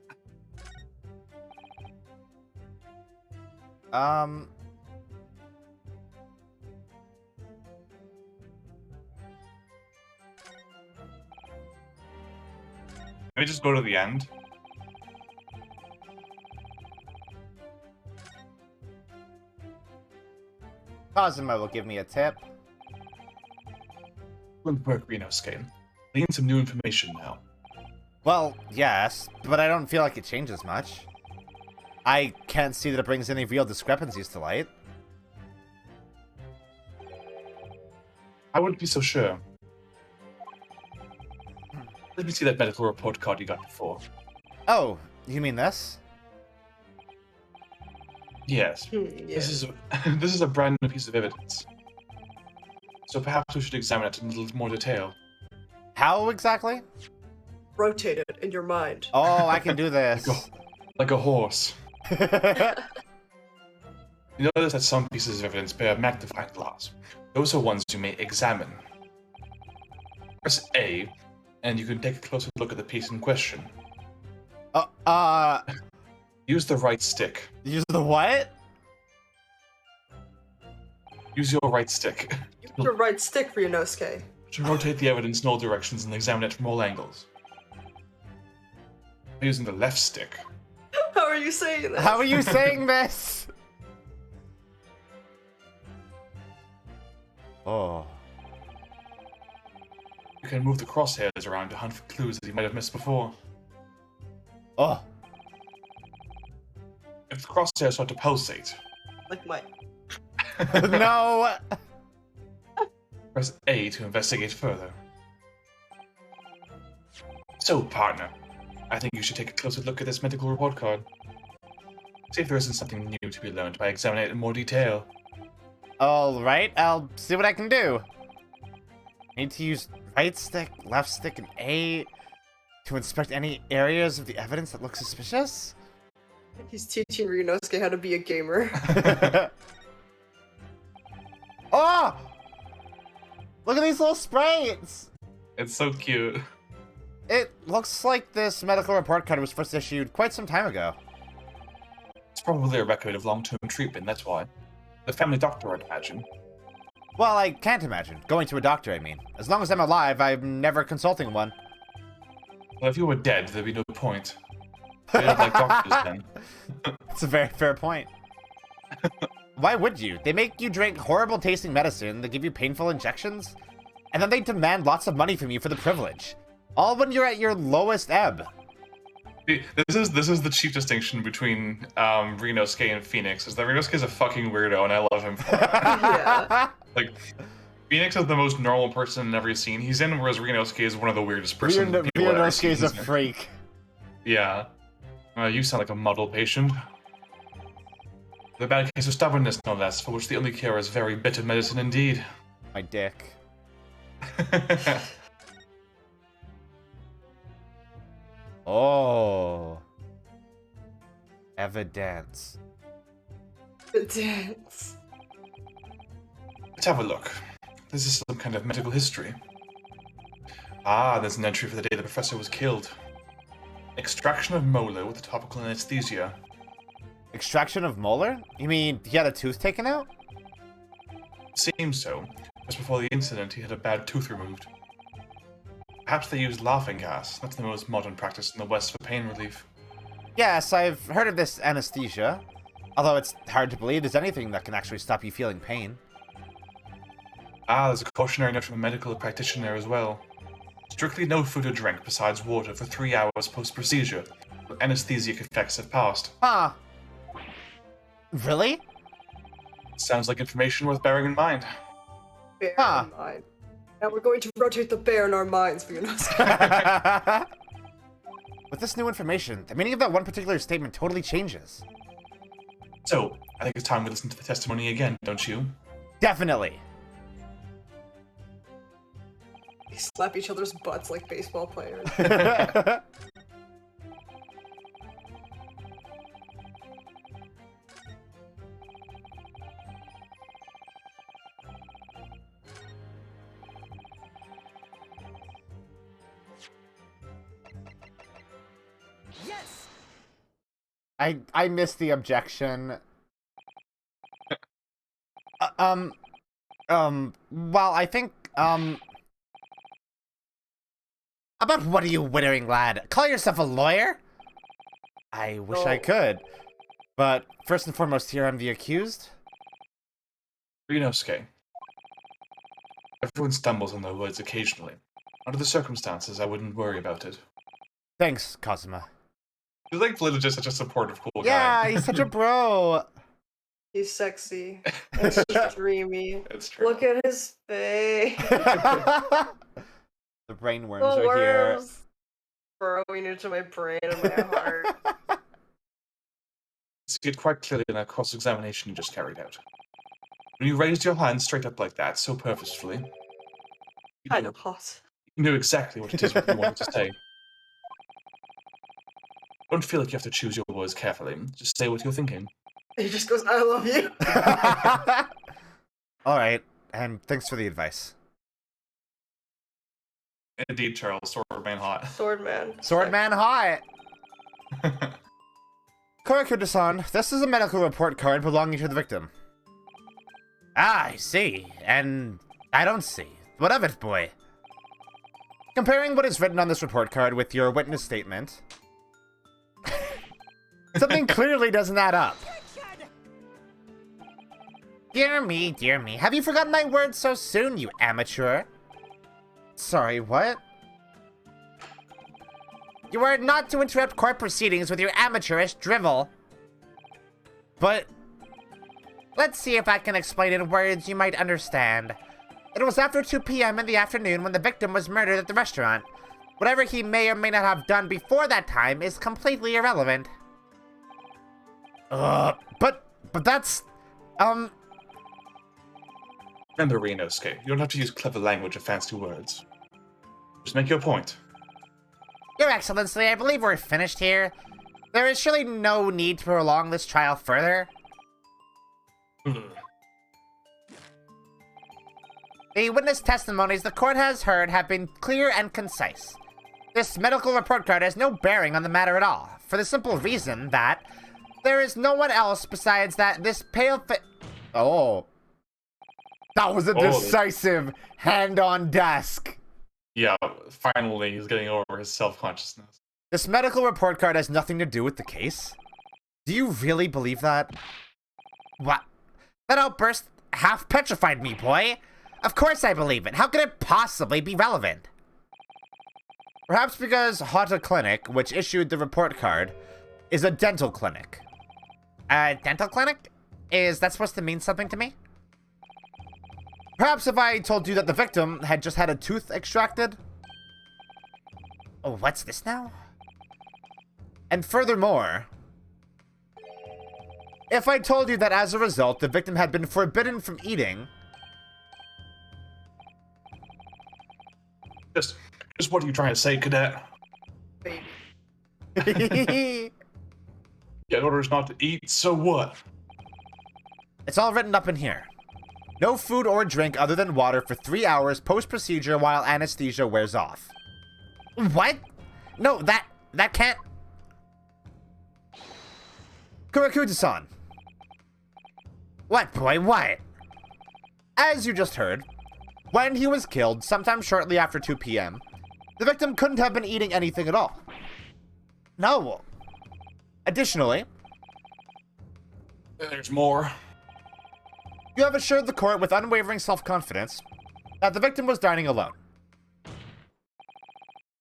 Maybe just go to the end. Kazuma will give me a tip. Lindbergh Reno-scan. I need some new information now. Well, yes, but I don't feel like it changes much. I can't see that it brings any real discrepancies to light. I wouldn't be so sure. Let me see that medical report card you got before. Oh, you mean this? Yes. This is a brand new piece of evidence. So perhaps we should examine it in a little more detail. How exactly? rotate it in your mind. Oh, I can do this. Like a horse. You notice that some pieces of evidence bear a magnifying glass. Those are ones you may examine. Press A, and you can take a closer look at the piece in question. Use the right stick. Use the what? Use your right stick. Use your right stick, Ryunosuke. To rotate the evidence in all directions and examine it from all angles. By using the left stick. How are you saying this? How are you saying this? Oh. You can move the crosshairs around to hunt for clues that you might have missed before. Oh. If the crosshairs start to pulsate, Like mine. No. press A to investigate further. So, partner, I think you should take a closer look at this medical report card. See if there isn't something new to be learned by examining it in more detail. Alright, I'll see what I can do. Need to use right stick, left stick, and A to inspect any areas of the evidence that look suspicious? He's teaching Ryunosuke how to be a gamer. Oh! Look at these little sprites! It's so cute. It looks like this medical report card was first issued quite some time ago. It's probably a record of long-term treatment, that's why. The family doctor, I'd imagine. Well, I can't imagine. Going to a doctor, I mean. As long as I'm alive, I'm never consulting one. Well, if you were dead, there'd be no point. They don't like doctors then. That's a very fair point. Why would you? They make you drink horrible tasting medicine, they give you painful injections, and then they demand lots of money from you for the privilege. All when you're at your lowest ebb. This is the chief distinction between Ryunosuke and Phoenix, is that Ryunosuke's a fucking weirdo and I love him for it. Yeah. Like, Phoenix is the most normal person in every scene he's in, whereas Ryunosuke is one of the weirdest people I've ever seen. Ryunosuke's a freak. Yeah. You sound like a model patient. The bad case of stubbornness, no less, for which the only cure is very bitter medicine indeed. My dick. Oh. Evidence. The dance. Let's have a look. This is some kind of medical history. Ah, there's an entry for the day the professor was killed. Extraction of molar with topical anesthesia. Extraction of molar? You mean he had a tooth taken out? Seems so. Just before the incident, he had a bad tooth removed. Perhaps they used laughing gas. That's the most modern practice in the West for pain relief. Yes, I've heard of this anesthesia. Although it's hard to believe there's anything that can actually stop you feeling pain. Ah, there's a cautionary note from a medical practitioner as well. Strictly no food or drink besides water for 3 hours post-procedure. Anesthesic effects have passed. Huh. Really? Sounds like information worth bearing in mind. Bear Huh. in mind. Now we're going to rotate the bear in our minds, Ryunosuke. With this new information, the meaning of that one particular statement totally changes. So, I think it's time we listen to the testimony again, don't you? Definitely. They slap each other's butts like baseball players. Yes! I missed the objection. Well, I think, about what are you wittering, lad? Call yourself a lawyer? I wish I could. But first and foremost here, I'm the accused. Ryunosuke. Everyone stumbles on their words occasionally. Under the circumstances, I wouldn't worry about it. Thanks, Kazuma. He's like literally just such a supportive, cool Yeah, guy. he's such a bro. He's sexy. And he's dreamy. It's true. Look at his face. The brain worms The are here. worms burrowing into my brain and my heart. See it quite clearly in that cross-examination you just carried out. When you raised your hand straight up like that, so purposefully, Kind of hot. you knew exactly what it is what you wanted to say. Don't feel like you have to choose your words carefully. Just say what you're thinking. He just goes, I love you. All right, and thanks for the advice. Indeed, Charles, Swordman hot. Swordman. Swordman hot! Kurakuda-san, this is a medical report card belonging to the victim. Ah, I see. And I don't see. What of it, boy? Comparing what is written on this report card with your witness statement, something clearly doesn't add up. Dear me, dear me. Have you forgotten my words so soon, you amateur? Sorry, what? You are not to interrupt court proceedings with your amateurish drivel. But let's see if I can explain in words you might understand. It was after 2 p.m. in the afternoon when the victim was murdered at the restaurant. Whatever he may or may not have done before that time is completely irrelevant. But that's, Remember, Rinosuke, you don't have to use clever language or fancy words. Just make your point. Your Excellency, I believe we're finished here. There is surely no need to prolong this trial further. The witness testimonies the court has heard have been clear and concise. This medical report card has no bearing on the matter at all, for the simple reason that there is no one else besides this pale Oh. That was a decisive hand on desk. Yeah, finally he's getting over his self-consciousness. This medical report card has nothing to do with the case? Do you really believe that? What? That outburst half petrified me, boy. Of course I believe it. How could it possibly be relevant? Perhaps because Hata Clinic, which issued the report card, is a dental clinic. A dental clinic? Is that supposed to mean something to me? Perhaps if I told you that the victim had just had a tooth extracted? Oh, what's this now? And furthermore, if I told you that as a result, the victim had been forbidden from eating... Just what are you trying to say, cadet? Baby. Get orders not to eat, so what? It's all written up in here. No food or drink other than water for 3 hours post-procedure while anesthesia wears off. What? No, that can't... Kurakuda-san. What, boy, what? As you just heard, when he was killed, sometime shortly after 2 p.m., the victim couldn't have been eating anything at all. No. Additionally, There's more. you have assured the court with unwavering self-confidence that the victim was dining alone.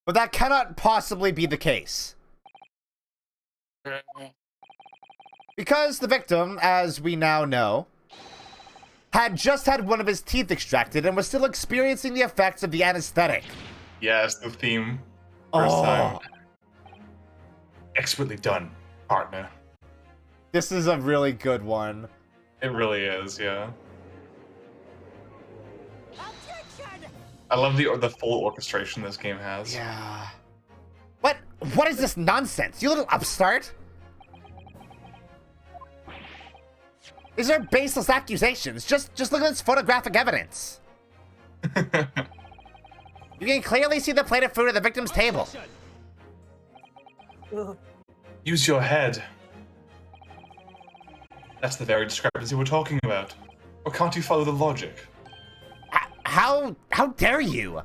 But that cannot possibly be the case. Because the victim, as we now know, had just had one of his teeth extracted and was still experiencing the effects of the anesthetic. Yes, the theme. First time. Expertly done, partner. This is a really good one. It really is, yeah. I love the full orchestration this game has. Yeah. What is this nonsense, you little upstart? These are baseless accusations. Just look at this photographic evidence. You can clearly see the plate of food at the victim's table. Ugh. Use your head. That's the very discrepancy we're talking about. Or can't you follow the logic? How dare you?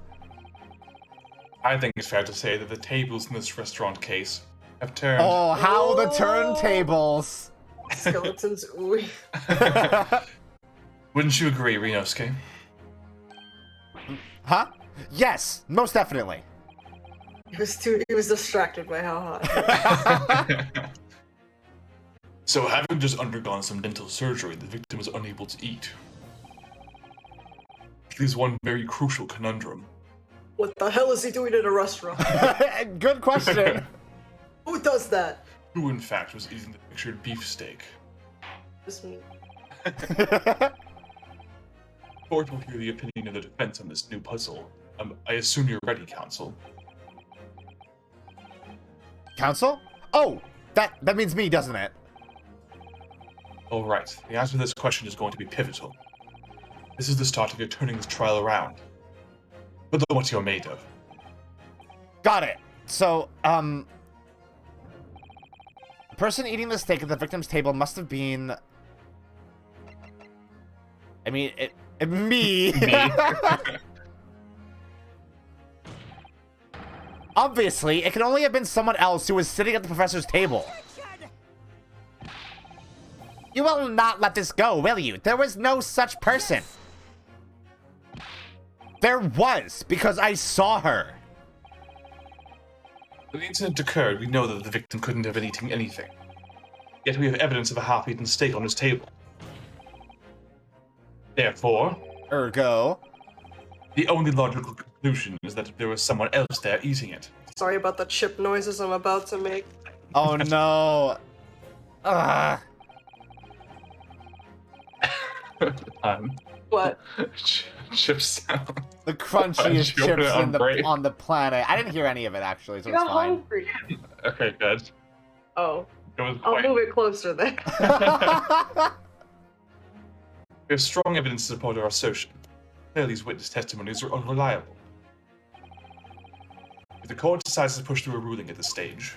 I think it's fair to say that the tables in this restaurant case have turned. Oh, how the turntables. Skeletons, ooh. Wouldn't you agree, Rinosuke? Huh? Yes, most definitely. He was distracted by how hot. So, having just undergone some dental surgery, the victim was unable to eat. It leaves one very crucial conundrum. What the hell is he doing in a restaurant? Good question. Who does that? Who, in fact, was eating the pictured beefsteak? Just me. Court will hear the opinion of the defense on this new puzzle. I assume you're ready, counsel. Counsel? Oh, that means me, doesn't it? All right. The answer to this question is going to be pivotal. This is the start of your turning this trial around. But look what you're made of. Got it. So, the person eating the steak at the victim's table must have been... I mean, me. Obviously, it can only have been someone else who was sitting at the professor's table. You will not let this go, will you? There was no such person. There was, because I saw her. When the incident occurred, we know that the victim couldn't have been eating anything. Yet we have evidence of a half-eaten steak on his table. Therefore, Ergo. the only logical conclusion is that there was someone else there eating it. Sorry about the chip noises I'm about to make. Oh no. Ugh. What? Chip sound. The crunchiest Chewing it chips on break. on the planet. I didn't hear any of it actually, so You're it's fine. hungry. Okay, good. Oh, It was I'll quite- move it closer then. We have strong evidence to support our assertion. Clearly, these witness testimonies are unreliable. If the court decides to push through a ruling at this stage,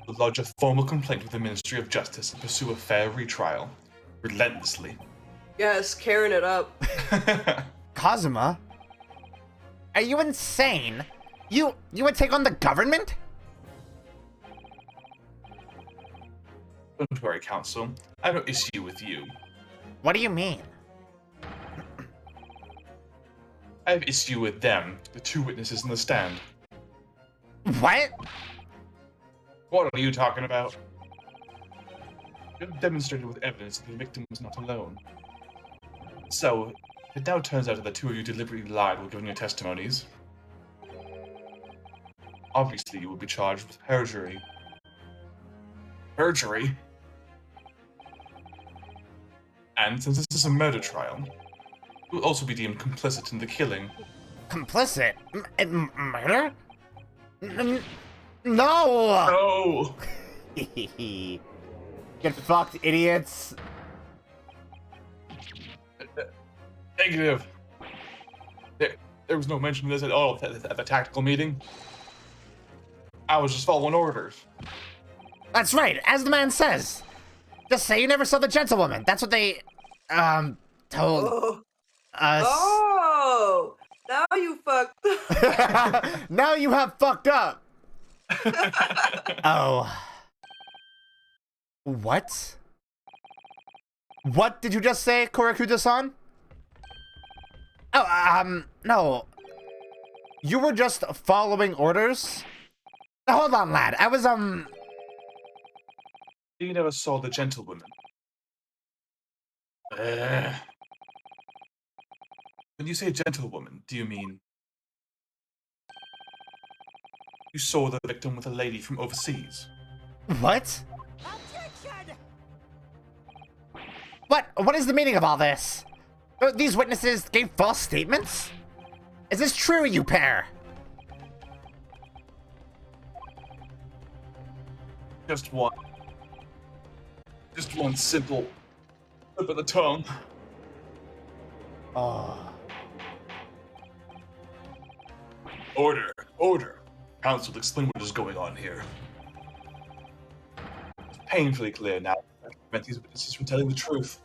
we'll lodge a formal complaint with the Ministry of Justice and pursue a fair retrial, relentlessly. Yes, carrying it up. Kazuma? Are you insane? You would take on the government? Don't worry, Counsel. I have no issue with you. What do you mean? I have issue with them, the two witnesses in the stand. What? What are you talking about? You have demonstrated with evidence that the victim was not alone. So, it now turns out that the two of you deliberately lied while giving your testimonies. Obviously, you will be charged with perjury. Perjury? And since this is a murder trial, you will also be deemed complicit in the killing. Complicit? Murder? No! Oh! Get fucked, idiots. Negative. There was no mention of this at all at the tactical meeting. I was just following orders. That's right, as the man says. Just say you never saw the gentlewoman. That's what they, told Oh. us. Oh! Now you fucked. Now you have fucked up. Oh. What? What did you just say, Korakuda-san? Oh, no. You were just following orders? Hold on, lad. I was, You never saw the gentlewoman. When you say gentlewoman, do you mean you saw the victim with a lady from overseas? What? What is the meaning of all this? These witnesses gave false statements? Is this true, you pair? Just one simple slip of the tongue. Oh. Order, order. Counsel, explain what is going on here. It's painfully clear now that I prevent these witnesses from telling the truth.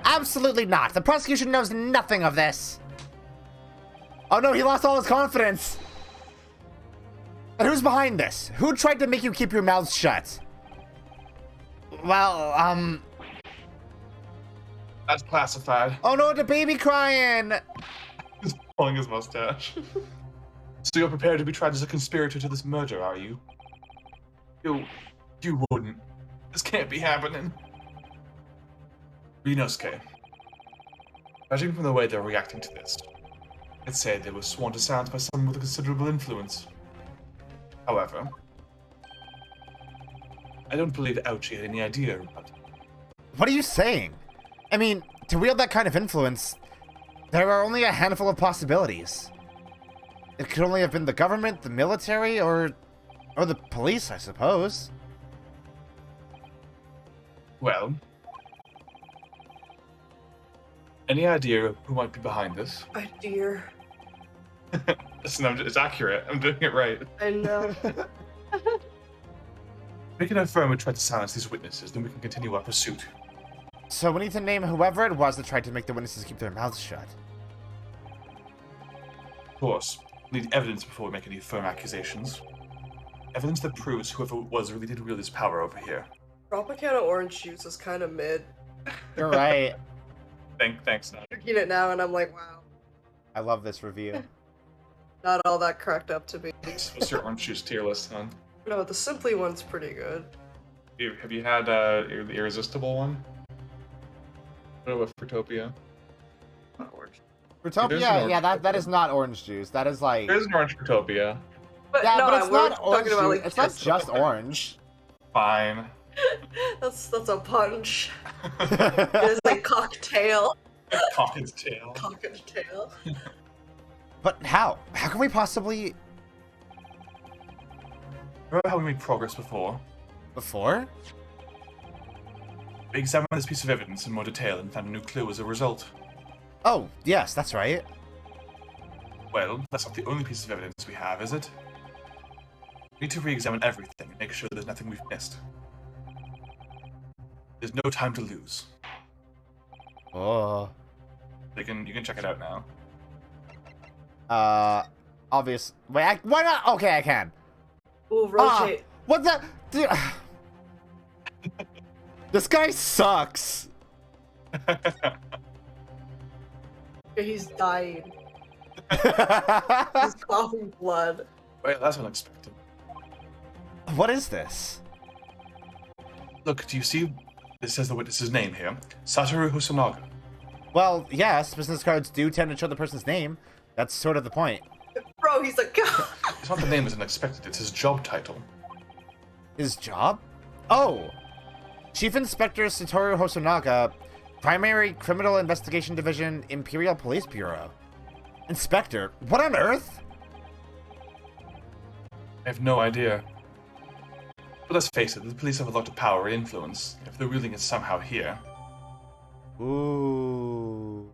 Absolutely not. The prosecution knows nothing of this. Oh no, he lost all his confidence. And who's behind this? Who tried to make you keep your mouths shut? Well, That's classified. oh no, the baby crying. He's pulling his mustache. So you're prepared to be tried as a conspirator to this murder, are you? You wouldn't. This can't be happening. Rinosuke, judging from the way they're reacting to this, I'd say they were sworn to silence by someone with a considerable influence. However, I don't believe Ouchie had any idea about it. What are you saying? I mean, to wield that kind of influence, there are only a handful of possibilities. It could only have been the government, the military, or the police, I suppose. Well, any idea who might be behind this? Idea. Listen, it's accurate. I'm doing it right. I know. We can affirm and try to silence these witnesses, then we can continue our pursuit. So we need to name whoever it was that tried to make the witnesses keep their mouths shut. Of course, we need evidence before we make any firm accusations. Evidence that proves whoever it was really did wield his power over here. Tropicana orange juice is kind of mid. You're right. Thanks, Nat. Drinking it now, and I'm like, wow, I love this review. not all that cracked up to be. What's your orange juice tier list, hon? No, the Simply one's pretty good. Have you had the Irresistible one? What about Fruitopia? Not orange. Fruitopia, yeah, that is not orange juice. That is like... There's an orange Fruitopia. But Yeah, no, but it's we're not orange talking about juice. like It's not just orange. Fine. that's a punch. It's like cocktail. Cock and tail. Cock and tail. But how? How can we possibly... Remember how we made progress before? Before? We examined this piece of evidence in more detail and found a new clue as a result. Oh, yes, that's right. Well, that's not the only piece of evidence we have, is it? We need to re-examine everything and make sure there's nothing we've missed. There's no time to lose. Oh. You can check it out now. Obvious. Wait, why not? Okay, I can. Ooh, rotate. What the? Dude. This guy sucks. He's dying. He's coughing blood. Well, that's unexpected. What is this? Look, do you see? It says the witness's name here. Satoru Hosonaga. Well, yes, business cards do tend to show the person's name. That's sort of the point. Bro, he's like, It's not the name as unexpected, it's his job title. His job? Oh! Chief Inspector Satoru Hosonaga, Primary Criminal Investigation Division, Imperial Police Bureau. Inspector? What on earth? I have no idea. But let's face it, the police have a lot of power and influence. If the ruling is somehow here. Ooh.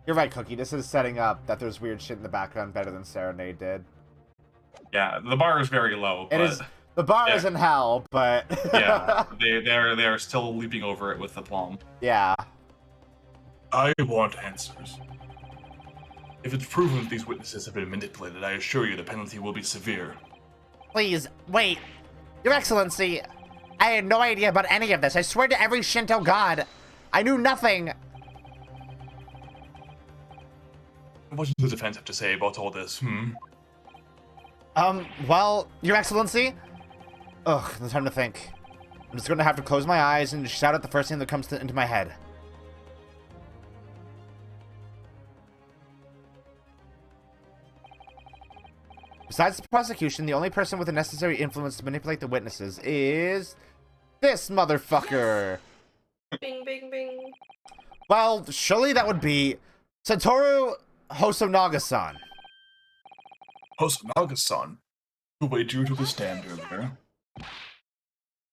You're right, Cookie. This is setting up that there's weird shit in the background better than Serenade did. Yeah, the bar is very low. It is. The bar is in hell, but yeah, they are still leaping over it with aplomb. Yeah. I want answers. If it's proven that these witnesses have been manipulated, I assure you the penalty will be severe. Please, wait. Your Excellency, I had no idea about any of this. I swear to every Shinto god, I knew nothing. What does the defense have to say about all this, Well, Your Excellency? Ugh, no time to think. I'm just gonna have to close my eyes and shout out the first thing that comes into my head. Besides the prosecution, the only person with the necessary influence to manipulate the witnesses is... this motherfucker! bing, bing, bing. Well, surely that would be... Satoru Hosonaga-san. Hosonaga-san, who weighed you to the stand earlier.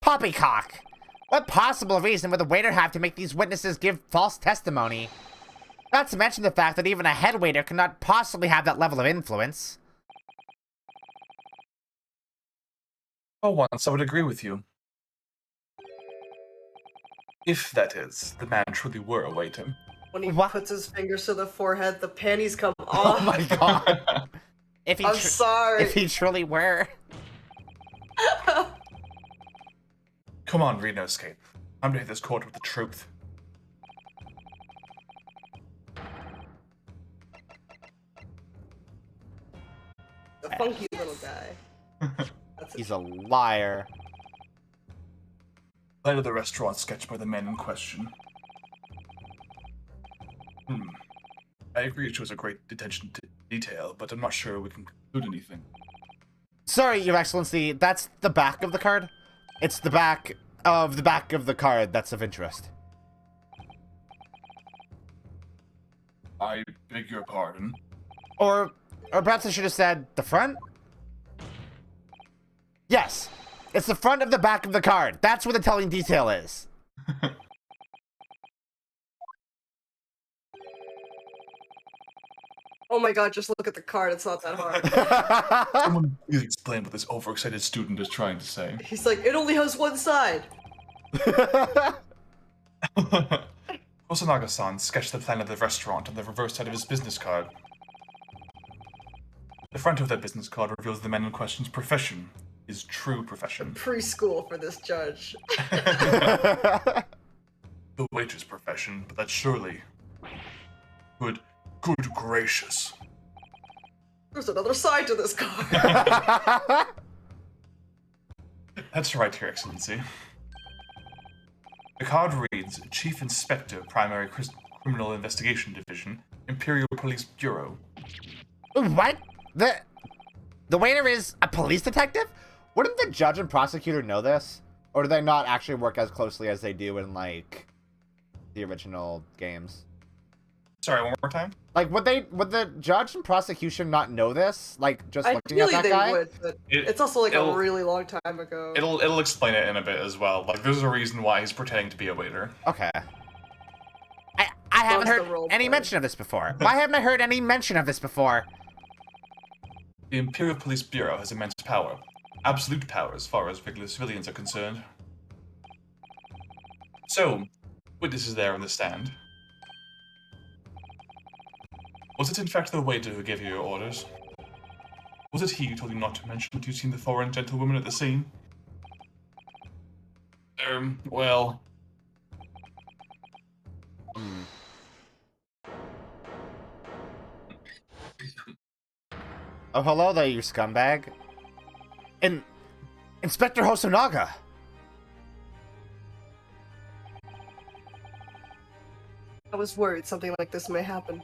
Poppycock! What possible reason would the waiter have to make these witnesses give false testimony? Not to mention the fact that even a head waiter cannot possibly have that level of influence. For once, I would agree with you. If, that is, the man truly were a waiter. When he What? puts his fingers to the forehead, the panties come Oh off. my god. If he I'm sorry. If he truly were. Come on, Renosuke. I'm to hit this court with the truth. The funky little guy. That's He's a liar. Light of the restaurant sketched by the men in question. I agree it shows a great attention to detail, but I'm not sure we can conclude anything. Sorry, Your Excellency, that's the back of the card? It's the back of the card that's of interest. I beg your pardon. Or perhaps I should have said the front? Yes. It's the front of the back of the card. That's where the telling detail is. Oh my god, just look at the card, it's not that hard. Someone please explain what this overexcited student is trying to say. He's like, it only has one side. Osanaga-san sketched the plan of the restaurant on the reverse side of his business card. The front of that business card reveals the man in question's profession, his true profession. Preschool for this judge. The waiter's profession, but that's surely... Good gracious. There's another side to this card. That's right, Your Excellency. The card reads, Chief Inspector, Primary Criminal Investigation Division, Imperial Police Bureau. What? The waiter is a police detective? Wouldn't the judge and prosecutor know this? Or do they not actually work as closely as they do in, like, the original games? Sorry, one more time? Like, would the judge and prosecution not know this? Like, just looking at Ideally that they guy? would, but it's also like a really long time ago. It'll explain it in a bit as well. Like, there's a reason why he's pretending to be a waiter. Okay. I haven't heard any play. mention of this before. Why haven't I heard any mention of this before? The Imperial Police Bureau has immense power. Absolute power as far as regular civilians are concerned. So, witnesses there on the stand. Was it in fact the waiter who gave you your orders? Was it he who told you not to mention that you'd seen the foreign gentlewoman at the scene? Well... Oh, hello there, you scumbag. Inspector Hosonaga! I was worried something like this may happen.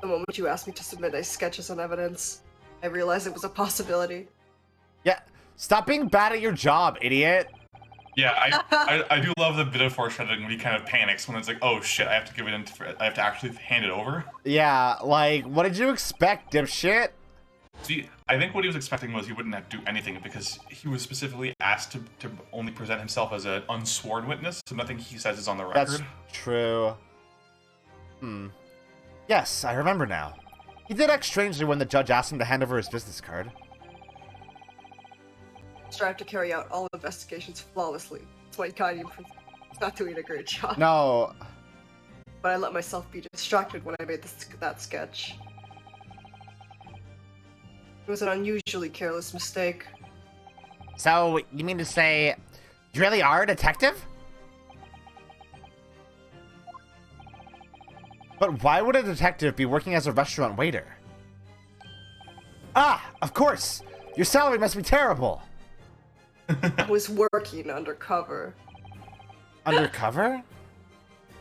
The moment you asked me to submit a sketch as an evidence, I realized it was a possibility. Yeah, stop being bad at your job, idiot. Yeah, I do love the bit of foreshadowing when he kind of panics when it's like, oh shit, I have to give it in. I have to actually hand it over. Yeah, like, what did you expect, dipshit? See, I think what he was expecting was he wouldn't have to do anything because he was specifically asked to only present himself as an unsworn witness, so nothing he says is on the record. That's true. Yes, I remember now. He did act strangely when the judge asked him to hand over his business card. Strive to carry out all investigations flawlessly. That's why God, you're not doing a great job. No. But I let myself be distracted when I made that sketch. It was an unusually careless mistake. So, you mean to say, you really are a detective? But why would a detective be working as a restaurant waiter? Ah, of course! Your salary must be terrible! I was working undercover. Undercover?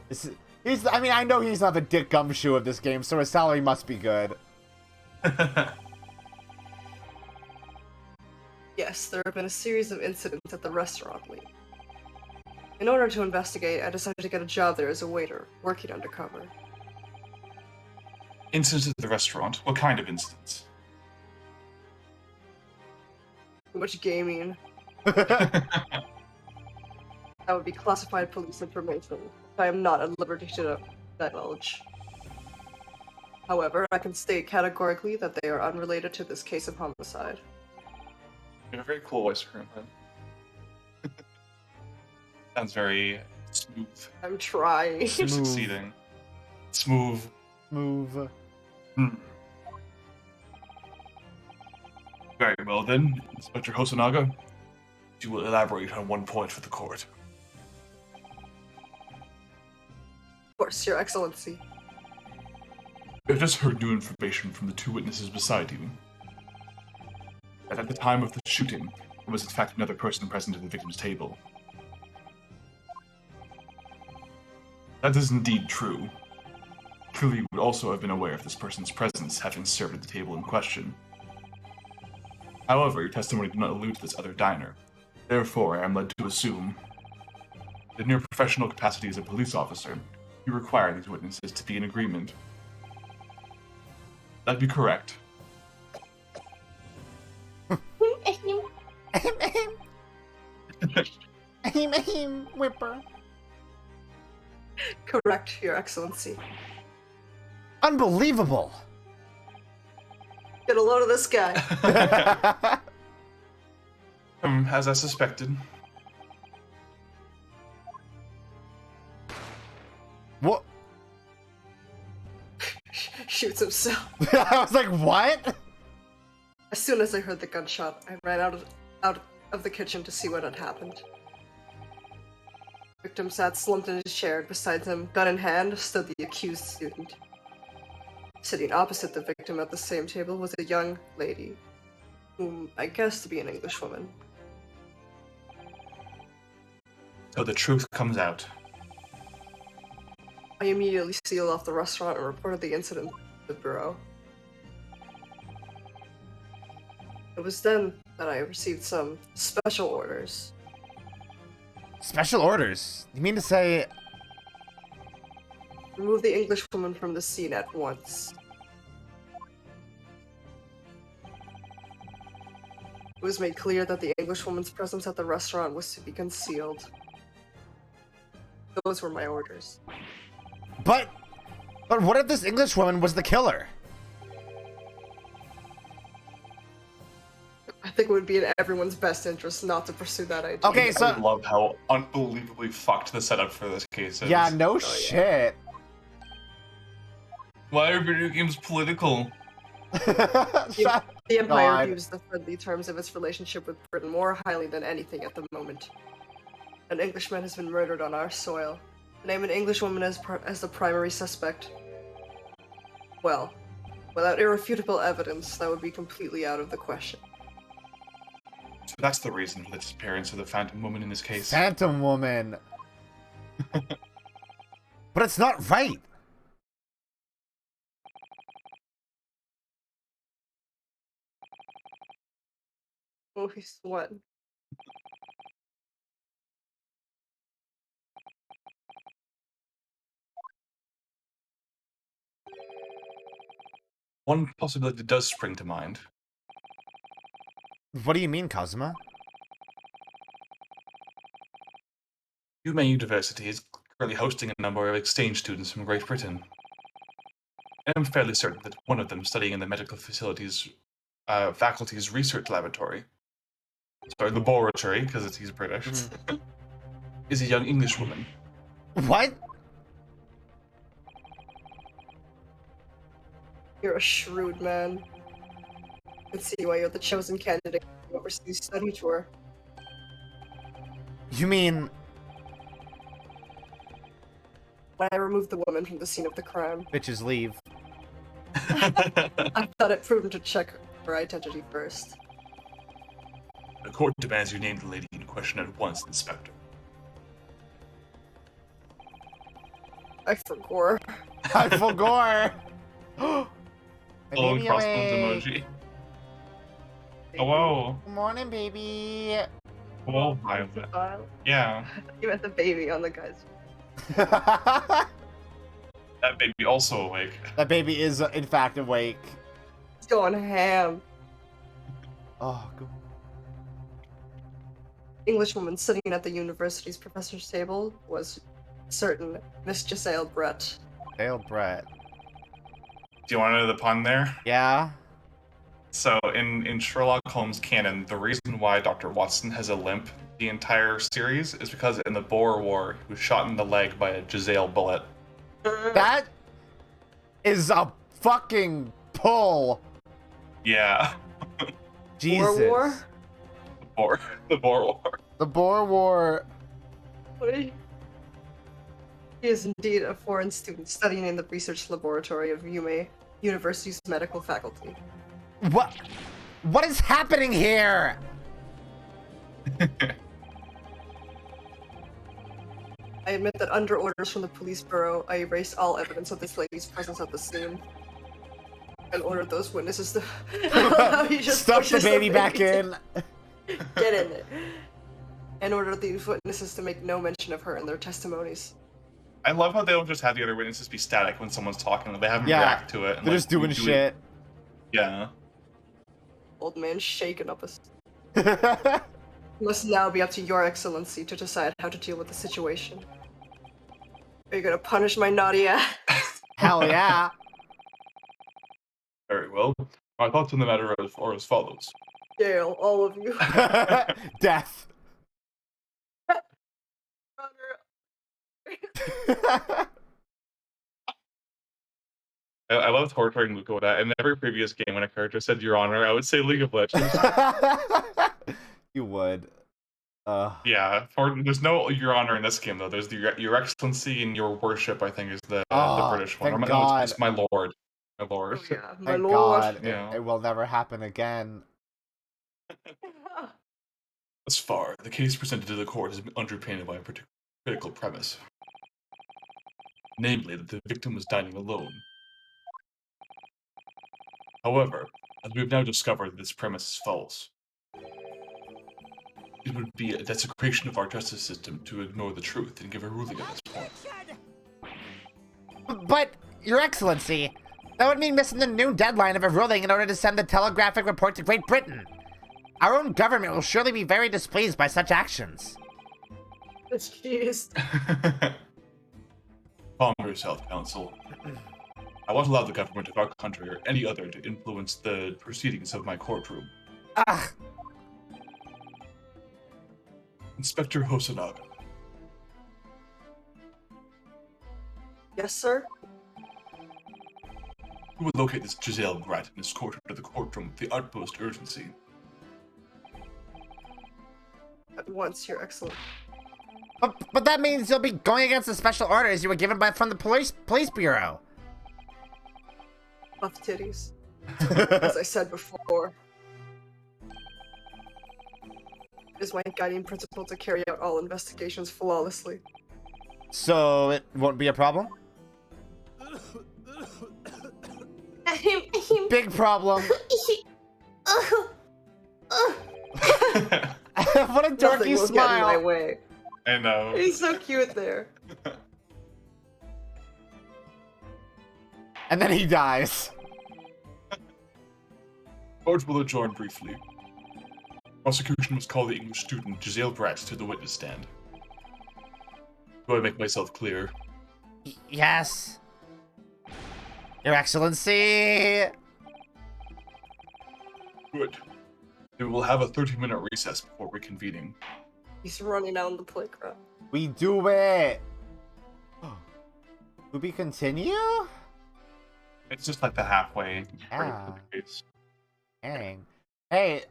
I mean, I know he's not the Dick Gumshoe of this game, so his salary must be good. Yes, there have been a series of incidents at the restaurant league. In order to investigate, I decided to get a job there as a waiter, working undercover. Incidents at the restaurant? What kind of incidents? Too much gaming. That would be classified police information. I am not at liberty to divulge. However, I can state categorically that they are unrelated to this case of homicide. You have a very cool voice for him. Sounds very smooth. I'm trying. You're succeeding. Smooth. Move. Very well then, Inspector Hosonaga. You will elaborate on one point for the court. Of course, Your Excellency. You have just heard new information from the two witnesses beside you. That at the time of the shooting, there was in fact another person present at the victim's table. That is indeed true. Clearly, you would also have been aware of this person's presence having served at the table in question. However, your testimony did not allude to this other diner. Therefore, I am led to assume that in your professional capacity as a police officer, you require these witnesses to be in agreement. That'd be correct. Whipper. Correct, Your Excellency. Unbelievable. Get a load of this guy. As I suspected. What? Shoots himself. I was like, what? As soon as I heard the gunshot, I ran out of the kitchen to see what had happened. The victim sat slumped in his chair. Beside him, gun in hand, stood the accused student. Sitting opposite the victim at the same table was a young lady, whom I guessed to be an Englishwoman. So the truth comes out. I immediately sealed off the restaurant and reported the incident to the bureau. It was then that I received some special orders. Special orders? You mean to say... Remove the Englishwoman from the scene at once. It was made clear that the Englishwoman's presence at the restaurant was to be concealed. Those were my orders. But what if this Englishwoman was the killer? I think it would be in everyone's best interest not to pursue that idea. Okay, so... I love how unbelievably fucked the setup for this case is. Yeah, no shit. Why are video games political? The Empire God. views the friendly terms of its relationship with Britain more highly than anything at the moment. An Englishman has been murdered on our soil. To name an Englishwoman as the primary suspect, well, without irrefutable evidence, that would be completely out of the question. So that's the reason for the disappearance of the Phantom Woman in this case. Phantom Woman. But it's not right. Oh, he's what? One possibility does spring to mind. What do you mean, Kazuma? UMA University is currently hosting a number of exchange students from Great Britain. And I'm fairly certain that one of them studying in the medical facilities faculty's research laboratory, sorry, laboratory, because he's British, is a young English woman. What? You're a shrewd man. I can see why you're the chosen candidate for the overseas study tour. You mean... When I removed the woman from the scene of the crime, Bitches leave. I thought it prudent to check her identity first. The court demands you name the lady in question at once, Inspector. I forgot. I forgot. My Oh, baby crossbones awake. emoji. Hello. Good morning, baby. Hello, Violet. Yeah, You meant the baby on the guy's. that baby also awake. That baby is, in fact, awake. He's going ham. Oh, God. Englishwoman sitting at the university's professor's table was certain Miss Giselle Brett. Dale Brett. Do you want to know the pun there? Yeah? So, in Sherlock Holmes canon, the reason why Dr. Watson has a limp the entire series is because in the Boer War, he was shot in the leg by a Giselle bullet. That is a fucking pull. Yeah. Jesus. War? The Boer War. The Boer War. He is indeed a foreign student studying in the research laboratory of UMA University's medical faculty. What? What is happening here? I admit that under orders from the police bureau, I erased all evidence of this lady's presence at the scene. And ordered those witnesses to... He just Stuff the pushes baby back in. Get in there. And ordered these witnesses to make no mention of her in their testimonies. I love how they don't just have the other witnesses be static when someone's talking. They have them Yeah, react to it. And They're just doing shit. Yeah. Old man shaken up a... Must now be up to your excellency to decide how to deal with the situation. Are you gonna punish my naughty ass? Hell yeah. Very well. My thoughts on the matter are as follows. Jail, all of you. Death. I love torturing Luka with that. In every previous game, when a character said "Your Honor," I would say League of Legends. You would. Yeah, there's no Your Honor in this game though. There's the Your Excellency and Your Worship. I think is the British one. Thank No, God. it's my Lord. My Lord. Oh, yeah, my Thank lord. God. Yeah. It will never happen again. Thus far, the case presented to the court has been underpinned by a particular critical premise, namely that the victim was dining alone. However, as we have now discovered that this premise is false, it would be a desecration of our justice system to ignore the truth and give a ruling at this point. But, Your Excellency, that would mean missing the noon deadline of a ruling in order to send the telegraphic report to Great Britain. Our own government will surely be very displeased by such actions. Jeez. Calm yourself, Counsel. I won't allow the government of our country or any other to influence the proceedings of my courtroom. Ugh. Inspector Hosonaga. Yes, sir? You will locate this Giselle brat and escort her to the courtroom with the utmost urgency. At once, Your Excellency. But that means you'll be going against the special orders you were given from the police bureau. Puff titties. As I said before. It is my guiding principle to carry out all investigations flawlessly. So it won't be a problem? Big problem. What a Nothing dorky will get in my smile. way. I know. He's so cute there. And then he dies. Court will adjourn briefly. Prosecution must call the English student Giselle Brat to the witness stand. Do I make myself clear? Yes. Your Excellency. Good. We will have a 30-minute recess before reconvening. He's running out on the playground. We do it. Do we continue? It's just like the halfway. Yeah. Case. Dang. Hey,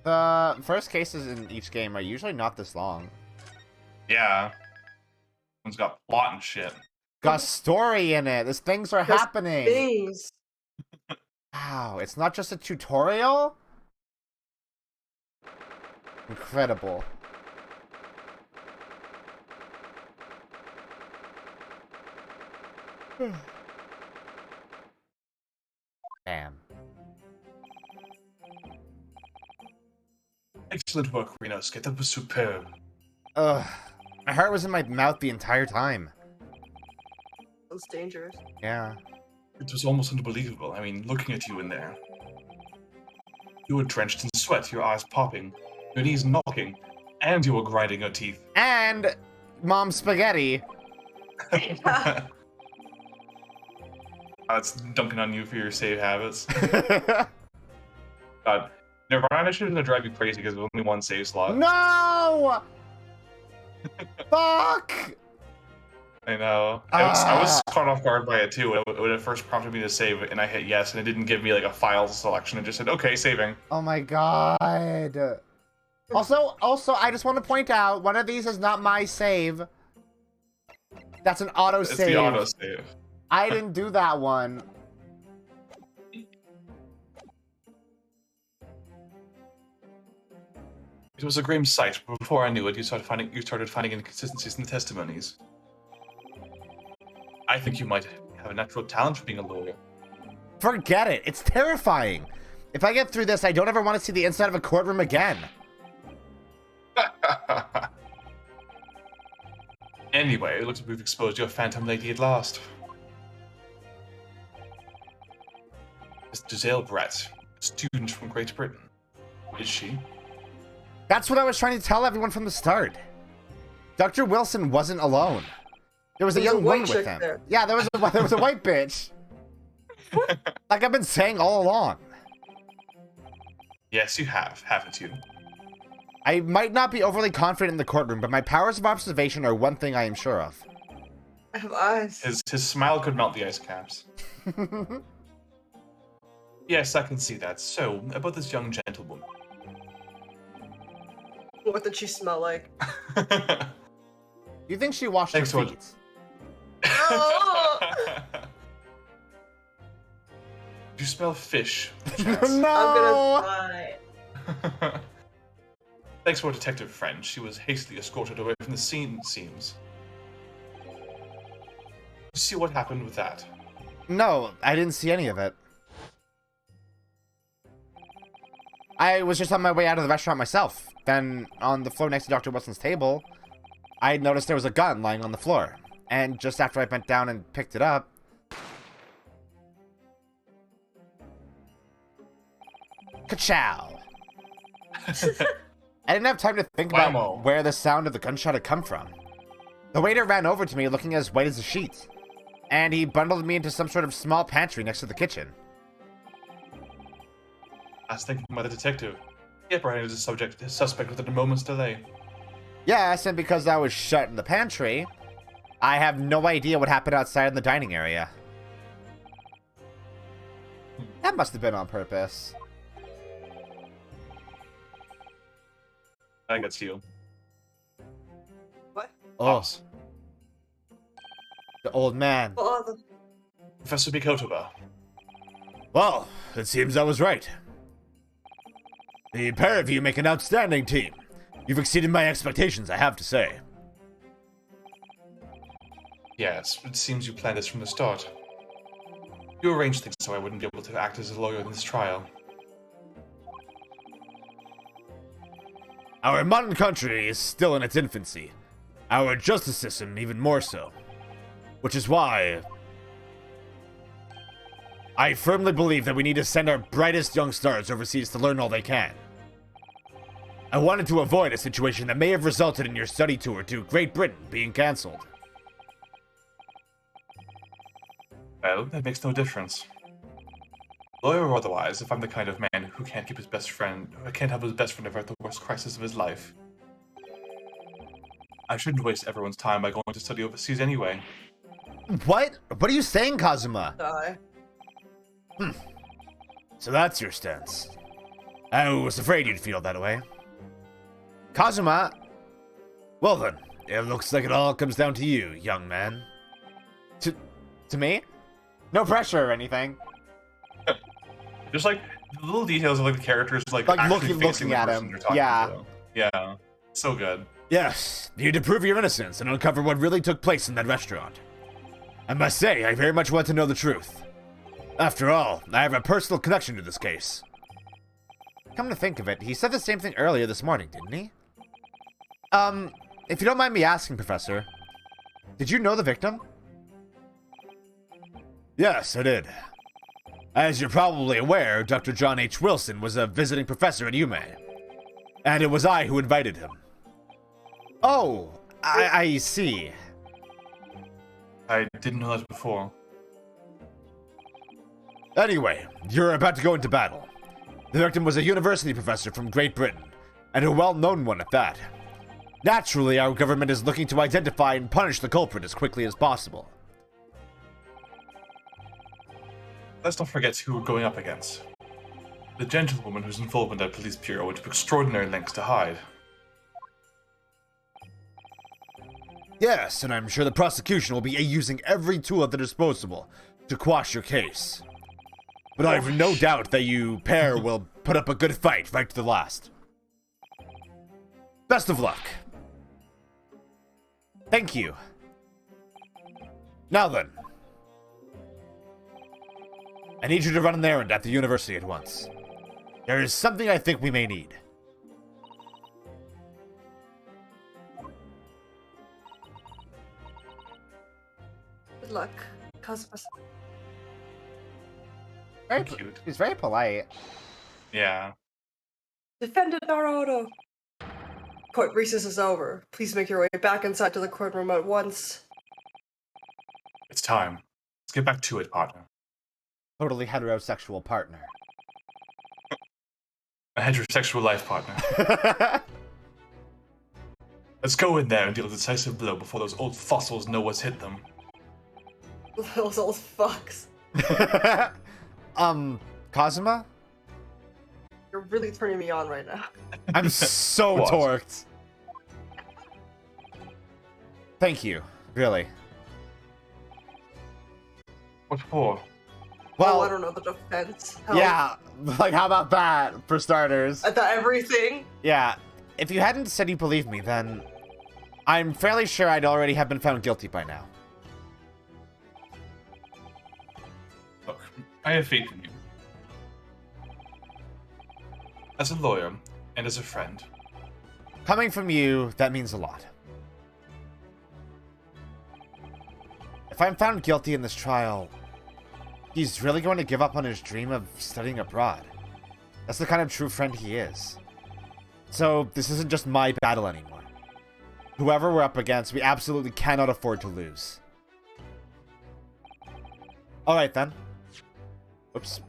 the first cases in each game are usually not this long. Yeah. One's got plot and shit. Got story in it. These things are There's happening. Things. Wow, it's not just a tutorial? Incredible. Damn. Excellent work, Renosuke. That was superb. Ugh. My heart was in my mouth the entire time. Sounds dangerous. Yeah. It was almost unbelievable. I mean, looking at you in there. You were drenched in sweat, your eyes popping, your knees knocking, and you were grinding your teeth. And Mom Spaghetti. It's dunking on you for your save habits. God, Nirvana shouldn't drive you crazy because there's only one save slot. No! Fuck! I know. I was caught off guard by it too. When it first prompted me to save, and I hit yes, and it didn't give me like a file selection. It just said, "Okay, saving." Oh my god. Also, I just want to point out, one of these is not my save. That's an auto It's save. the auto save. I didn't do that one. It was a grim sight, but before I knew it, you started finding inconsistencies in the testimonies. I think you might have a natural talent for being a lawyer. Forget it. It's terrifying. If I get through this, I don't ever want to see the inside of a courtroom again. Anyway, it looks like we've exposed your phantom lady at last. Miss Giselle Brett, a student from Great Britain. Is she? That's what I was trying to tell everyone from the start. Dr. Wilson wasn't alone. There was a There's a young white woman with chick him. there. Yeah, there was a white bitch. Like I've been saying all along. Yes, you have, haven't you? I might not be overly confident in the courtroom, but my powers of observation are one thing I am sure of. I have eyes. His smile could melt the ice caps. Yes, I can see that. So, about this young gentlewoman. What did she smell like? You think she washed her Thanks for- feet? Oh! Do you smell fish? No! I'm gonna die. Thanks to our detective friend. She was hastily escorted away from the scene, it seems. See what happened with that? No, I didn't see any of it. I was just on my way out of the restaurant myself. Then, on the floor next to Dr. Wilson's table, I noticed there was a gun lying on the floor. And just after I bent down and picked it up... Ka-chow! I didn't have time to think about Whammo. where the sound of the gunshot had come from. The waiter ran over to me looking as white as a sheet. And he bundled me into some sort of small pantry next to the kitchen. I was thinking by the detective. He apprehended his suspect within a moment's delay. Yes, and because I was shut in the pantry, I have no idea what happened outside in the dining area. That must have been on purpose. I think that's you. What? Oh, Pops. the old man. Father. Professor Bikotoba. Well, it seems I was right. The pair of you make an outstanding team. You've exceeded my expectations, I have to say. Yes, it seems you planned this from the start. You arranged things so I wouldn't be able to act as a lawyer in this trial. Our modern country is still in its infancy. Our justice system even more so. Which is why I firmly believe that we need to send our brightest young stars overseas to learn all they can. I wanted to avoid a situation that may have resulted in your study tour to Great Britain being cancelled. Well, that makes no difference. Lawyer or otherwise, if I'm the kind of man who can't keep his best friend, who can't help his best friend avert the worst crisis of his life, I shouldn't waste everyone's time by going to study overseas anyway. What? What are you saying, Kazuma? Die. So that's your stance. I was afraid you'd feel that way. Kazuma? Well then, it looks like it all comes down to you, young man. To me? No pressure or anything. Just like the little details of like the characters like Looking facing the at person him. they're talking Yeah. to. Yeah. So good. Yes, you need to prove your innocence and uncover what really took place in that restaurant. I must say, I very much want to know the truth. After all, I have a personal connection to this case. Come to think of it, he said the same thing earlier this morning, didn't he? If you don't mind me asking, Professor, did you know the victim? Yes, I did. As you're probably aware, Dr. John H. Wilson was a visiting professor at UMA. And it was I who invited him. Oh, I see. I didn't know that before. Anyway, you're about to go into battle. The victim was a university professor from Great Britain, and a well-known one at that. Naturally, our government is looking to identify and punish the culprit as quickly as possible. Let's not forget who we're going up against. The gentlewoman whose involvement at police bureau went to extraordinary lengths to hide. Yes, and I'm sure the prosecution will be using every tool at their disposal to quash your case. But I have no doubt that you pair will put up a good fight right to the last. Best of luck. Thank you. Now then. I need you to run an errand at the university at once. There is something I think we may need. Good luck, Kazuma. Very Cute. He's very polite. Yeah. Defendant Naruto! Court recess is over. Please make your way back inside to the courtroom at once. It's time. Let's get back to it, partner. Totally heterosexual partner. A heterosexual life partner. Let's go in there and deal a decisive blow before those old fossils know what's hit them. Those old fucks. Kazuma? You're really turning me on right now. I'm so What? torqued. Thank you, really. What for? Well, I don't know, the defense. Help. yeah, like how about that, for starters? I thought everything. Yeah, if you hadn't said you believed me, then I'm fairly sure I'd already have been found guilty by now. Look, I have faith in you. As a lawyer and as a friend. Coming from you, that means a lot. If I'm found guilty in this trial, he's really going to give up on his dream of studying abroad. That's the kind of true friend he is. So, this isn't just my battle anymore. Whoever we're up against, we absolutely cannot afford to lose. Alright then. Oops.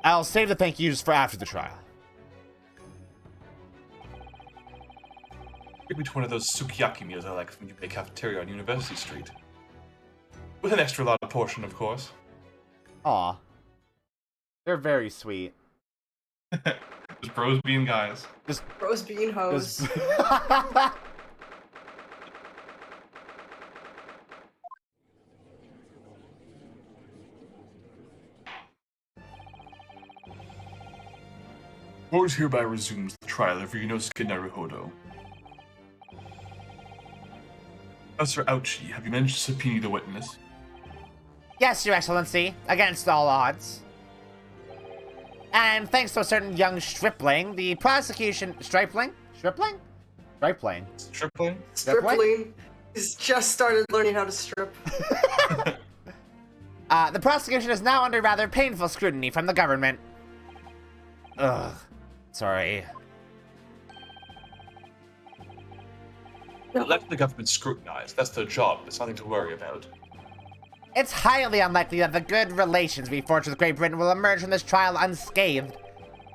I'll save the thank yous for after the trial. Take me to one of those sukiyaki meals I like from the UK cafeteria on University Street. With an extra large portion, of course. Aw. They're very sweet. Just bros being guys. Bros being hoes. Court hereby resumes the trial of Ryunosuke Naruhodo. Professor Ouchi, have you managed to subpoena the witness? Yes, Your Excellency, against all odds. And thanks to a certain young stripling, the prosecution... Stripling? Stripling? Stripling. Stripling? Stripling. He's just started learning how to strip. The prosecution is now under rather painful scrutiny from the government. Ugh. Sorry. Let the government scrutinize. That's their job. It's nothing to worry about. It's highly unlikely that the good relations we forged with Great Britain will emerge from this trial unscathed.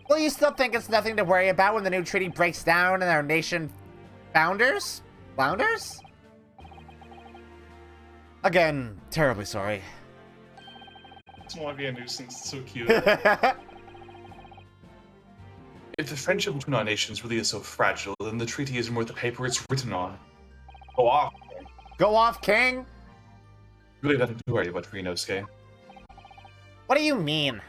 Will you still think it's nothing to worry about when the new treaty breaks down and our nation founders? Flounders? Again, terribly sorry. I just want to be a nuisance. It's so cute. If the friendship between our nations really is so fragile, then the treaty isn't worth the paper it's written on. Go off. Go off, King! Really nothing to worry about, Ryunosuke. What do you mean?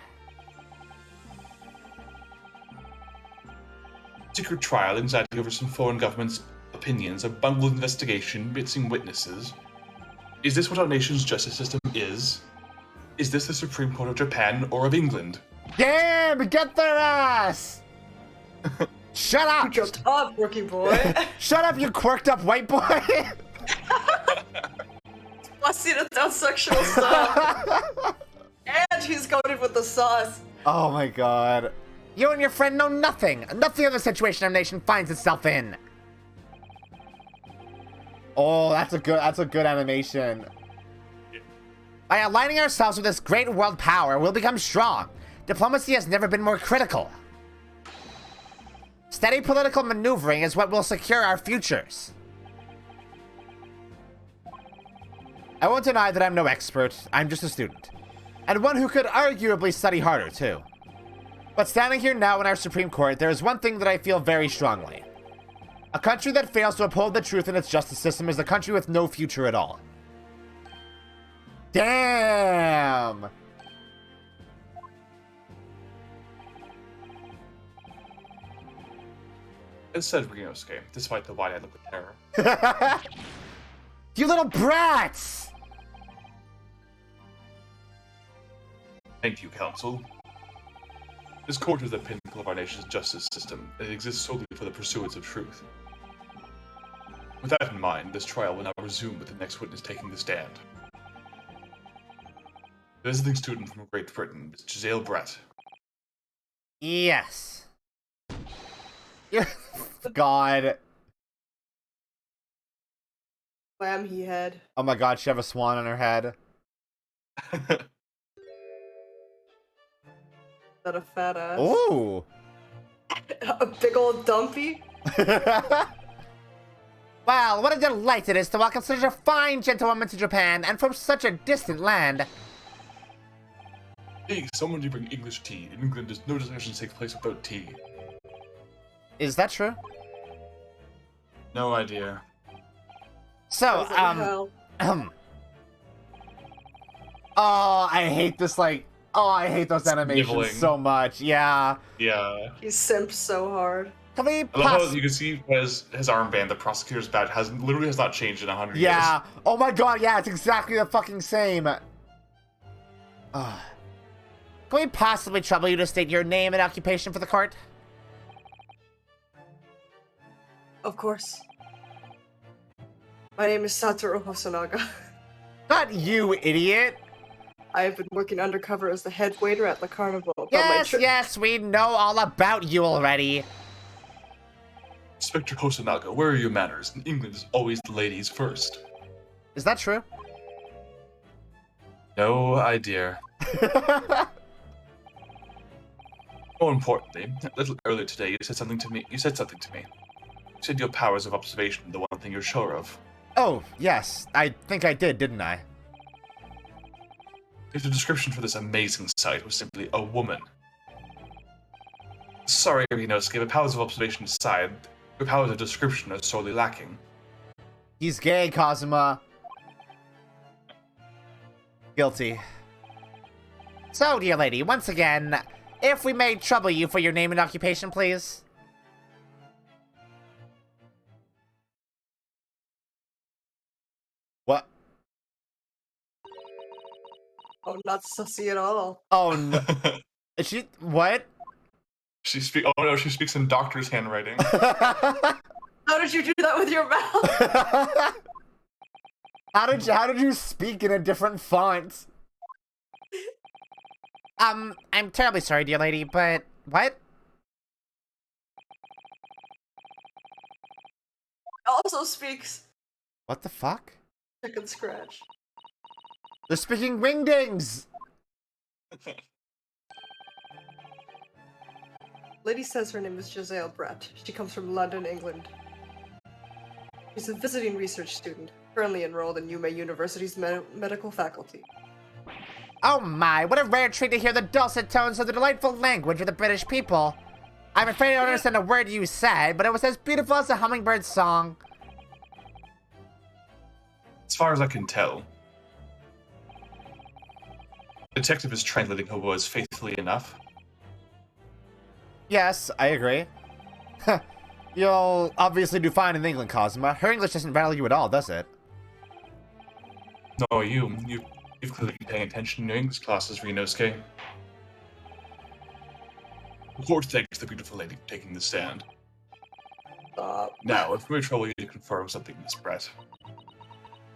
Secret trial, anxiety over some foreign government's opinions, a bungled investigation, missing witnesses. Is this what our nation's justice system is? Is this the Supreme Court of Japan or of England? Damn! Get their ass! Shut up! You jumped up, rookie boy. Shut up, you quirked up white boy! Busting it down sexual stuff. And he's coated with the sauce. Oh my god. You and your friend know nothing. Nothing of the situation our nation finds itself in. Oh, that's a good animation. By aligning ourselves with this great world power, we'll become strong. Diplomacy has never been more critical. Steady political maneuvering is what will secure our futures. I won't deny that I'm no expert. I'm just a student. And one who could arguably study harder, too. But standing here now in our Supreme Court, there is one thing that I feel very strongly. A country that fails to uphold the truth in its justice system is a country with no future at all. Damn! It said Ryunosuke, despite the wide-eyed look of terror. You little brats! Thank you, Counsel. This court is the pinnacle of our nation's justice system, and it exists solely for the pursuance of truth. With that in mind, this trial will now resume with the next witness taking the stand. Visiting student from Great Britain, Miss Giselle Brett. Yes. God. Lamb he had. Oh my god, she have a swan on her head. That a fat ass. Ooh. A big old dumpy. Well, what a delight it is to welcome such a fine gentlewoman to Japan, and from such a distant land. Hey, someone do bring English tea. In England, there's no discussion take place without tea. Is that true? No idea. So, Hell. oh, I hate this, like, oh, I hate those animations Sniveling. so much, yeah. Yeah. He simps so hard. Can we I love how you can see his armband, the prosecutor's badge, literally has not changed in 100 years. Yeah, oh my god, yeah, it's exactly the fucking same. Can we possibly trouble you to state your name and occupation for the court? Of course. My name is Satoru Hosonaga. Not you, idiot. I have been working undercover as the head waiter at the carnival. but my Yes, tri- yes, we know all about you already. Inspector Hosonaga, where are your manners? In England, it's always the ladies first. Is that true? No idea. More importantly, a little earlier today, you said something to me. You said your powers of observation are the one thing you're sure of. Oh, yes, I think I did, didn't I? If the description for this amazing sight was simply a woman. Sorry, Rinosuke, but powers of observation aside, your powers of description are sorely lacking. He's gay, Kazuma. Guilty. So, dear lady, once again, if we may trouble you for your name and occupation, please. What? Oh, not sussy at all. Oh, no. Is she... What? Oh no, she speaks in doctor's handwriting. How did you do that with your mouth? How did you speak in a different font? I'm terribly sorry, dear lady, but... What? Also speaks What the fuck? chicken scratch. They're speaking wingdings! Lady says her name is Giselle Brett. She comes from London, England. She's a visiting research student, currently enrolled in UMA University's medical faculty. Oh my, what a rare treat to hear the dulcet tones of the delightful language of the British people. I'm afraid I don't understand a word you said, but it was as beautiful as a hummingbird's song. As far as I can tell, the detective is translating her words faithfully enough. Yes, I agree. You'll obviously do fine in England, Cosima. Her English doesn't rattle you at all, does it? No, you've clearly been paying attention in your English classes, Rinosuke. The court thanks the beautiful lady for taking the stand. Now, if we may trouble you to confirm something, Miss Brett.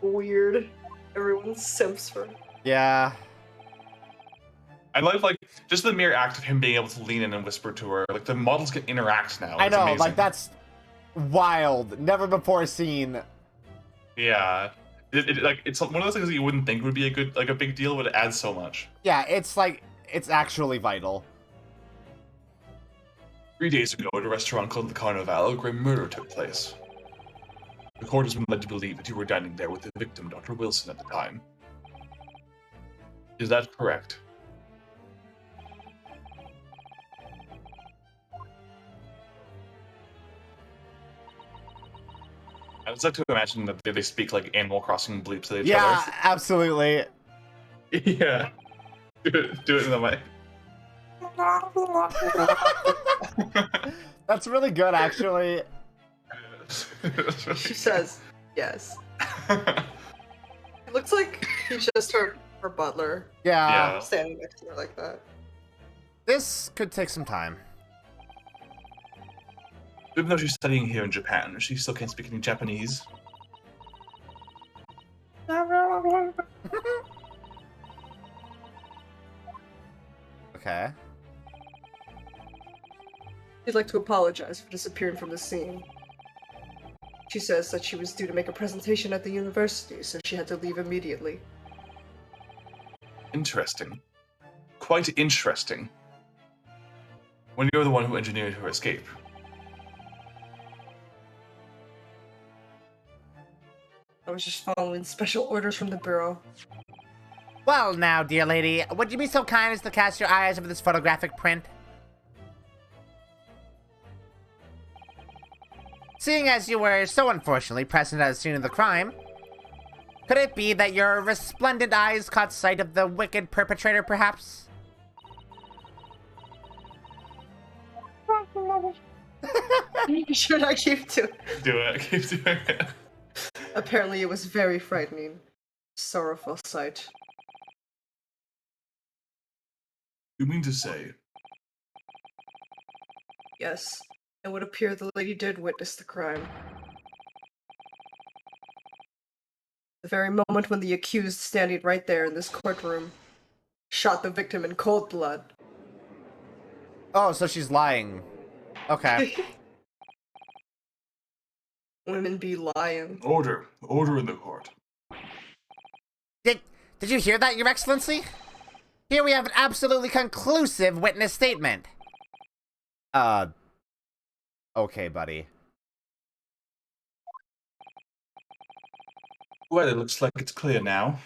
Weird. Everyone simps for. Yeah. I like just the mere act of him being able to lean in and whisper to her. Like, the models can interact now. I It's know, amazing. like, that's wild. Never before seen. Yeah. It's one of those things that you wouldn't think would be a big deal, but it adds so much. Yeah, it's like, it's actually vital. 3 days ago, at a restaurant called the Carnival, a grim murder took place. The court has been led to believe that you were dining there with the victim, Dr. Wilson, at the time. Is that correct? I would like to imagine that they speak like Animal Crossing bleeps at each Yeah, other. absolutely. Yeah. Do it in the mic. That's really good, actually. She says yes. It looks like he's just her butler Yeah. standing next to her like that. This could take some time. Even though she's studying here in Japan, she still can't speak any Japanese. Okay. She'd like to apologize for disappearing from the scene. She says that she was due to make a presentation at the university, so she had to leave immediately. Interesting. Quite interesting. When you're the one who engineered her escape. I was just following special orders from the Bureau. Well, now, dear lady, would you be so kind as to cast your eyes over this photographic print? Seeing as you were so unfortunately present at the scene of the crime, could it be that your resplendent eyes caught sight of the wicked perpetrator, perhaps? Should I keep doing it? Do it. Keep doing it. Apparently it was very frightening. Sorrowful sight. You mean to say? Yes, it would appear the lady did witness the crime. The very moment when the accused, standing right there in this courtroom, shot the victim in cold blood. Oh, so she's lying. Okay. Women be lying. Order. Order in the court. Did you hear that, Your Excellency? Here we have an absolutely conclusive witness statement. Okay, buddy. Well, it looks like it's clear now.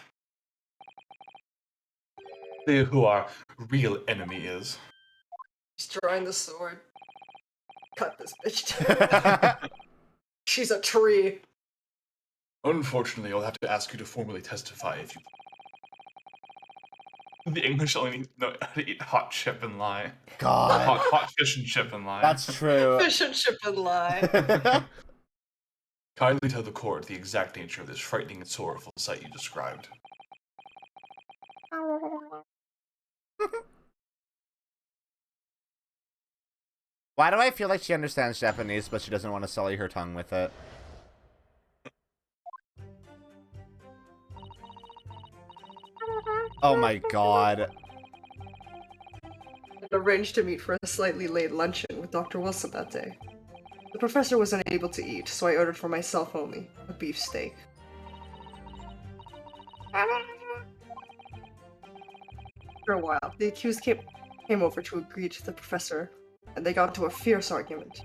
Clear who our real enemy is. She's drawing the sword. Cut this bitch down. She's a tree. Unfortunately, I'll have to ask you to formally testify if you... The English only know how to eat hot chip and lie. God. Hot fish and chip and lie. That's true. Fish and chip and lie. Kindly tell the court the exact nature of this frightening and sorrowful sight you described. Why do I feel like she understands Japanese, but she doesn't want to sully her tongue with it? Oh my god. I arranged to meet for a slightly late luncheon with Dr. Wilson that day. The professor was unable to eat, so I ordered for myself only, a beef steak. After a while, the accused came over to greet the professor, and they got into a fierce argument.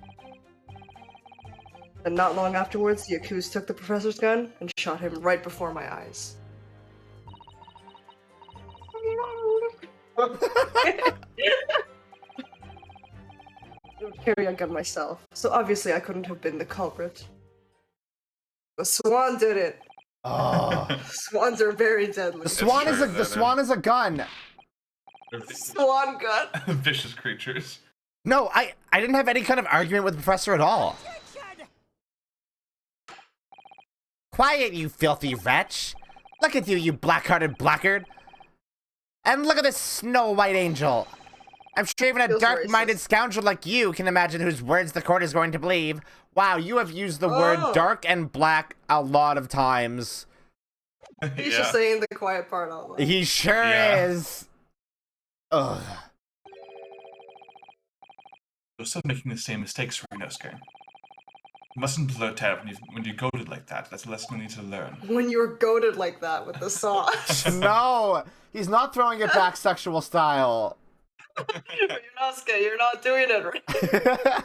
And not long afterwards, the accused took the professor's gun and shot him right before my eyes. I don't carry a gun myself, so obviously I couldn't have been the culprit. The swan did it! Oh. Swans are very deadly. The swan is a gun. Swan gun. Vicious creatures. No, I didn't have any kind of argument with the professor at all. Quiet, you filthy wretch. Look at you, you black-hearted blackguard. And look at this snow-white angel. I'm sure even a Feels dark-minded racist. scoundrel like you can imagine whose words the court is going to believe. Wow, you have used the word dark and black a lot of times. He's just saying the quiet part out loud. He sure is. Ugh. You're still making the same mistakes, Rinosuke. You mustn't blurt out when you're goaded like that. That's a lesson you need to learn. When you were goaded like that with the saw. No, he's not throwing it back sexual style. Yunosuke, you're not doing it right.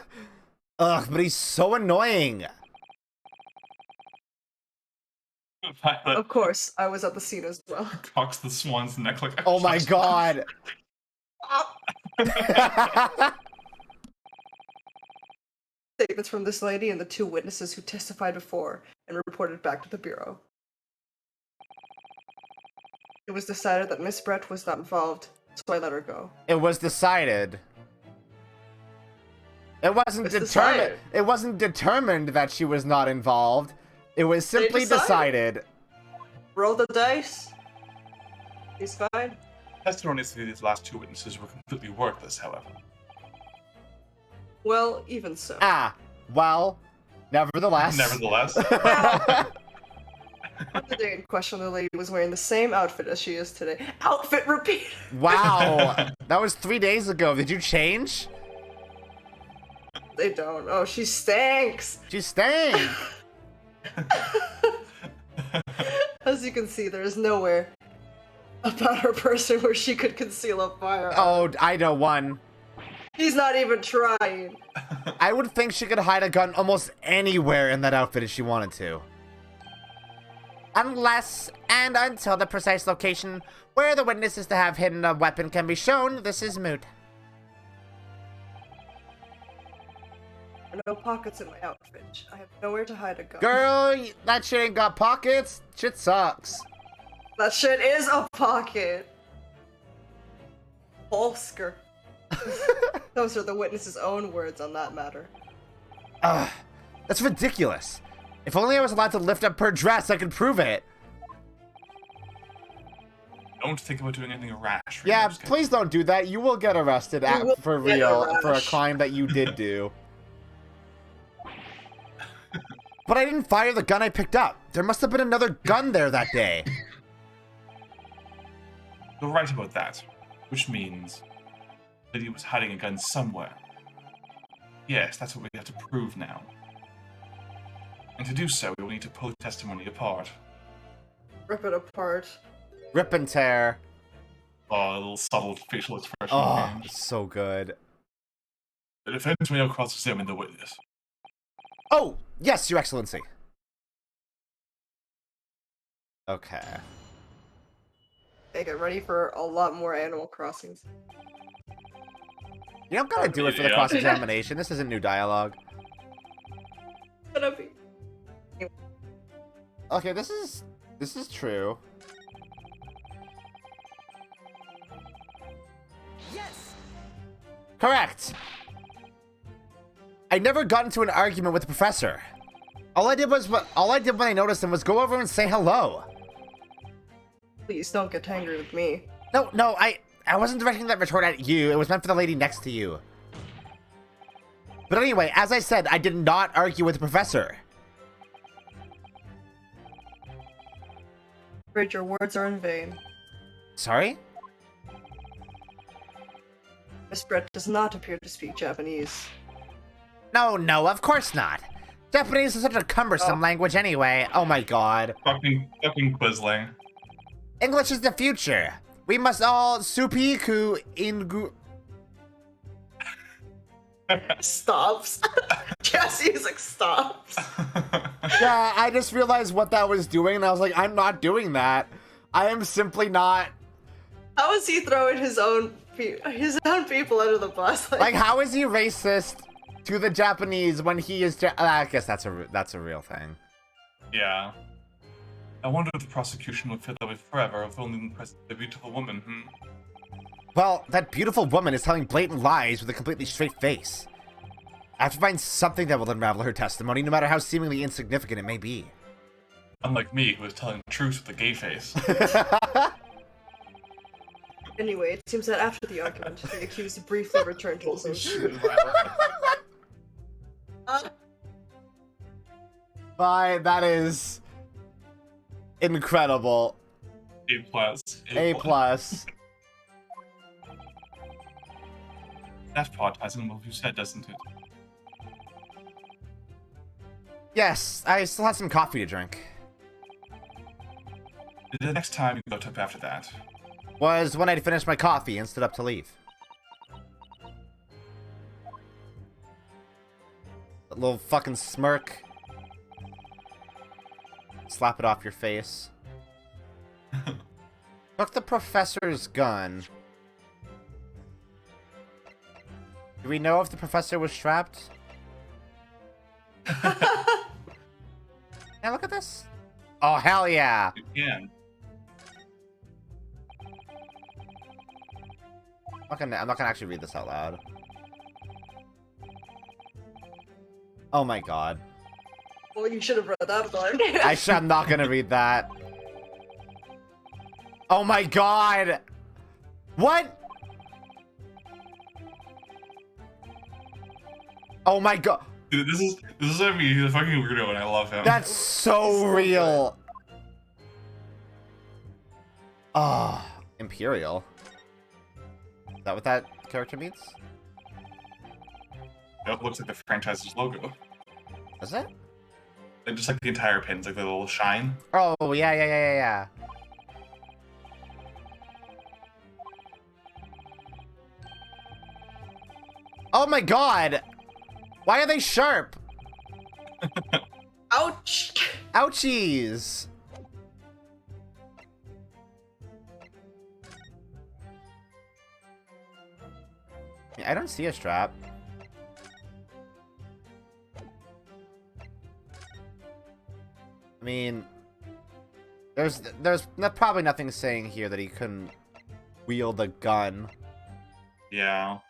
Ugh, but he's so annoying. Violet Of course, I was at the scene as well. cocks the swan's neck like a Oh my god. Statements from this lady and the two witnesses who testified before and reported back to the Bureau. It was decided that Miss Brett was not involved, so I let her go. It was decided. It wasn't It's determined. decided. It wasn't determined that she was not involved. It was simply decided. decided. Roll the dice. He's fine. Testimonies to these last two witnesses were completely worthless, however. Well, even so. Ah, well, nevertheless. Nevertheless, On the day in question, the lady was wearing the same outfit as she is today. Outfit repeat! Wow. That was 3 days ago. Did you change? They don't. Oh, she stinks! She stank. As you can see, there is nowhere about her person where she could conceal a firearm. Oh, I know one. He's not even trying. I would think she could hide a gun almost anywhere in that outfit if she wanted to. Unless and until the precise location where the witness is to have hidden a weapon can be shown, this is moot. There are no pockets in my outfit. I have nowhere to hide a gun. Girl, that shit ain't got pockets. Shit sucks. That shit is a pocket. Holsker. Those are the witness's own words on that matter. Ugh, that's ridiculous. If only I was allowed to lift up her dress, I could prove it. Don't think about doing anything rash. Yeah, please don't do that. You will get arrested for real for a crime that you did do. But I didn't fire the gun I picked up. There must have been another gun there that day. You're right about that, which means that he was hiding a gun somewhere. Yes, that's what we have to prove now. And to do so, we will need to pull testimony apart. Rip it apart. Rip and tear. Oh, a little subtle facial expression. Oh, change. so good. The defense may now cross-examine the witness. Oh, yes, Your Excellency. Okay. Okay, get ready for a lot more Animal Crossings. You don't gotta do it for the cross-examination. This isn't new dialogue. Gonna be. Okay, this is true. Yes! Correct. I never got into an argument with the professor. All I did when I noticed him was go over and say hello. Please don't get angry with me. No, I wasn't directing that retort at you. It was meant for the lady next to you. But anyway, as I said, I did not argue with the professor. Afraid your words are in vain. Sorry? Miss Brett does not appear to speak Japanese. No, of course not. Japanese is such a cumbersome language anyway. Oh my god. Fucking Quisling. English is the future. We must all supiku ingu. Stops. Jesse's like, stops. Yeah, I just realized what that was doing, and I was like, I'm not doing that. I am simply not. How is he throwing his own people under the bus? Like, how is he racist to the Japanese when he is? I guess that's a real thing. Yeah. I wonder if the prosecution would feel that way forever if only impressed a beautiful woman. Well, that beautiful woman is telling blatant lies with a completely straight face. I have to find something that will unravel her testimony, no matter how seemingly insignificant it may be. Unlike me, who is telling the truth with a gay face. Anyway, it seems that after the argument, the accused briefly returned to his own. Bye, that is incredible. A+. A+. That part ties in with what you said, doesn't it? Yes, I still have some coffee to drink. The next time you got up after that. Was when I finished my coffee and stood up to leave. A little fucking smirk. Slap it off your face. Took the professor's gun. Do we know if the professor was strapped? Yeah, look at this. Oh, hell yeah. You can. I'm not gonna actually read this out loud. Oh my god. Well, you should have read that part. I'm not gonna read that. Oh my god! What? Oh my god. Dude, this is what I mean. He's a fucking weirdo and I love him. That's so real. Oh, Imperial. Is that what that character means? It looks like the franchise's logo. Is it? Like, just like the entire pins, like the little shine. Oh, yeah. Oh my god! Why are they sharp? Ouch! Ouchies! I don't see a strap. I mean, there's probably nothing saying here that he couldn't wield a gun. Yeah.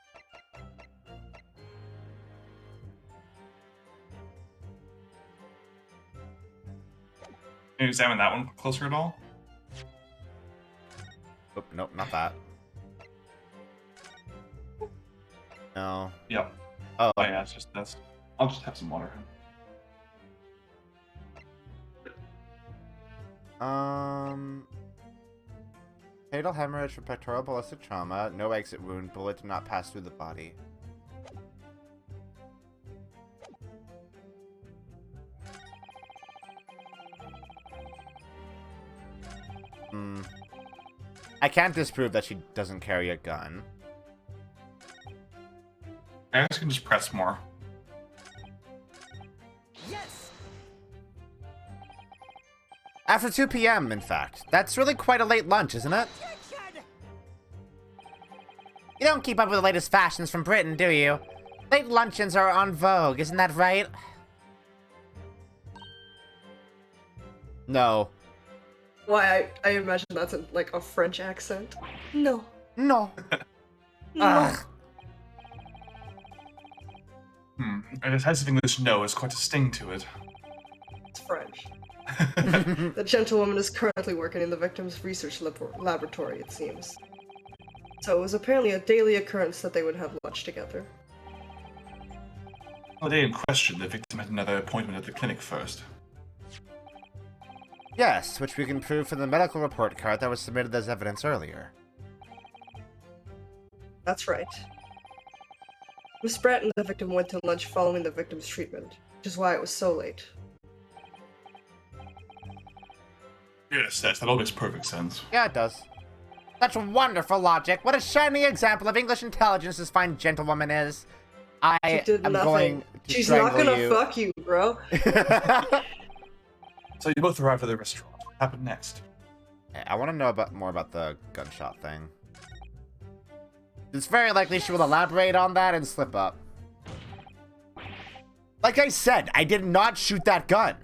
Can you examine that one closer at all? Oh, nope, not that. No. Yep. Oh, Oh yeah, it's just that's. I'll just have some water. Fatal hemorrhage from pectoral ballistic trauma. No exit wound. Bullet did not pass through the body. I can't disprove that she doesn't carry a gun. I guess you can just press more. Yes! After 2 p.m., in fact. That's really quite a late lunch, isn't it? You don't keep up with the latest fashions from Britain, do you? Late luncheons are en vogue, isn't that right? No. Why, I imagine that's in, like, a French accent. No. No. No. Ugh. A decisive English no has quite a sting to it. It's French. The gentlewoman is currently working in the victim's research laboratory, it seems. So it was apparently a daily occurrence that they would have lunch together. On the day in question, the victim had another appointment at the clinic first. Yes, which we can prove from the medical report card that was submitted as evidence earlier. That's right. Miss Spratt and the victim went to lunch following the victim's treatment, which is why it was so late. Yes, that all makes perfect sense. Yeah, it does. Such wonderful logic. What a shining example of English intelligence this fine gentlewoman is. I She did am nothing. going to She's not strangle gonna you. fuck you, bro. So you both arrived at the restaurant. What happened next? I want to know more about the gunshot thing. It's very likely she will elaborate on that and slip up. Like I said, I did not shoot that gun.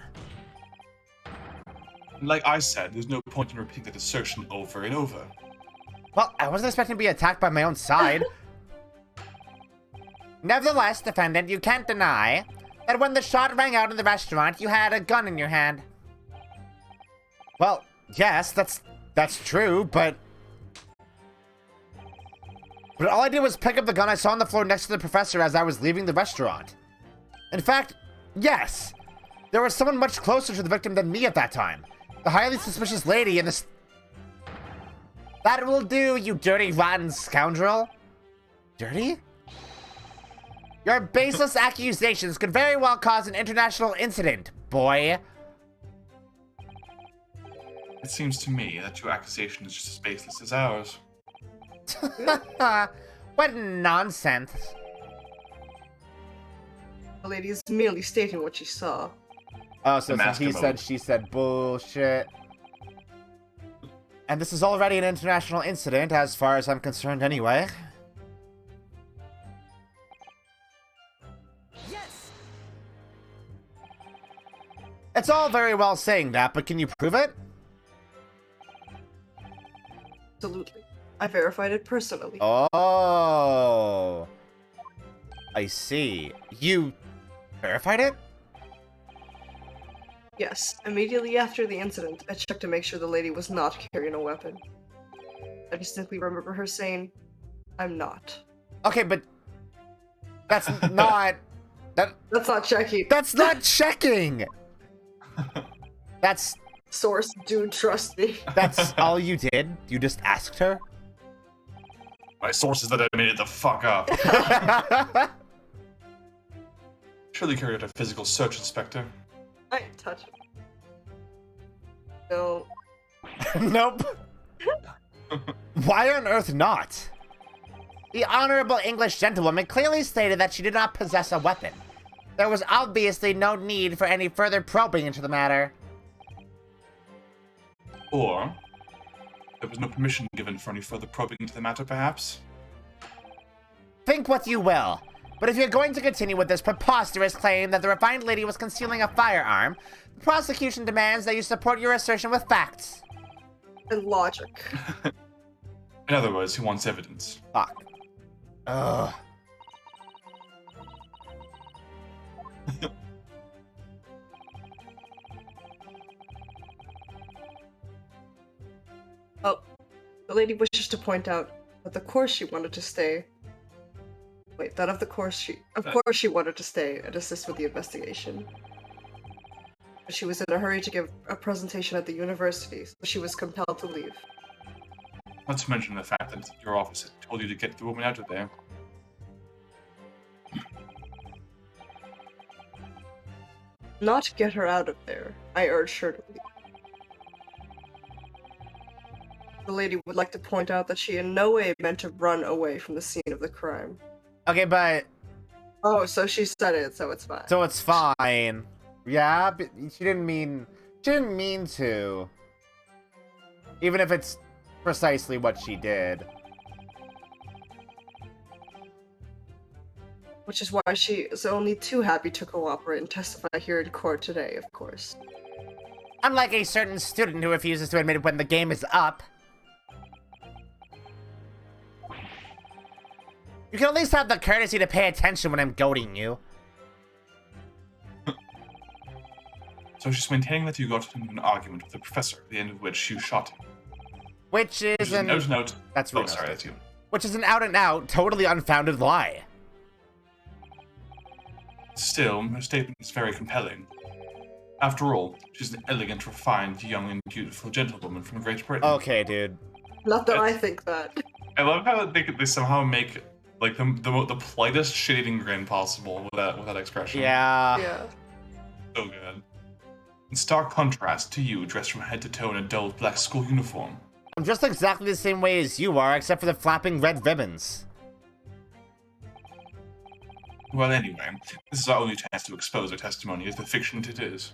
Like I said, there's no point in repeating that assertion over and over. Well, I wasn't expecting to be attacked by my own side. Nevertheless, defendant, you can't deny that when the shot rang out in the restaurant, you had a gun in your hand. Well, yes, that's true, but all I did was pick up the gun I saw on the floor next to the professor as I was leaving the restaurant. In fact, yes, there was someone much closer to the victim than me at that time. The highly suspicious lady in this... That will do, you dirty, rotten scoundrel. Dirty? Your baseless accusations could very well cause an international incident, boy. It seems to me that your accusation is just as baseless as ours. What nonsense. The lady is merely stating what she saw. Oh, so The mask he mode. said, she said bullshit. And this is already an international incident, as far as I'm concerned anyway. Yes! It's all very well saying that, but can you prove it? Absolutely. I verified it personally. Oh. I see. You verified it? Yes, immediately after the incident, I checked to make sure the lady was not carrying a weapon. I distinctly remember her saying, "I'm not." Okay, but that's not... That's not checking. That's not checking! That's Source, dude, trust me. That's all you did? You just asked her? My sources that I made it the fuck up. Surely carried out a physical search, Inspector. I ain't touching. No. Nope. Why on earth not? The honorable English gentlewoman clearly stated that she did not possess a weapon. There was obviously no need for any further probing into the matter. Or there was no permission given for any further probing into the matter, perhaps? Think what you will, but if you're going to continue with this preposterous claim that the refined lady was concealing a firearm, the prosecution demands that you support your assertion with facts. And logic. In other words, he wants evidence. Fuck. Ugh. Oh, the lady wishes to point out that the course she wanted to stay. Wait, that of course she wanted to stay and assist with the investigation. But she was in a hurry to give a presentation at the university, so she was compelled to leave. Not to mention the fact that your office had told you to get the woman out of there. Not get her out of there. I urged her to leave. The lady would like to point out that she in no way meant to run away from the scene of the crime. Okay, but... Oh, so she said it, so it's fine. So it's fine. Yeah, but she didn't mean to. Even if it's precisely what she did. Which is why she is only too happy to cooperate and testify here in court today, of course. Unlike a certain student who refuses to admit when the game is up. You can at least have the courtesy to pay attention when I'm goading you. So she's maintaining that you got into an argument with the professor, at the end of which you shot him. Which is an... Note. That's oh, Reno's sorry, note. that's you. Which is an out-and-out, totally unfounded lie. Still, her statement is very compelling. After all, she's an elegant, refined, young, and beautiful gentlewoman from Great Britain. Okay, dude. Not that I think that. I love how they somehow make like the politest shit-eating grin possible with that expression. Yeah. Yeah. So good. In stark contrast to you, dressed from head to toe in a dull black school uniform. I'm dressed exactly the same way as you are, except for the flapping red ribbons. Well, anyway, this is our only chance to expose our testimony as the fiction it is.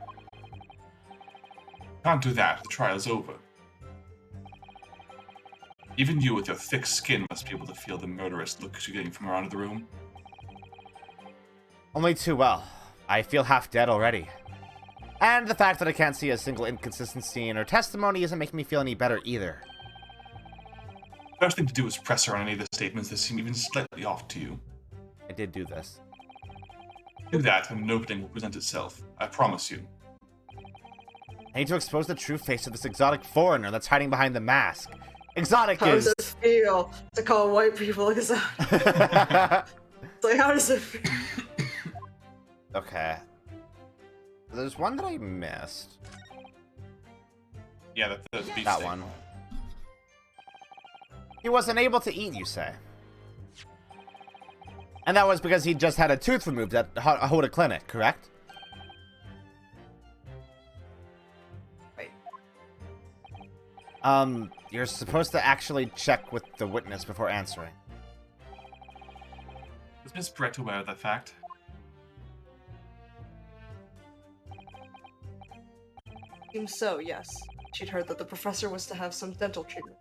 Can't do that, the trial's over. Even you with your thick skin must be able to feel the murderous looks you're getting from around the room. Only too well. I feel half dead already. And the fact that I can't see a single inconsistency in her testimony isn't making me feel any better either. First thing to do is press her on any of the statements that seem even slightly off to you. I did do this. Do that and an opening will present itself. I promise you. I need to expose the true face of this exotic foreigner that's hiding behind the mask. Exotic How is... does it feel to call white people exotic? It's like, how does it feel? Okay. There's one that I missed. Yeah, that's beef That steak. one. He wasn't able to eat, you say? And that was because he just had a tooth removed at Hoda Clinic, correct? Right. You're supposed to actually check with the witness before answering. Was Miss Brett aware of that fact? Seems so, yes. She'd heard that the professor was to have some dental treatment.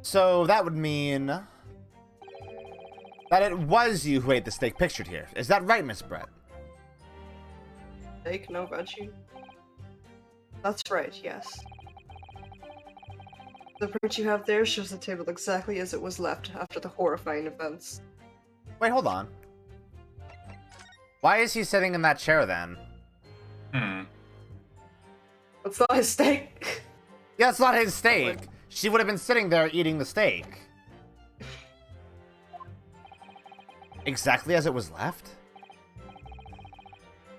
So that would mean that it was you who ate the steak pictured here. Is that right, Miss Brett? Steak, no veggie? That's right, yes. The print you have there shows the table exactly as it was left after the horrifying events. Wait, hold on. Why is he sitting in that chair then? It's not his steak! Yeah, it's not his steak. She would have been sitting there eating the steak. Exactly as it was left?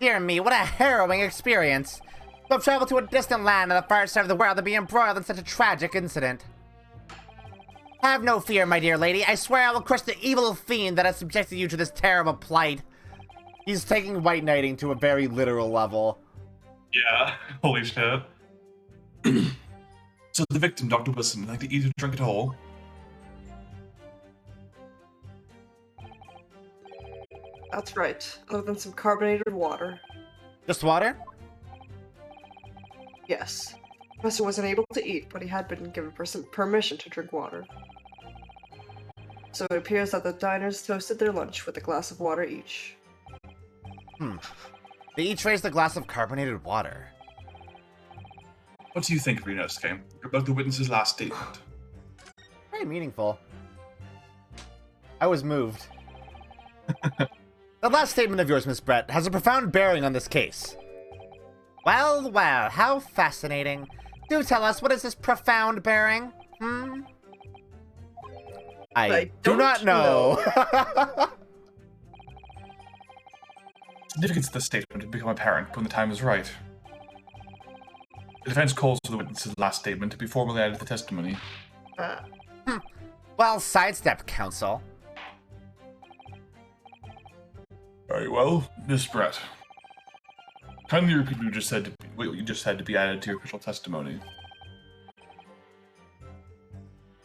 Dear me, what a harrowing experience. To have traveled to a distant land on the far side of the world to be embroiled in such a tragic incident. Have no fear, my dear lady. I swear I will crush the evil fiend that has subjected you to this terrible plight. He's taking white knighting to a very literal level. Yeah, holy shit. So the victim, Dr. Wilson, would like to eat or drink at all? That's right. Other than some carbonated water. Just water? Yes. The professor wasn't able to eat, but he had been given permission to drink water. So it appears that the diners toasted their lunch with a glass of water each. They each raised a glass of carbonated water. What do you think, Renosuke, about the witness's last statement? Very meaningful. I was moved. The last statement of yours, Miss Brett, has a profound bearing on this case. Well, well, how fascinating. Do tell us, what is this profound bearing? I do not know. Significance of the statement will become apparent when the time is right. The defense calls for the witness's last statement to be formally added to the testimony. Well, sidestep, counsel. Very well, Miss Brett. Kindly repeat what you just said to be added to your official testimony.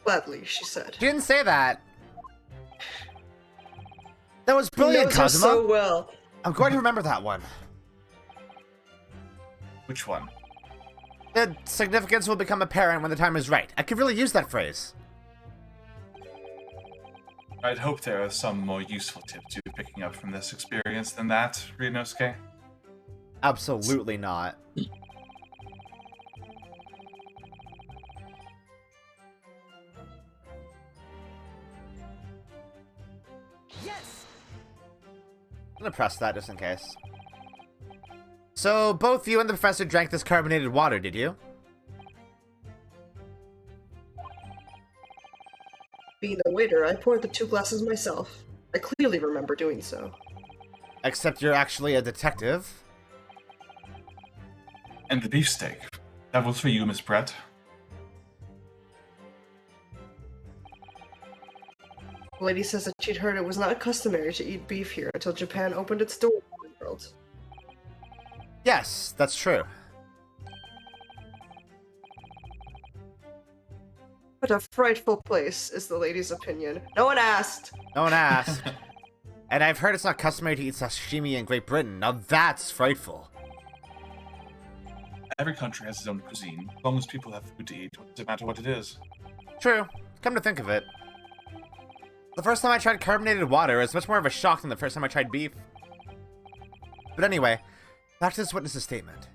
Gladly, she said. She didn't say that. That was He brilliant, knows her Kazuma. so well. I'm going to remember that one. Which one? The significance will become apparent when the time is right. I could really use that phrase. I'd hope there are some more useful tips you're picking up from this experience than that, Rinosuke. Absolutely not. Yes! I'm gonna press that just in case. So, both you and the professor drank this carbonated water, did you? Being a waiter, I poured the 2 glasses myself. I clearly remember doing so. Except you're actually a detective. And the beefsteak. That was for you, Miss Brett. The lady says that she'd heard it was not customary to eat beef here until Japan opened its door to the world. Yes, that's true. What a frightful place, is the lady's opinion. No one asked! No one asked. And I've heard it's not customary to eat sashimi in Great Britain. Now that's frightful. Every country has its own cuisine. As long as people have food to eat, what does it matter what it is? True. Come to think of it. The first time I tried carbonated water, it was much more of a shock than the first time I tried beef. But anyway, back to this witness's statement.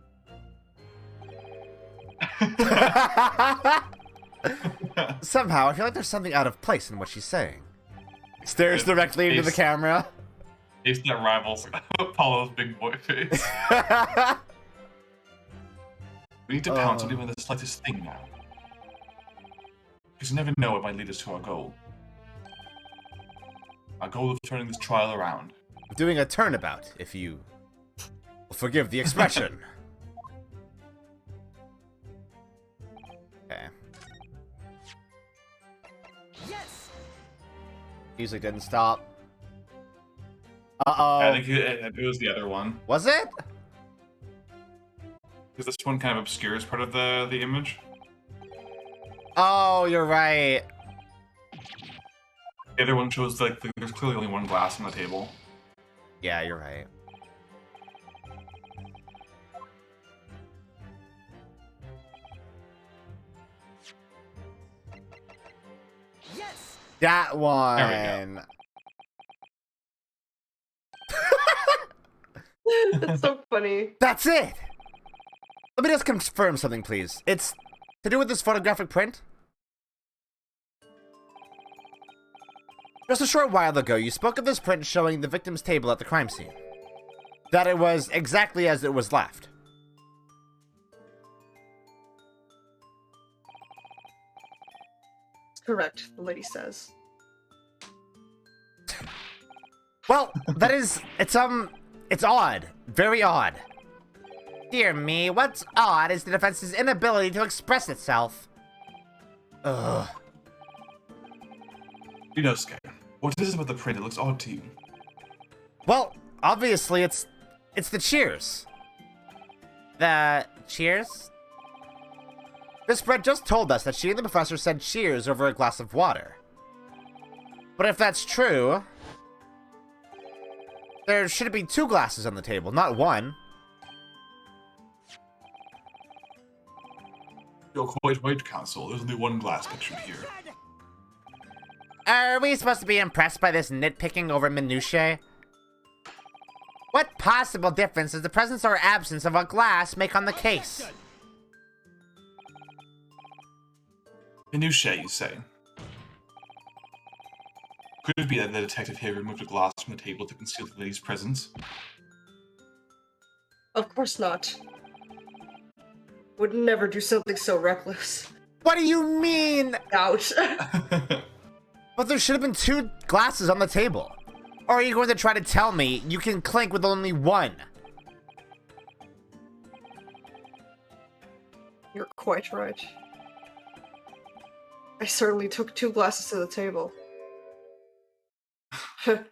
Somehow, I feel like there's something out of place in what she's saying. Stares directly into the camera. Face that rivals Apollo's big boy face. We need to pounce on even the slightest thing now. Because you never know what might lead us to our goal. Our goal of turning this trial around. Doing a turnabout, if you will forgive the expression. Okay. Yes! Music didn't stop. Uh-oh. I think it was the other one. Was it? Because this one kind of obscures part of the image. Oh, you're right. The other one shows like there's clearly only one glass on the table. Yeah, you're right. Yes! That one. There That's so funny. That's it. Let me just confirm something, please. It's to do with this photographic print? Just a short while ago, you spoke of this print showing the victim's table at the crime scene. That it was exactly as it was left. Correct, the lady says. Well, that is, it's odd. Very odd. Dear me, what's odd is the defense's inability to express itself. Ugh. Inosuke, what is it about the print that looks odd to you? Well, obviously it's the cheers. The cheers? This Brett just told us that she and the professor said cheers over a glass of water. But if that's true, there should be 2 glasses on the table, not 1. You're quite right, Council. There's only 1 glass pictured here. Are we supposed to be impressed by this nitpicking over minutiae? What possible difference does the presence or absence of a glass make on the case? Minutiae, you say? Could it be that the detective here removed a glass from the table to conceal the lady's presence? Of course not. Would never do something so reckless. What do you mean? Ouch. But there should have been 2 glasses on the table. Or are you going to try to tell me you can clink with only 1? You're quite right. I certainly took 2 glasses to the table. I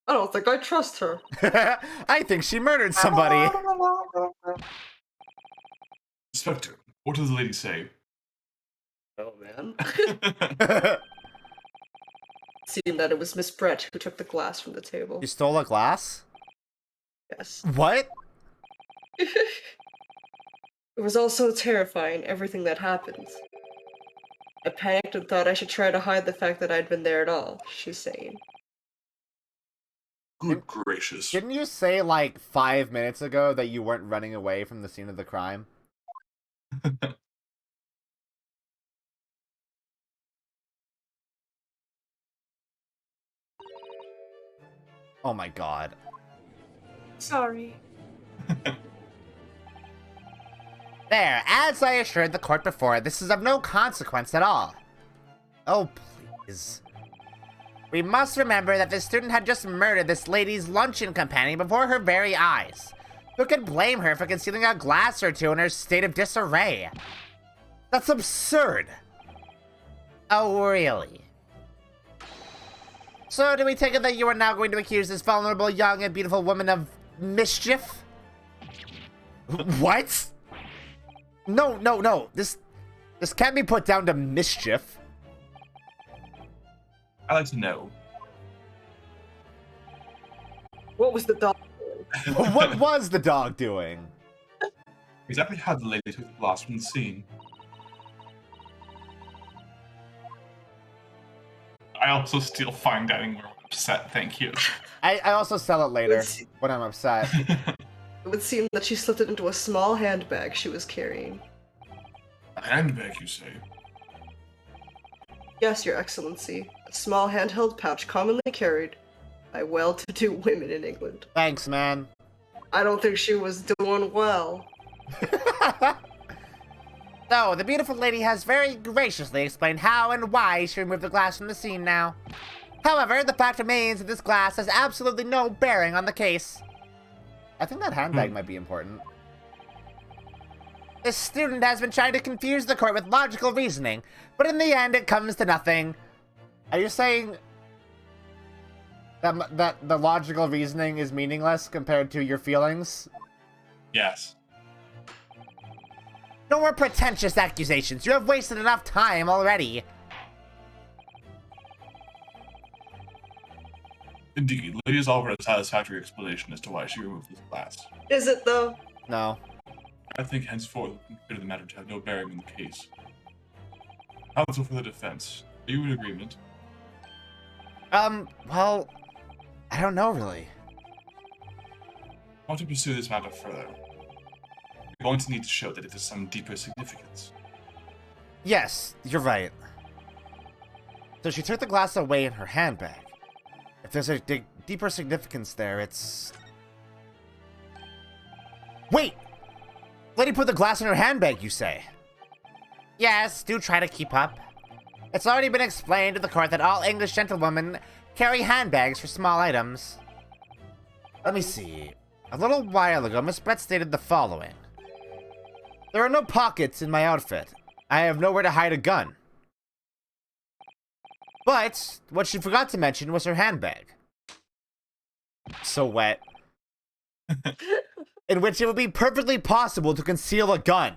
don't think I trust her. I think she murdered somebody. Inspector, what does the lady say? Oh, man. Seemed that it was Miss Brett who took the glass from the table. You stole a glass? Yes. What? It was all so terrifying, everything that happened. I panicked and thought I should try to hide the fact that I'd been there at all, she's saying. Good gracious. Didn't you say like 5 minutes ago that you weren't running away from the scene of the crime? Oh my god. Sorry. There, as I assured the court before, this is of no consequence at all. Oh, please. We must remember that this student had just murdered this lady's luncheon companion before her very eyes. Who can blame her for concealing a glass or 2 in her state of disarray? That's absurd. Oh, really? So, do we take it that you are now going to accuse this vulnerable, young, and beautiful woman of mischief? What? No. This can't be put down to mischief. I'd like to know. What was the dog doing? What was the dog doing? Exactly how the lady took the glass from the scene. I also steal fine dining when I'm upset, thank you. I also sell it later when I'm upset. It would seem that she slipped it into a small handbag she was carrying. A handbag, you say? Yes, Your Excellency. A small handheld pouch commonly carried by well-to-do women in England. Thanks, man. I don't think she was doing well. So, the beautiful lady has very graciously explained how and why she removed the glass from the scene now. However, the fact remains that this glass has absolutely no bearing on the case. I think that handbag might be important. This student has been trying to confuse the court with logical reasoning, but in the end it comes to nothing. Are you saying that the logical reasoning is meaningless compared to your feelings? Yes. No more pretentious accusations. You have wasted enough time already. Indeed, Lady has offered a satisfactory explanation as to why she removed this glass. Is it, though? No. I think henceforth we consider the matter to have no bearing in the case. Counsel for the defense, are you in agreement? Well, I don't know really. I want to pursue this matter further. You're going to need to show that it has some deeper significance. Yes, you're right. So she took the glass away in her handbag. If there's a deeper significance there, it's... Wait! Lady put the glass in her handbag, you say? Yes, do try to keep up. It's already been explained to the court that all English gentlewomen carry handbags for small items. Let me see. A little while ago, Miss Brett stated the following. There are no pockets in my outfit. I have nowhere to hide a gun. But what she forgot to mention was her handbag. So wet. In which it would be perfectly possible to conceal a gun.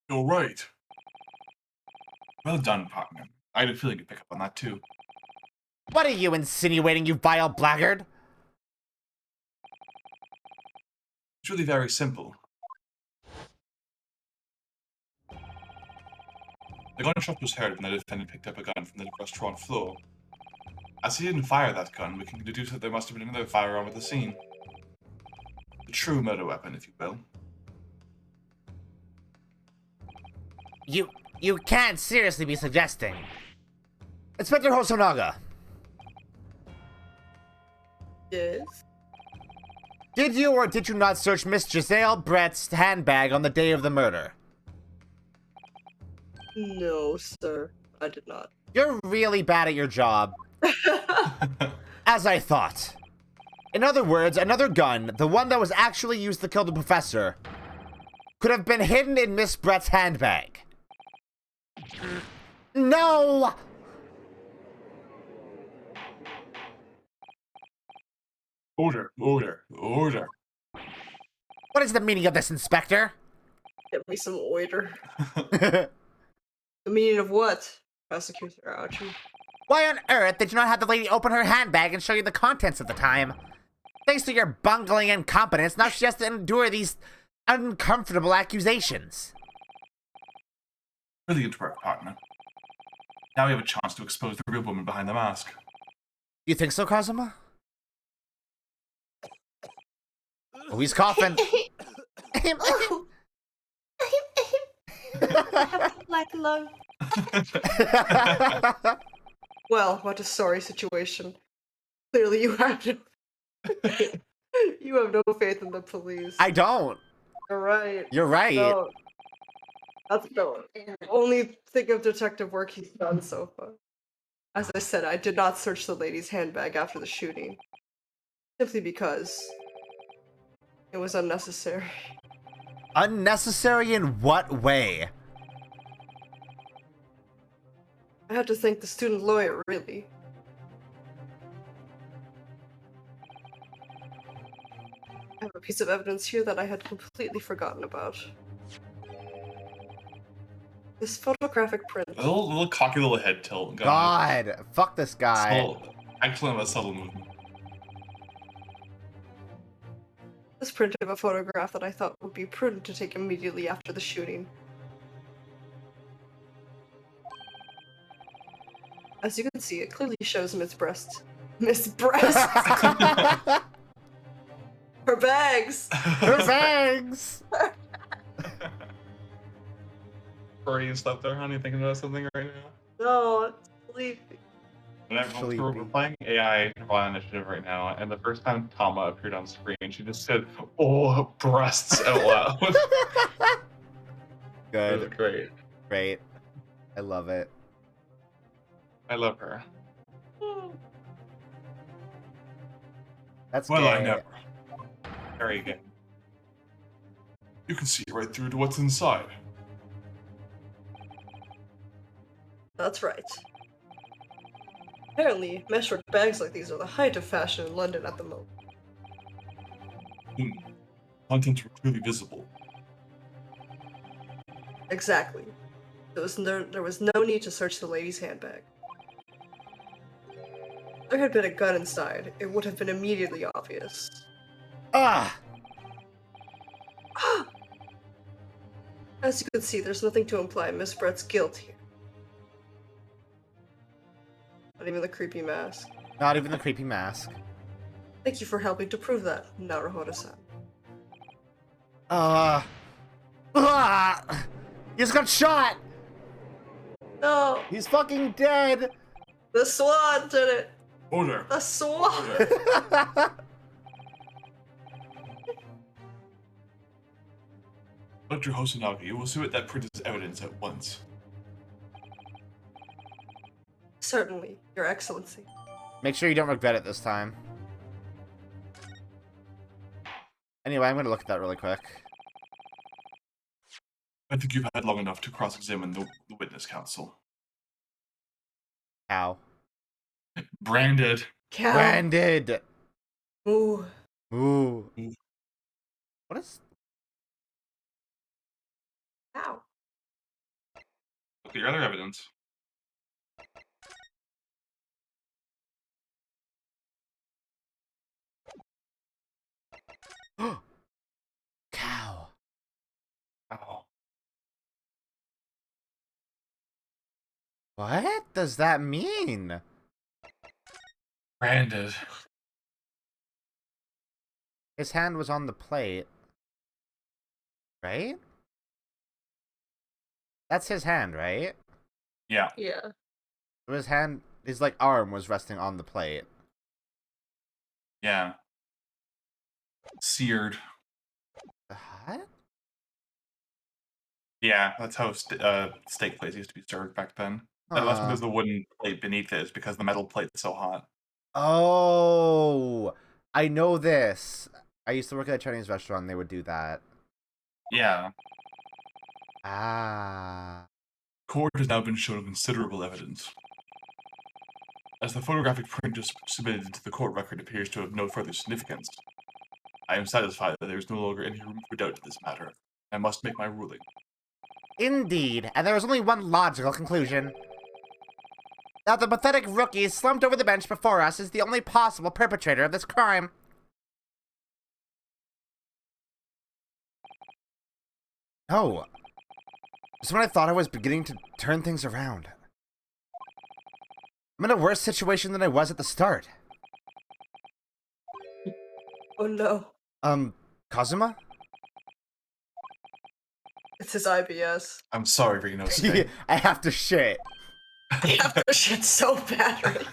You're right. Well done, partner. I had a feeling you'd pick up on that too. What are you insinuating, you vile blackguard? It's really very simple. The gunshot was heard when the defendant picked up a gun from the restaurant floor. As he didn't fire that gun, we can deduce that there must have been another firearm at the scene. The true murder weapon, if you will. You can't seriously be suggesting. Inspector Hosonaga. Yes. Did you or did you not search Miss Giselle Brett's handbag on the day of the murder? No, sir. I did not. You're really bad at your job. As I thought. In other words, another gun, the one that was actually used to kill the professor, could have been hidden in Miss Brett's handbag. No! Order. What is the meaning of this, Inspector? Get me some oiter. The meaning of what? Prosecutor Archie. Why on earth did you not have the lady open her handbag and show you the contents at the time? Thanks to your bungling incompetence, now she has to endure these uncomfortable accusations. Brilliant work, partner. Now we have a chance to expose the real woman behind the mask. You think so, Kazuma? Oh, he's coughing. I have a black lung. Well, what a sorry situation. Clearly you have no... you have no faith in the police. I don't. You're right. You're right. No. That's the only thing of detective work he's done so far. As I said, I did not search the lady's handbag after the shooting. Simply because it was unnecessary. Unnecessary in what way? I had to thank the student lawyer, really. I have a piece of evidence here that I had completely forgotten about. This photographic print. A little cocky little head tilt. God, fuck this guy. Excellent, a subtle movement. This print of a photograph that I thought would be prudent to take immediately after the shooting. As you can see, it clearly shows Miss Breast. Miss Breast! Her bags! Her bags! Are you slept there, honey? Thinking about something right now? No, it's sleepy. We're playing AI Trial Initiative right now, and the first time Tama appeared on screen, she just said, "Oh, breasts," out loud. Good. It was great. Great. I love it. I love her. That's Well, gay. I never. Very good. You can see right through to what's inside. That's right. Apparently, mesh-work bags like these are the height of fashion in London at the moment. Contents were clearly visible. Exactly. There was no need to search the lady's handbag. If there had been a gun inside, it would have been immediately obvious. Ah! As you can see, there's nothing to imply Miss Brett's guilt here. Not even the creepy mask. Not even the creepy mask. Thank you for helping to prove that, Naruhodo-san. He just got shot! No! He's fucking dead! The SWAT did it! Order. The SWAT! Dr. Hosonaga, you will submit that print as evidence at once. Certainly, Your Excellency. Make sure you don't regret it this time. Anyway, I'm gonna look at that really quick. I think you've had long enough to cross-examine the witness counsel. Cow. Branded. Cow. Branded. Moo. Ooh. What is? Cow. Look at your other evidence. Cow. Ow. What does that mean? Branded. His hand was on the plate. Right? That's his hand, right? Yeah. Yeah. His hand, his like arm was resting on the plate. Yeah. Seared. What? Yeah, that's how steak plates used to be served back then. That's because the wooden plate beneath it is because the metal plate's so hot. Oh, I know this. I used to work at a Chinese restaurant and they would do that. Yeah. Ah. Court has now been shown considerable evidence. As the photographic print just submitted to the court record appears to have no further significance, I am satisfied that there is no longer any room for doubt in this matter. I must make my ruling. Indeed, and there is only one logical conclusion. That the pathetic rookie slumped over the bench before us is the only possible perpetrator of this crime. No. Just when I thought I was beginning to turn things around. I'm in a worse situation than I was at the start. Oh no. Kazuma? It's his IBS. I'm sorry, Rinosuke. I have to shit. Yeah, shit's so bad right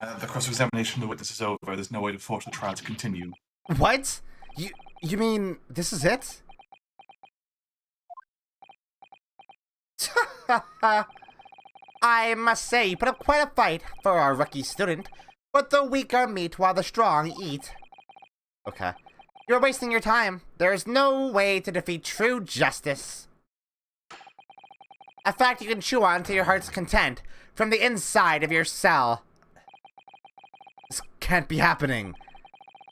now. The cross-examination of the witness is over. There's no way to force the trial to continue. What? You mean this is it? I must say, you put up quite a fight for our rookie student, but the weak are meat while the strong eat. Okay. You're wasting your time. There's no way to defeat true justice. A fact you can chew on to your heart's content from the inside of your cell. This can't be happening.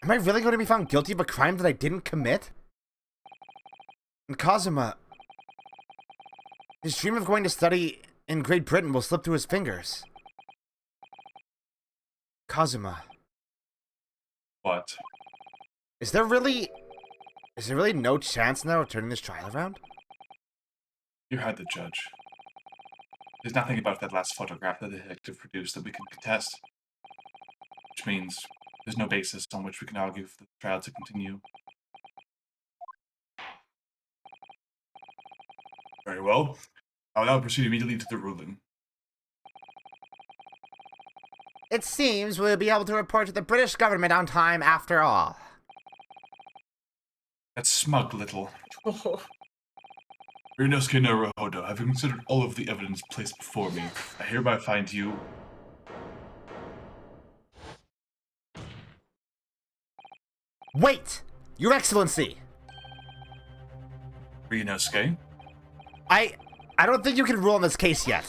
Am I really going to be found guilty of a crime that I didn't commit? And Kazuma, his dream of going to study in Great Britain will slip through his fingers. Kazuma. What? Is there really no chance now of turning this trial around? You heard the judge. There's nothing about that last photograph that the detective produced that we can contest. Which means there's no basis on which we can argue for the trial to continue. Very well. I will now proceed immediately to the ruling. It seems we'll be able to report to the British government on time after all. That smug little. Ryunosuke Naruhodo, having considered all of the evidence placed before me, I hereby find you... Wait! Your Excellency! Ryunosuke? I don't think you can rule on this case yet.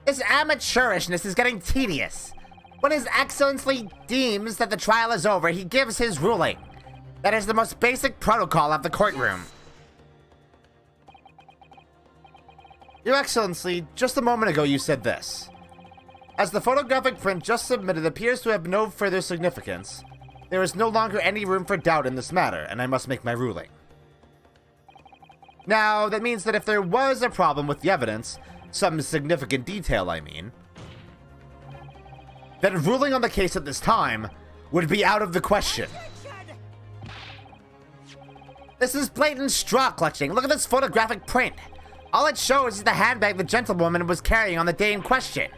This amateurishness is getting tedious. When His Excellency deems that the trial is over, he gives his ruling. That is the most basic protocol of the courtroom. Your Excellency, just a moment ago you said this. As the photographic print just submitted appears to have no further significance, there is no longer any room for doubt in this matter, and I must make my ruling. Now, that means that if there was a problem with the evidence, some significant detail, I mean, then ruling on the case at this time would be out of the question. This is blatant straw clutching. Look at this photographic print. All it shows is the handbag the gentlewoman was carrying on the day in question.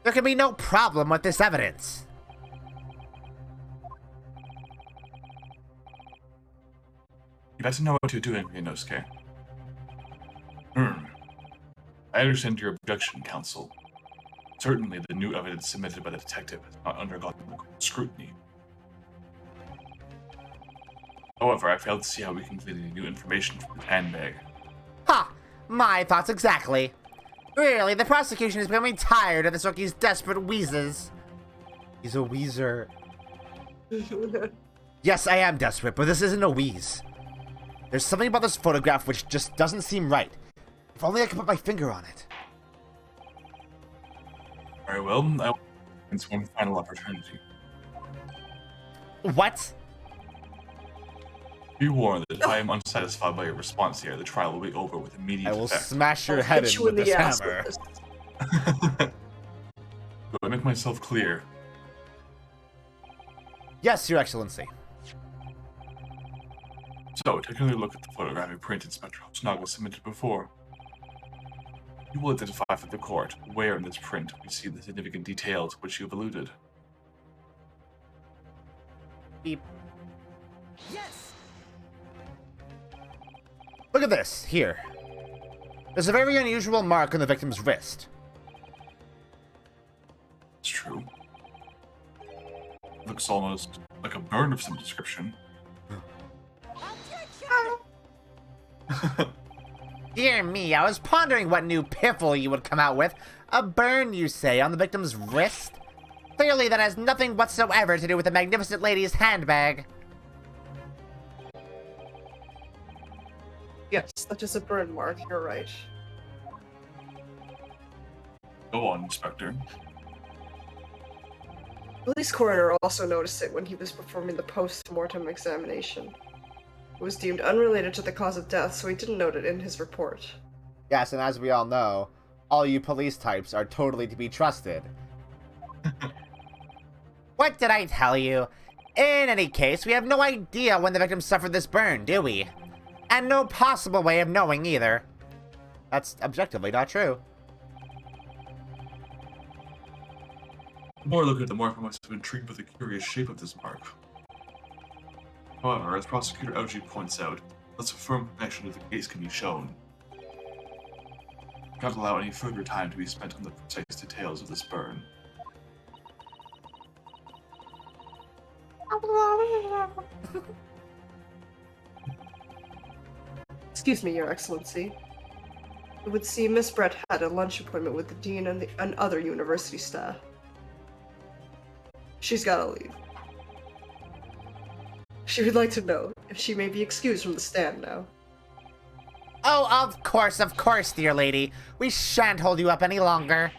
There can be no problem with this evidence. You better know what you're doing, Ryunosuke. I understand your objection, counsel. Certainly, the new evidence submitted by the detective has not undergone scrutiny. However, I failed to see how we can glean any new information from the handbag. Ha! My thoughts exactly. Really, the prosecution is becoming tired of this rookie's desperate wheezes. He's a wheezer. Yes, I am desperate, but this isn't a wheeze. There's something about this photograph which just doesn't seem right. If only I could put my finger on it. Very well, I will it's one final opportunity. What? Be warned that if I am unsatisfied by your response here, the trial will be over with immediate I will effect. smash your I'll head hit in you with the this ass hammer. with this. Do I make myself clear? Yes, Your Excellency. So, taking a look at the photographic print Inspector Snoggle submitted before, you will identify for the court where in this print we see the significant details to which you have alluded. Beep. Look at this, here. There's a very unusual mark on the victim's wrist. It's true. Looks almost like a burn of some description. Dear me, I was pondering what new piffle you would come out with. A burn, you say, on the victim's wrist? Clearly that has nothing whatsoever to do with the magnificent lady's handbag. Yes, that is a burn mark, you're right. Go on, Inspector. Police coroner also noticed it when he was performing the post-mortem examination. It was deemed unrelated to the cause of death, so he didn't note it in his report. Yes, and as we all know, all you police types are totally to be trusted. What did I tell you? In any case, we have no idea when the victim suffered this burn, do we? And no possible way of knowing either. That's objectively not true. The more I look at it, the more I find myself intrigued by the curious shape of this mark. However, as Prosecutor LG points out, unless a firm connection to the case can be shown, I can't allow any further time to be spent on the precise details of this burn. Excuse me, Your Excellency. It would seem Miss Brett had a lunch appointment with the dean and other university staff. She's gotta leave. She would like to know if she may be excused from the stand now. Oh, of course, dear lady. We shan't hold you up any longer.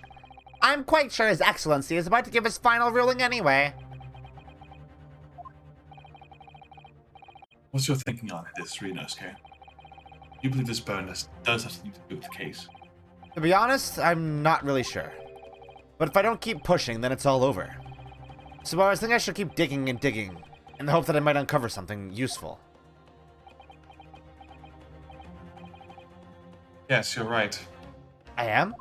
I'm quite sure His Excellency is about to give his final ruling anyway. What's your thinking on this, Ryunosuke? You believe this burn does have something to do with the case? To be honest, I'm not really sure. But if I don't keep pushing, then it's all over. So I was thinking I should keep digging and digging, in the hope that I might uncover something useful. Yes, you're right. I am?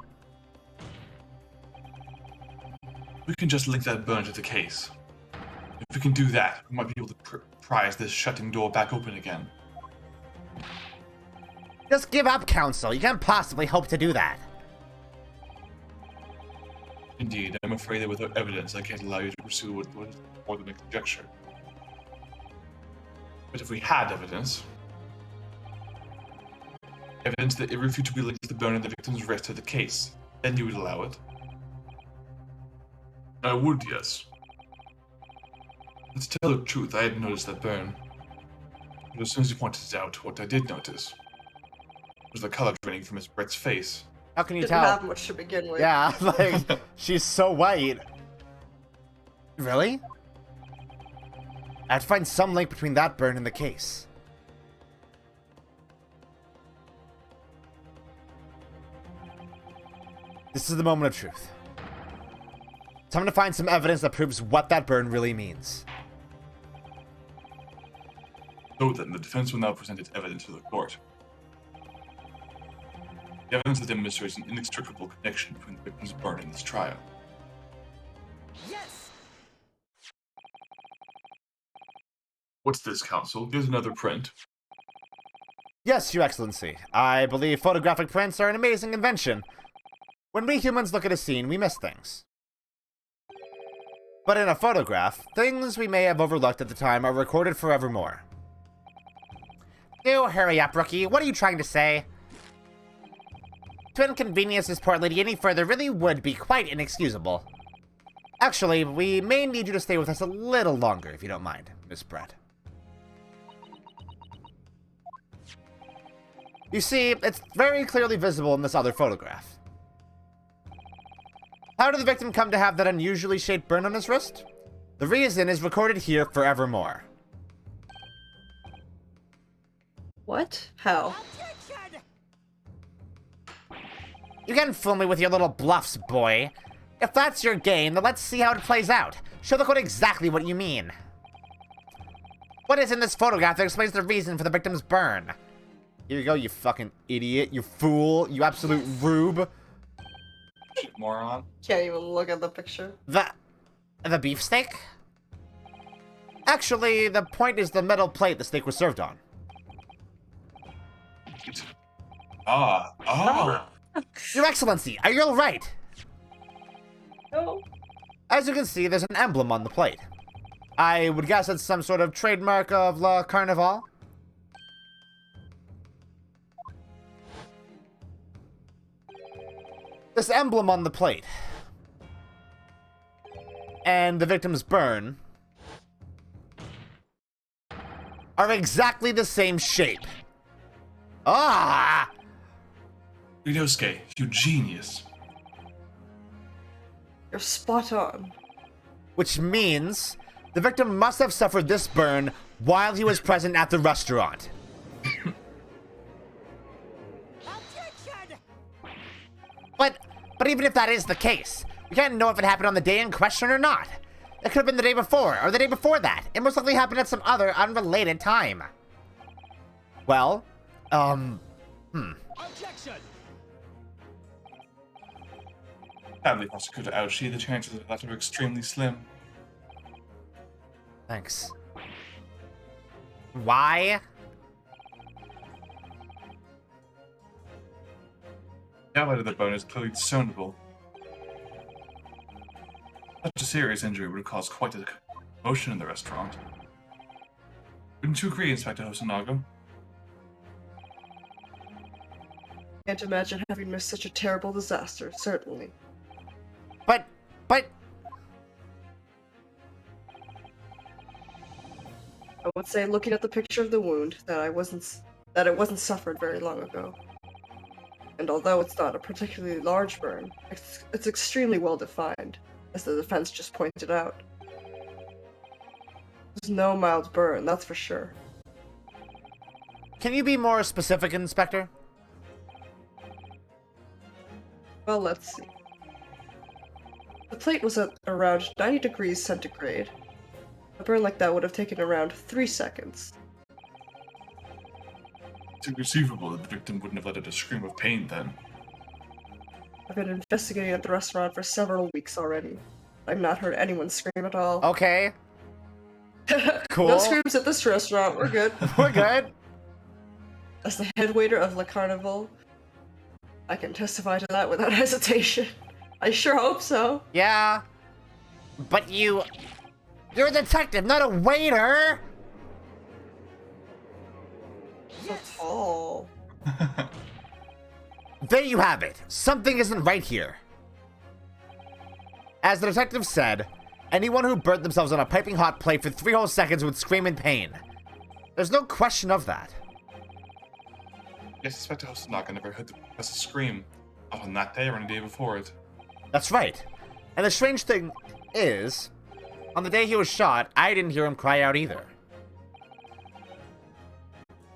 We can just link that burn to the case. If we can do that, we might be able to prise this shutting door back open again. Just give up, Counsel. You can't possibly hope to do that. Indeed, I'm afraid that without evidence, I can't allow you to pursue what is more than a conjecture. But if we had evidence that irrefutably links the burn in the victim's wrist to the case, then you would allow it? I would, yes. But to tell the truth, I hadn't noticed that burn. But as soon as you pointed it out, what I did notice was the color draining from Miss Brett's face. How can you Didn't tell? have much to begin with. Yeah, like, she's so white. Really? I have to find some link between that burn and the case. This is the moment of truth. Time to find some evidence that proves what that burn really means. So then, the defense will now present its evidence to the court. The evidence that demonstrates an inextricable connection between the victim's burn and this trial. Yes! What's this, Counsel? Here's another print. Yes, Your Excellency. I believe photographic prints are an amazing invention. When we humans look at a scene, we miss things. But in a photograph, things we may have overlooked at the time are recorded forevermore. Do hurry up, rookie. What are you trying to say? To inconvenience this poor lady any further really would be quite inexcusable. Actually, we may need you to stay with us a little longer, if you don't mind, Miss Brett. You see, it's very clearly visible in this other photograph. How did the victim come to have that unusually shaped burn on his wrist? The reason is recorded here forevermore. What? How? You can fool me with your little bluffs, boy. If that's your game, then let's see how it plays out. Show the court exactly what you mean. What is in this photograph that explains the reason for the victim's burn? Here you go, you fucking idiot, you fool, you absolute rube. Moron. Can't even look at the picture. The beefsteak? Actually, the point is the metal plate the steak was served on. Your Excellency, are you alright? No. As you can see, there's an emblem on the plate. I would guess it's some sort of trademark of La Carnival. This emblem on the plate and the victim's burn are exactly the same shape. Ah! Ryunosuke, you genius. You're spot on. Which means the victim must have suffered this burn while he was present at the restaurant. But even if that is the case, we can't know if it happened on the day in question or not. It could have been the day before, or the day before that. It most likely happened at some other unrelated time. Well, Objection! Sadly, Prosecutor Ouchie, the chances of that are extremely slim. Thanks. Why? The outline of the bone is clearly discernible. Such a serious injury would have caused quite a commotion in the restaurant. Wouldn't you agree, Inspector Hosonaga? Can't imagine having missed such a terrible disaster, certainly. But... I would say, looking at the picture of the wound, that it wasn't suffered very long ago. And although it's not a particularly large burn, it's extremely well defined, as the defense just pointed out. There's no mild burn, that's for sure. Can you be more specific, Inspector? Well, let's see. The plate was at around 90 degrees centigrade. A burn like that would have taken around 3 seconds. It's inconceivable that the victim wouldn't have let out a scream of pain then. I've been investigating at the restaurant for several weeks already. I've not heard anyone scream at all. Okay. Cool. No screams at this restaurant, we're good. We're good. As the head waiter of La Carnival, I can testify to that without hesitation. I sure hope so. Yeah. But you're a detective, not a waiter! So tall. There you have it. Something isn't right here. As the detective said, anyone who burnt themselves on a piping hot plate for 3 whole seconds would scream in pain. There's no question of that. Yes, Inspector Hosonaga never heard the professor scream. Not on that day or any day before it. That's right. And the strange thing is, on the day he was shot, I didn't hear him cry out either.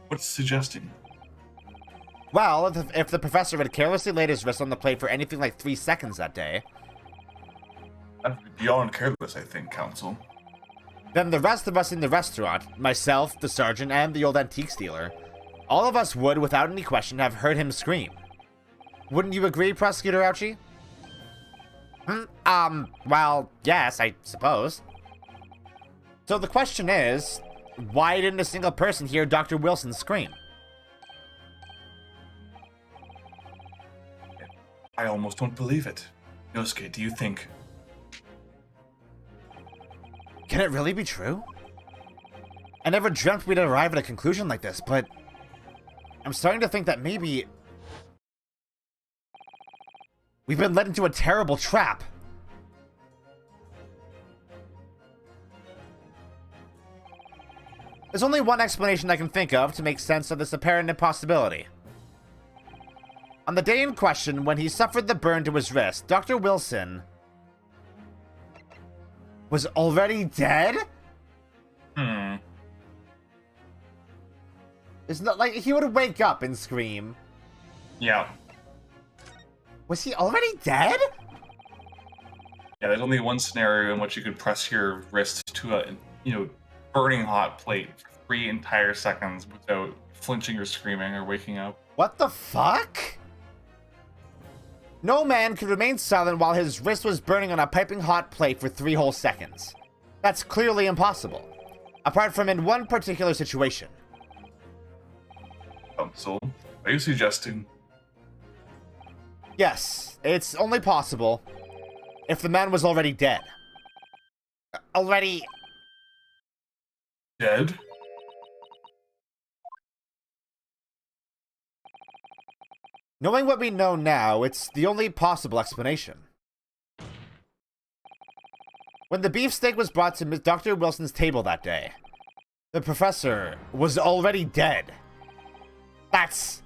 What's suggesting? Well, if the professor had carelessly laid his wrist on the plate for anything like 3 seconds that day, That would be beyond careless, I think, Counsel. then the rest of us in the restaurant, myself, the sergeant, and the old antiques dealer, all of us would, without any question, have heard him scream. Wouldn't you agree, Prosecutor Ouchie? Well, yes, I suppose. So the question is, why didn't a single person hear Dr. Wilson scream? I almost don't believe it. Yosuke, do you think... Can it really be true? I never dreamt we'd arrive at a conclusion like this, but I'm starting to think that maybe we've been led into a terrible trap. There's only one explanation I can think of to make sense of this apparent impossibility. On the day in question, when he suffered the burn to his wrist, Dr. Wilson was already dead? It's not like he would wake up and scream. Yeah. Was he already dead? Yeah, there's only one scenario in which you could press your wrist to a, burning hot plate for 3 entire seconds without flinching or screaming or waking up. What the fuck? No man could remain silent while his wrist was burning on a piping hot plate for 3 whole seconds. That's clearly impossible. Apart from in one particular situation. So, are you suggesting? Yes, it's only possible if the man was already dead. Already Dead? knowing what we know now, it's the only possible explanation. When the beefsteak was brought to Dr. Wilson's table that day, the professor was already dead. That's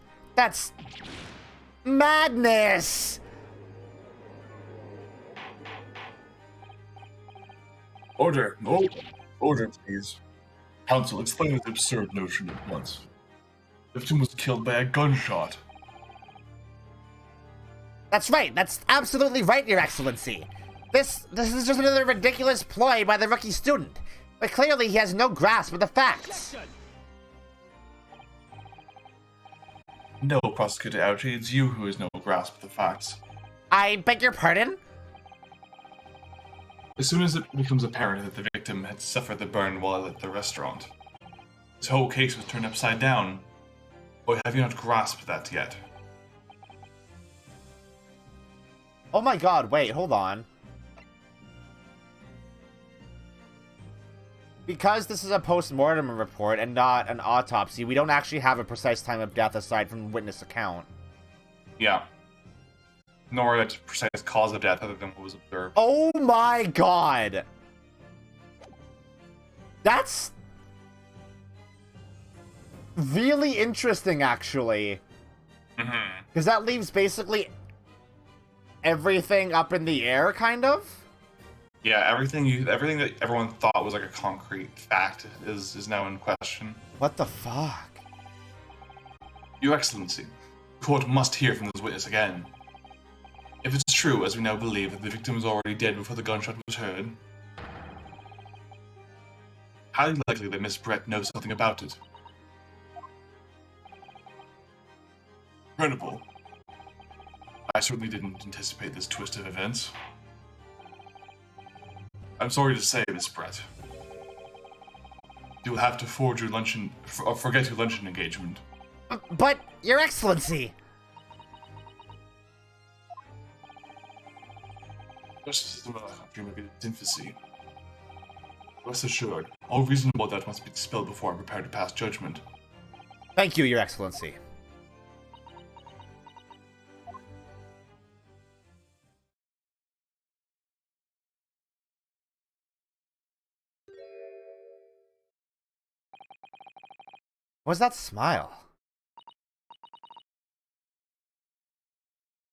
madness! Order. No. Order, please. Council, explain this absurd notion at once. The victim was killed by a gunshot. That's right. That's absolutely right, Your Excellency. This is just another ridiculous ploy by the rookie student. But clearly he has no grasp of the facts. No, Prosecutor Ouchie, it's you who has no grasp of the facts. I beg your pardon? As soon as it becomes apparent that the victim had suffered the burn while at the restaurant, this whole case was turned upside down. Or have you not grasped that yet? Oh my god, wait, hold on. Because this is a post-mortem report and not an autopsy, we don't actually have a precise time of death aside from witness account. Yeah. Nor a precise cause of death other than what was observed. Oh my god! That's really interesting, actually. Because that leaves basically everything up in the air, kind of? Yeah, everything that everyone thought was like a concrete fact is now in question. What the fuck? Your Excellency, the court must hear from this witness again. If it's true, as we now believe, that the victim was already dead before the gunshot was heard, highly likely that Miss Brett knows something about it. Incredible. I certainly didn't anticipate this twist of events. I'm sorry to say, Miss Brett. You will have to forge your luncheon, forget your luncheon engagement. But, Your Excellency! Justice system of our country may be in its infancy. Rest assured, all reasonable doubt must be dispelled before I'm prepared to pass judgment. Thank you, Your Excellency. What's that smile?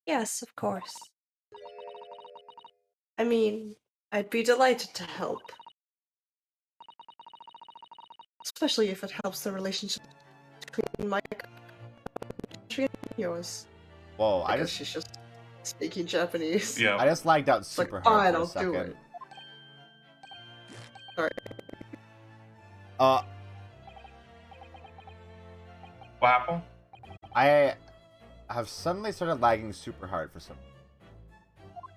Yes, of course. I mean, I'd be delighted to help. Especially if it helps the relationship between my country and yours. Whoa, I guess she's just speaking Japanese. Yeah. I just lagged out It's like, super fine, hard for I'll a second. do it. Alright. What happened? I have suddenly started lagging super hard for some.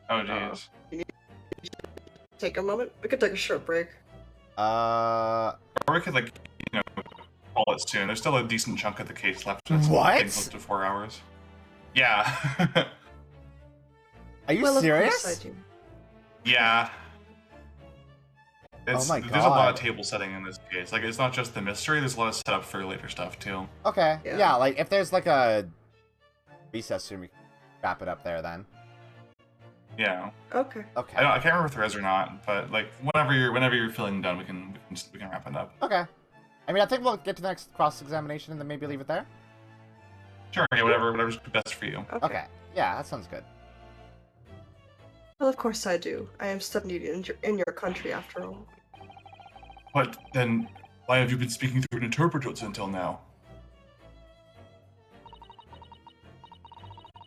Oh, jeez. Take a moment. We could take a short break. Or we could, call it soon. There's still a decent chunk of the case left. It's What? getting close to 4 hours. Yeah. Are you Well, serious? of course I do. Yeah. It's, Oh my There's a lot of God. table setting in this case. Like, it's not just the mystery, there's a lot of setup for later stuff, too. Okay. Yeah. Yeah, like if there's like a recess room, we can wrap it up there then. Yeah. Okay. Okay. I can't remember if there is or not, but, like, whenever you're feeling done, we can wrap it up. Okay. I mean, I think we'll get to the next cross-examination and then maybe leave it there. Sure, yeah, whatever's best for you. Okay. Yeah, that sounds good. Well, of course I do. I am studying in your country, after all. But then, why have you been speaking through an interpreter until now?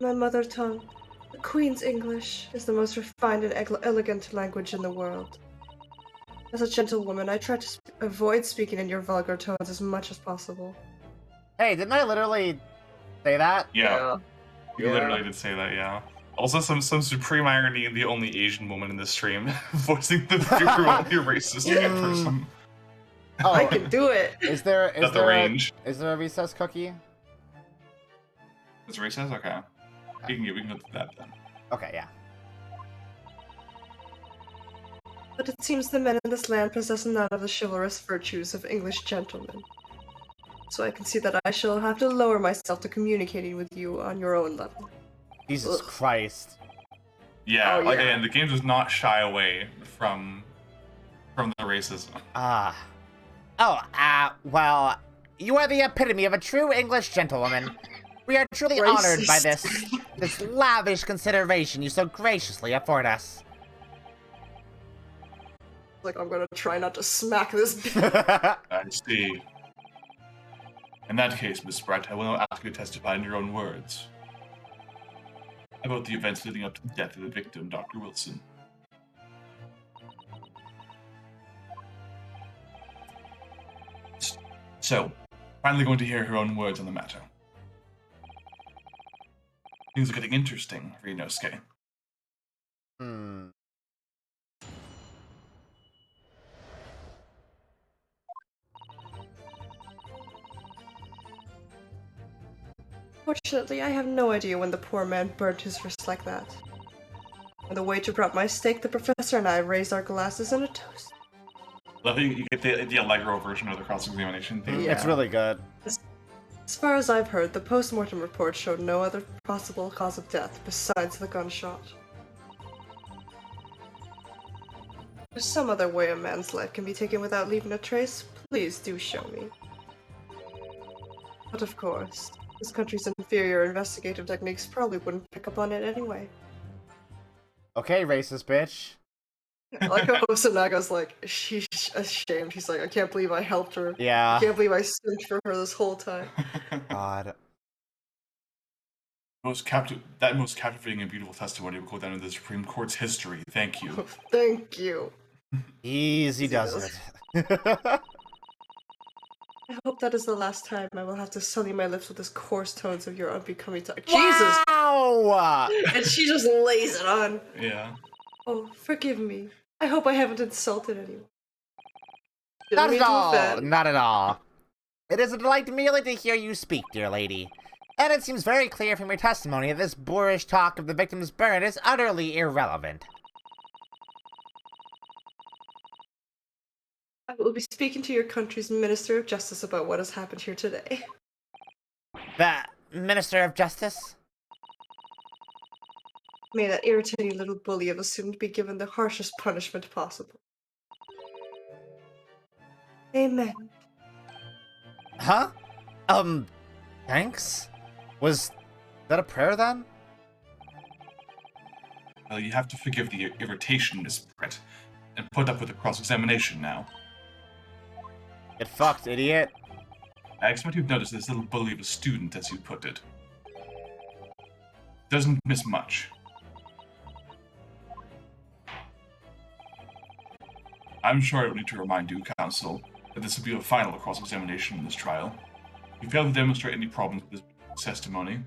My mother tongue, the Queen's English, is the most refined and elegant language in the world. As a gentlewoman, I try to avoid speaking in your vulgar tones as much as possible. Hey, didn't I literally say that? Yeah. You Yeah. literally did say that, yeah. Also, some supreme irony in the only Asian woman in this stream, voicing the only racist person. Oh, I can do it! is there At the range. is there a recess cookie? Is recess? Okay. We can go to that then. Okay, yeah. But it seems the men in this land possess none of the chivalrous virtues of English gentlemen. So I can see that I shall have to lower myself to communicating with you on your own level. Jesus Ugh. Christ. Yeah, Oh, like, yeah. and the game does not shy away from the racism. Well, you are the epitome of a true English gentlewoman. We are truly honored by this lavish consideration you so graciously afford us. Like, I'm gonna try not to smack this I see. In that case, Miss Bright, I will now ask you to testify in your own words about the events leading up to the death of the victim, Dr. Wilson. So, finally going to hear her own words on the matter. Things are getting interesting, Ryunosuke. Hmm. Fortunately, I have no idea when the poor man burnt his wrist like that. When the waiter brought my steak, the professor and I raised our glasses in a toast. I think you get the Allegro version of the cross-examination thing. Yeah. It's really good. As far as I've heard, the post-mortem report showed no other possible cause of death besides the gunshot. If there's some other way a man's life can be taken without leaving a trace, please do show me. But of course, this country's inferior investigative techniques probably wouldn't pick up on it anyway. Okay, racist bitch. I like how Osanaga's like, she's ashamed. She's like, I can't believe I helped her. I Yeah. can't believe I stood for her this whole time. God. Most captivating and beautiful testimony will go down in the Supreme Court's history. Thank you. Thank you. Easy does it. I hope that is the last time I will have to sully my lips with this coarse tones of your unbecoming talk. Jesus! Wow! And she just lays it on. Yeah. Oh, forgive me. I hope I haven't insulted anyone. Not Didn't mean at to all. offend. Not at all. It is a delight merely to hear you speak, dear lady. And it seems very clear from your testimony that this boorish talk of the victim's burn is utterly irrelevant. I will be speaking to your country's Minister of Justice about what has happened here today. The Minister of Justice? May that irritating little bully of a student be given the harshest punishment possible. Amen. Huh? Thanks? Was that a prayer then? Well, you have to forgive the irritation, Miss Bright, and put up with the cross-examination now. Get fucked, idiot. I expect you've noticed this little bully of a student, as you put it. Doesn't miss much. I'm sure I don't need to remind you, Counsel, that this will be a final cross-examination in this trial. If you fail to demonstrate any problems with this testimony,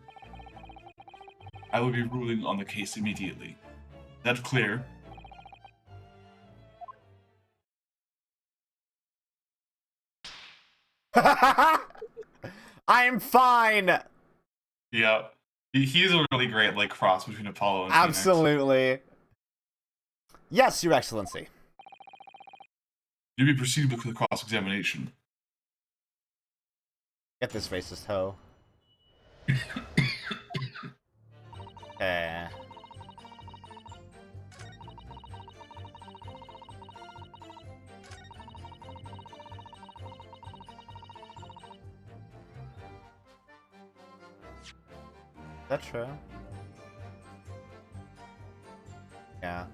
I will be ruling on the case immediately. Is that clear? I'm fine! Yeah. He's a really great, like, cross between Apollo and Phoenix. Absolutely. Yes, Your Excellency. You may proceed with the cross-examination. Get this racist hoe. Okay. Is that true? Yeah.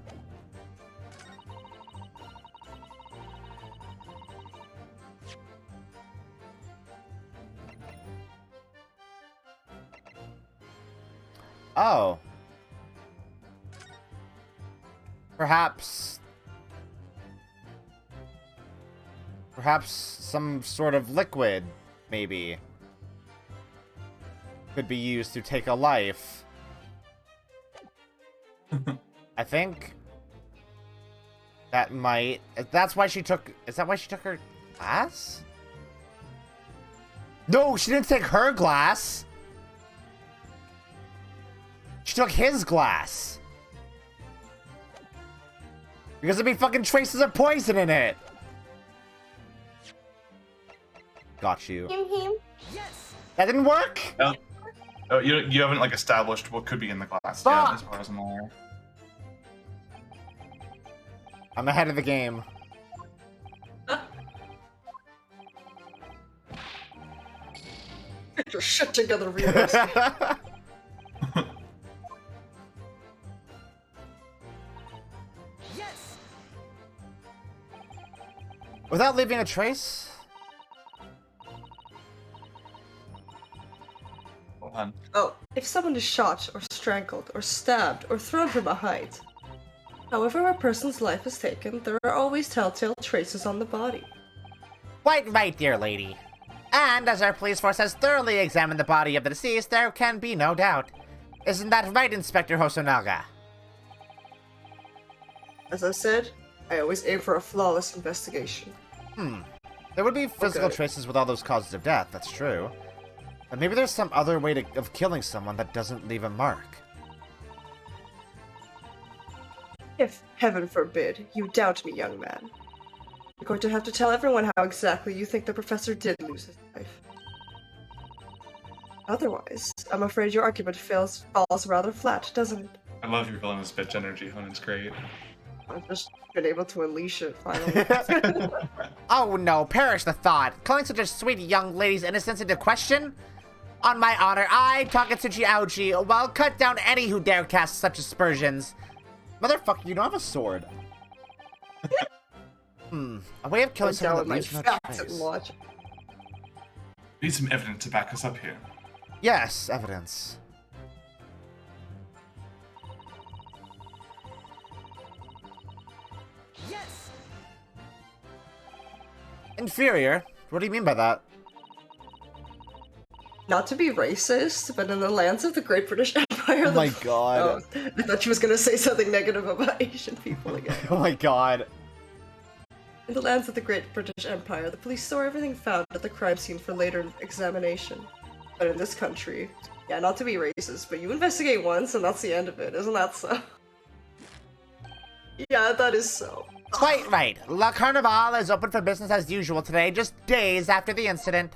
Oh. Perhaps some sort of liquid, maybe, could be used to take a life. I think that might... That's why she took... Is that why she took her glass? No, she didn't take her glass. She took his glass. Because there'd be fucking traces of poison in it. Got you. Yes. That didn't work? Oh, you haven't like established what could be in the glass yet, as far as I'm aware. I'm ahead of the game. Get your shit together, Remus. Yes. Without leaving a trace? Hold on. Oh, if someone is shot, or strangled, or stabbed, or thrown from a height, however a person's life is taken, there are always telltale traces on the body. Quite right, dear lady. And as our police force has thoroughly examined the body of the deceased, there can be no doubt. Isn't that right, Inspector Hosonaga? As I said, I always aim for a flawless investigation. There would be physical Okay. traces with all those causes of death, that's true. But maybe there's some other way of killing someone that doesn't leave a mark. If, heaven forbid, you doubt me, young man, you're going to have to tell everyone how exactly you think the professor did lose his life. Otherwise, I'm afraid your argument falls rather flat, doesn't it? I love your villainous bitch energy, Hun. It's great. I've just been able to unleash it, finally. Oh no, perish the thought. Calling such a sweet young lady's innocence into question? On my honor, I, Takatsuchi Aoji, will cut down any who dare cast such aspersions. Motherfucker, you don't have a sword. A way of killing Going down someone with that my leaves no facts and trace. logic. Need some evidence to back us up here. Yes, evidence. Yes. Inferior? What do you mean by that? Not to be racist, but in the lands of the Great British Empire... Oh my god. Oh, I thought she was going to say something negative about Asian people again. Oh my god. In the lands of the Great British Empire, the police store everything found at the crime scene for later examination. But in this country, yeah, not to be racist, but you investigate once and that's the end of it, isn't that so? Yeah, that is so. Quite right. La Carnival is open for business as usual today, just days after the incident.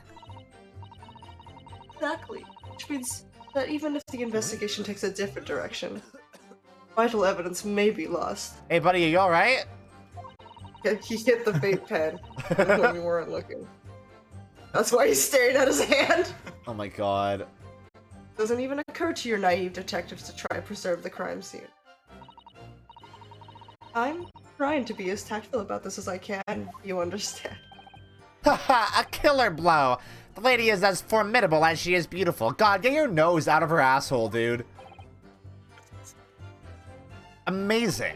Exactly. Which means that even if the investigation takes a different direction, vital evidence may be lost. Hey buddy, are you alright? He hit the vape pen when we weren't looking. That's why he's staring at his hand. Oh my god. Doesn't even occur to your naive detectives to try and preserve the crime scene. I'm trying to be as tactful about this as I can, you understand. Haha, a killer blow. The lady is as formidable as she is beautiful. God, get your nose out of her asshole, dude. Amazing.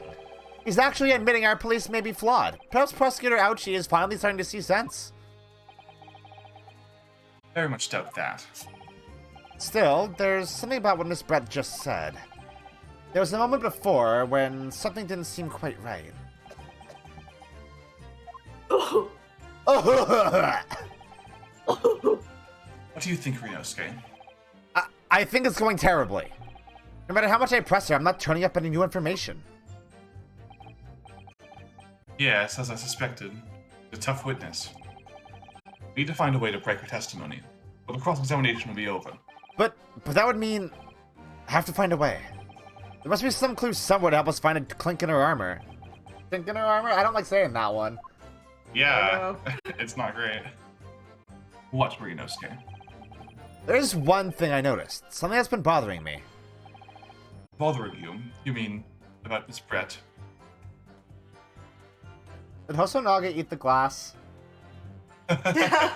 He's actually admitting our police may be flawed. Perhaps Prosecutor Ouchie is finally starting to see sense. Very much doubt that. Still, there's something about what Miss Brett just said. There was a moment before when something didn't seem quite right. What do you think, Ryunosuke? I think it's going terribly. No matter how much I press her, I'm not turning up any new information. Yes, as I suspected. a tough witness. We need to find a way to break her testimony, or the cross-examination will be over. But that would mean I have to find a way. There must be some clue somewhere to help us find a clink in her armor. Clink in her armor? I don't like saying that one. Yeah, it's not great. What, Ryunosuke? There's one thing I noticed. Something that's been bothering me. Bothering you? You mean about Miss Brett? Did Hosonaga eat the glass? Yeah,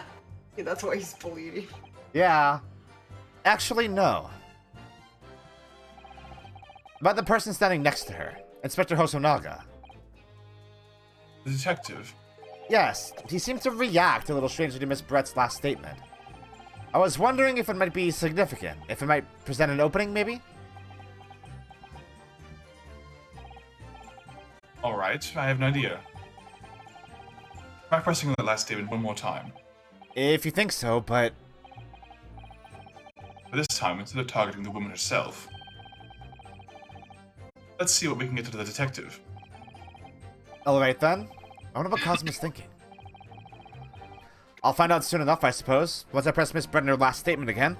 that's why he's bleeding. Yeah. Actually, no. About the person standing next to her. Inspector Hosonaga. The detective? Yes, he seemed to react a little strangely to Miss Brett's last statement. I was wondering if it might be significant, if it might present an opening, maybe? Alright, I have an idea. Try pressing on the last statement one more time. If you think so, but... But this time, instead of targeting the woman herself, let's see what we can get to the detective. Alright then. I wonder what Cosmo's thinking. I'll find out soon enough, I suppose, once I press Miss Brett in her last statement again.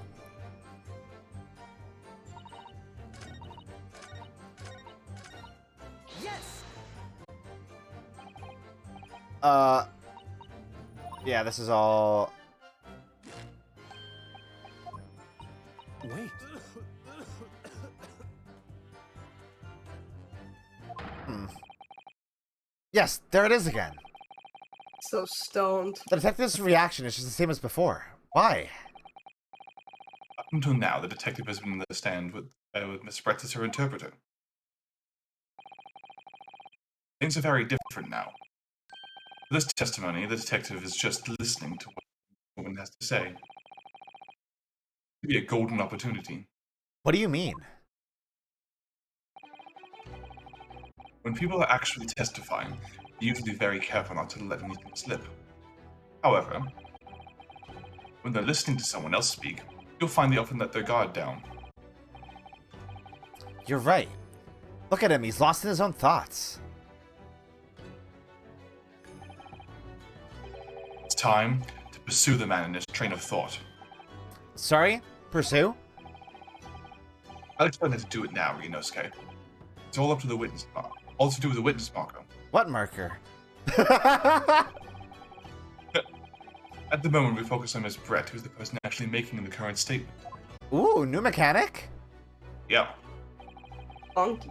Yes. Yeah, this is all... Wait. Yes, there it is again. So stoned. The detective's reaction is just the same as before. Why? Up until now, the detective has been in the stand with Miss Brett as her interpreter. Things are very different now. For this testimony, the detective is just listening to what the woman has to say. It could be a golden opportunity. What do you mean? When people are actually testifying, they're usually very careful not to let anything slip. However, when they're listening to someone else speak, you'll find they often let their guard down. You're right. Look at him, he's lost in his own thoughts. It's time to pursue the man in his train of thought. Sorry? Pursue? I'll explain how to do it now, Ryunosuke. It's all up to the witness marker. All to do with the witness marker. What marker? At the moment, we focus on Miss Brett, who's the person actually making the current statement. Ooh, new mechanic? Yeah. Funky.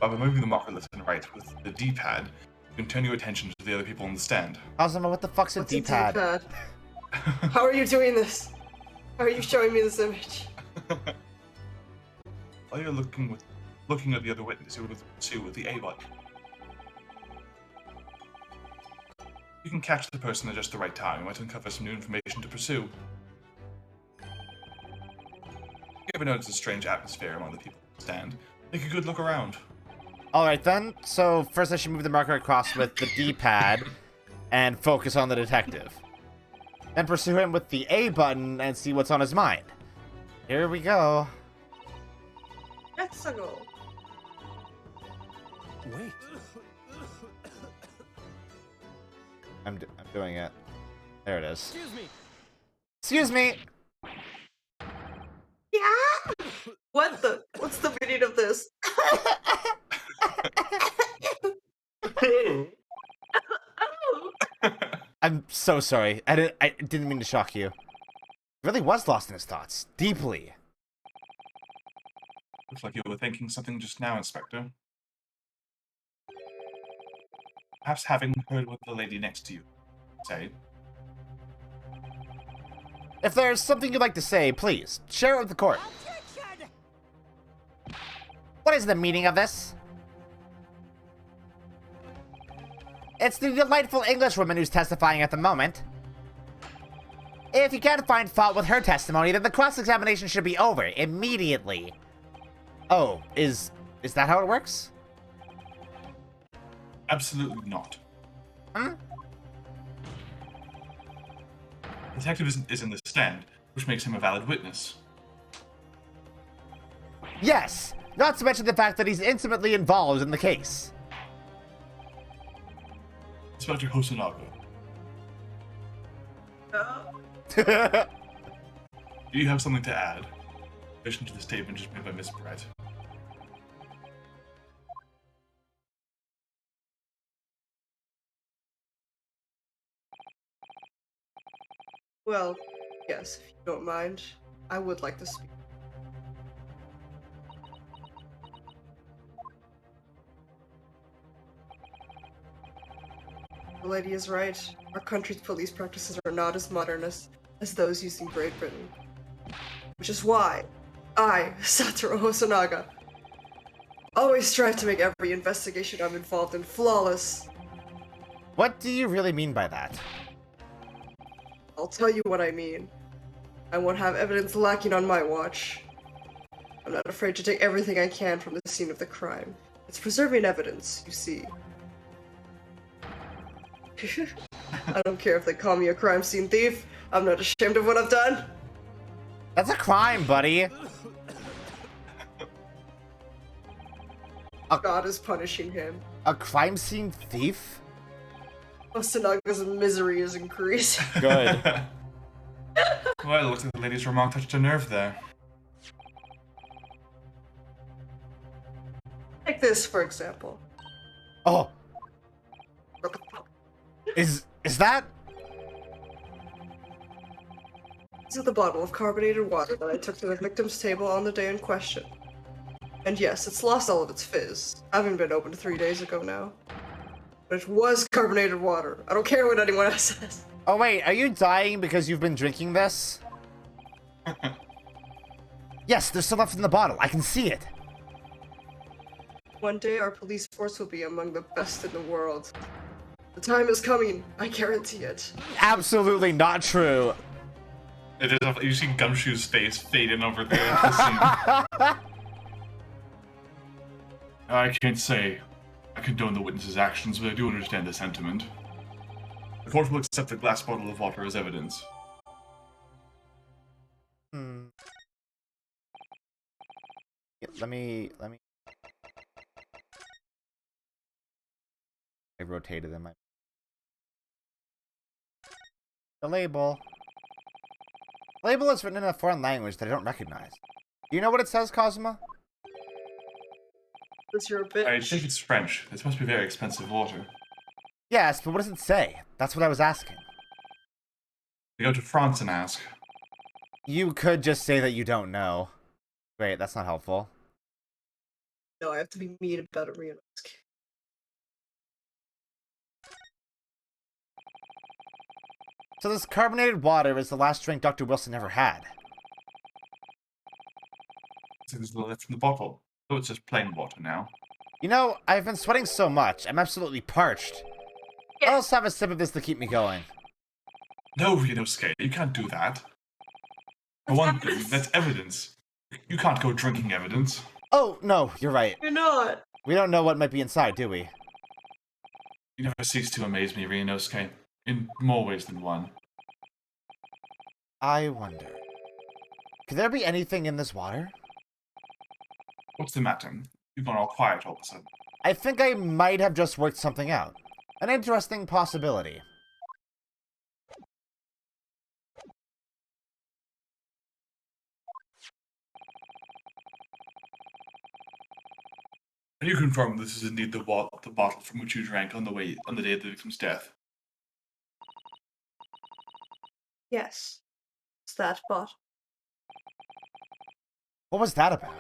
By removing the marker left and right with the D-pad, you can turn your attention to the other people in the stand. Ozma, what the fuck's a What's D-pad? D-pad? How are you doing this? How are you showing me this image? While you're looking at the other witness, you will pursue with the A button. You can catch the person at just the right time. You might uncover some new information to pursue. You ever notice a strange atmosphere among the people in the stand? Take a good look around. Alright then, so first I should move the marker across with the D-pad and focus on the detective. Then pursue him with the A button and see what's on his mind. Here we go. Let's go. Wait. I'm doing it. There it is. Excuse me. Excuse me! Yeah. What's the meaning of this? I'm so sorry. I didn't mean to shock you. He really was lost in his thoughts. Deeply. Looks like you were thinking something just now, Inspector. Perhaps having heard what the lady next to you say. If there's something you'd like to say, please, share it with the court. Objection! What is the meaning of this? It's the delightful Englishwoman who's testifying at the moment. If you can't find fault with her testimony, then the cross-examination should be over immediately. Oh, is that how it works? Absolutely not. Hmm? The detective is in the stand, which makes him a valid witness. Yes, not to mention the fact that he's intimately involved in the case. Inspector Hosonaga, Do you have something to add? In addition to the statement just made by Miss Brett. Well, yes, if you don't mind, I would like to speak. The lady is right. Our country's police practices are not as modern as those used in Great Britain. Which is why I, Satoru Hosonaga, always strive to make every investigation I'm involved in flawless. What do you really mean by that? I'll tell you what I mean. I won't have evidence lacking on my watch. I'm not afraid to take everything I can from the scene of the crime. It's preserving evidence, you see. I don't care if they call me a crime scene thief. I'm not ashamed of what I've done. That's a crime, buddy. God is punishing him. A crime scene thief? Osanaga's misery is increasing. Good. Well, it looks like the lady's remark touched a nerve there. Take this, for example. Oh. Is that? This is the bottle of carbonated water that I took to the victim's table on the day in question. And yes, it's lost all of its fizz. Having been opened 3 days ago now. But it was carbonated water. I don't care what anyone else says. Oh wait, are you dying because you've been drinking this? Yes, there's still left in the bottle. I can see it. One day our police force will be among the best in the world. The time is coming, I guarantee it. Absolutely not true. It is. You see Gumshoe's face fade in over there. At the scene. I can't say I condone the witness's actions, but I do understand the sentiment. The court will accept the glass bottle of water as evidence. Yeah, let me. I rotated them. The label. The label is written in a foreign language that I don't recognize. Do you know what it says, Cosma? Since you're a bit... I think it's French. This must be very expensive water. Yes, but what does it say? That's what I was asking. You go to France and ask. You could just say that you don't know. Wait, that's not helpful. No, I have to be mean about it, Rionosuke. So this carbonated water is the last drink Dr. Wilson ever had. It's left from the bottle. So it's just plain water now. You know, I've been sweating so much, I'm absolutely parched. I'll just have a sip of this to keep me going. No, Rionosuke, you can't do that. For one thing, that's evidence. You can't go drinking evidence. Oh, no, you're right. You're not. We don't know what might be inside, do we? You never cease to amaze me, Rionosuke. In more ways than one. I wonder. Could there be anything in this water? What's the matter? You've gone all quiet all of a sudden. I think I might have just worked something out. An interesting possibility. Can you confirm this is indeed the bottle from which you drank on the day of the victim's death? Yes. It's that bottle. What was that about?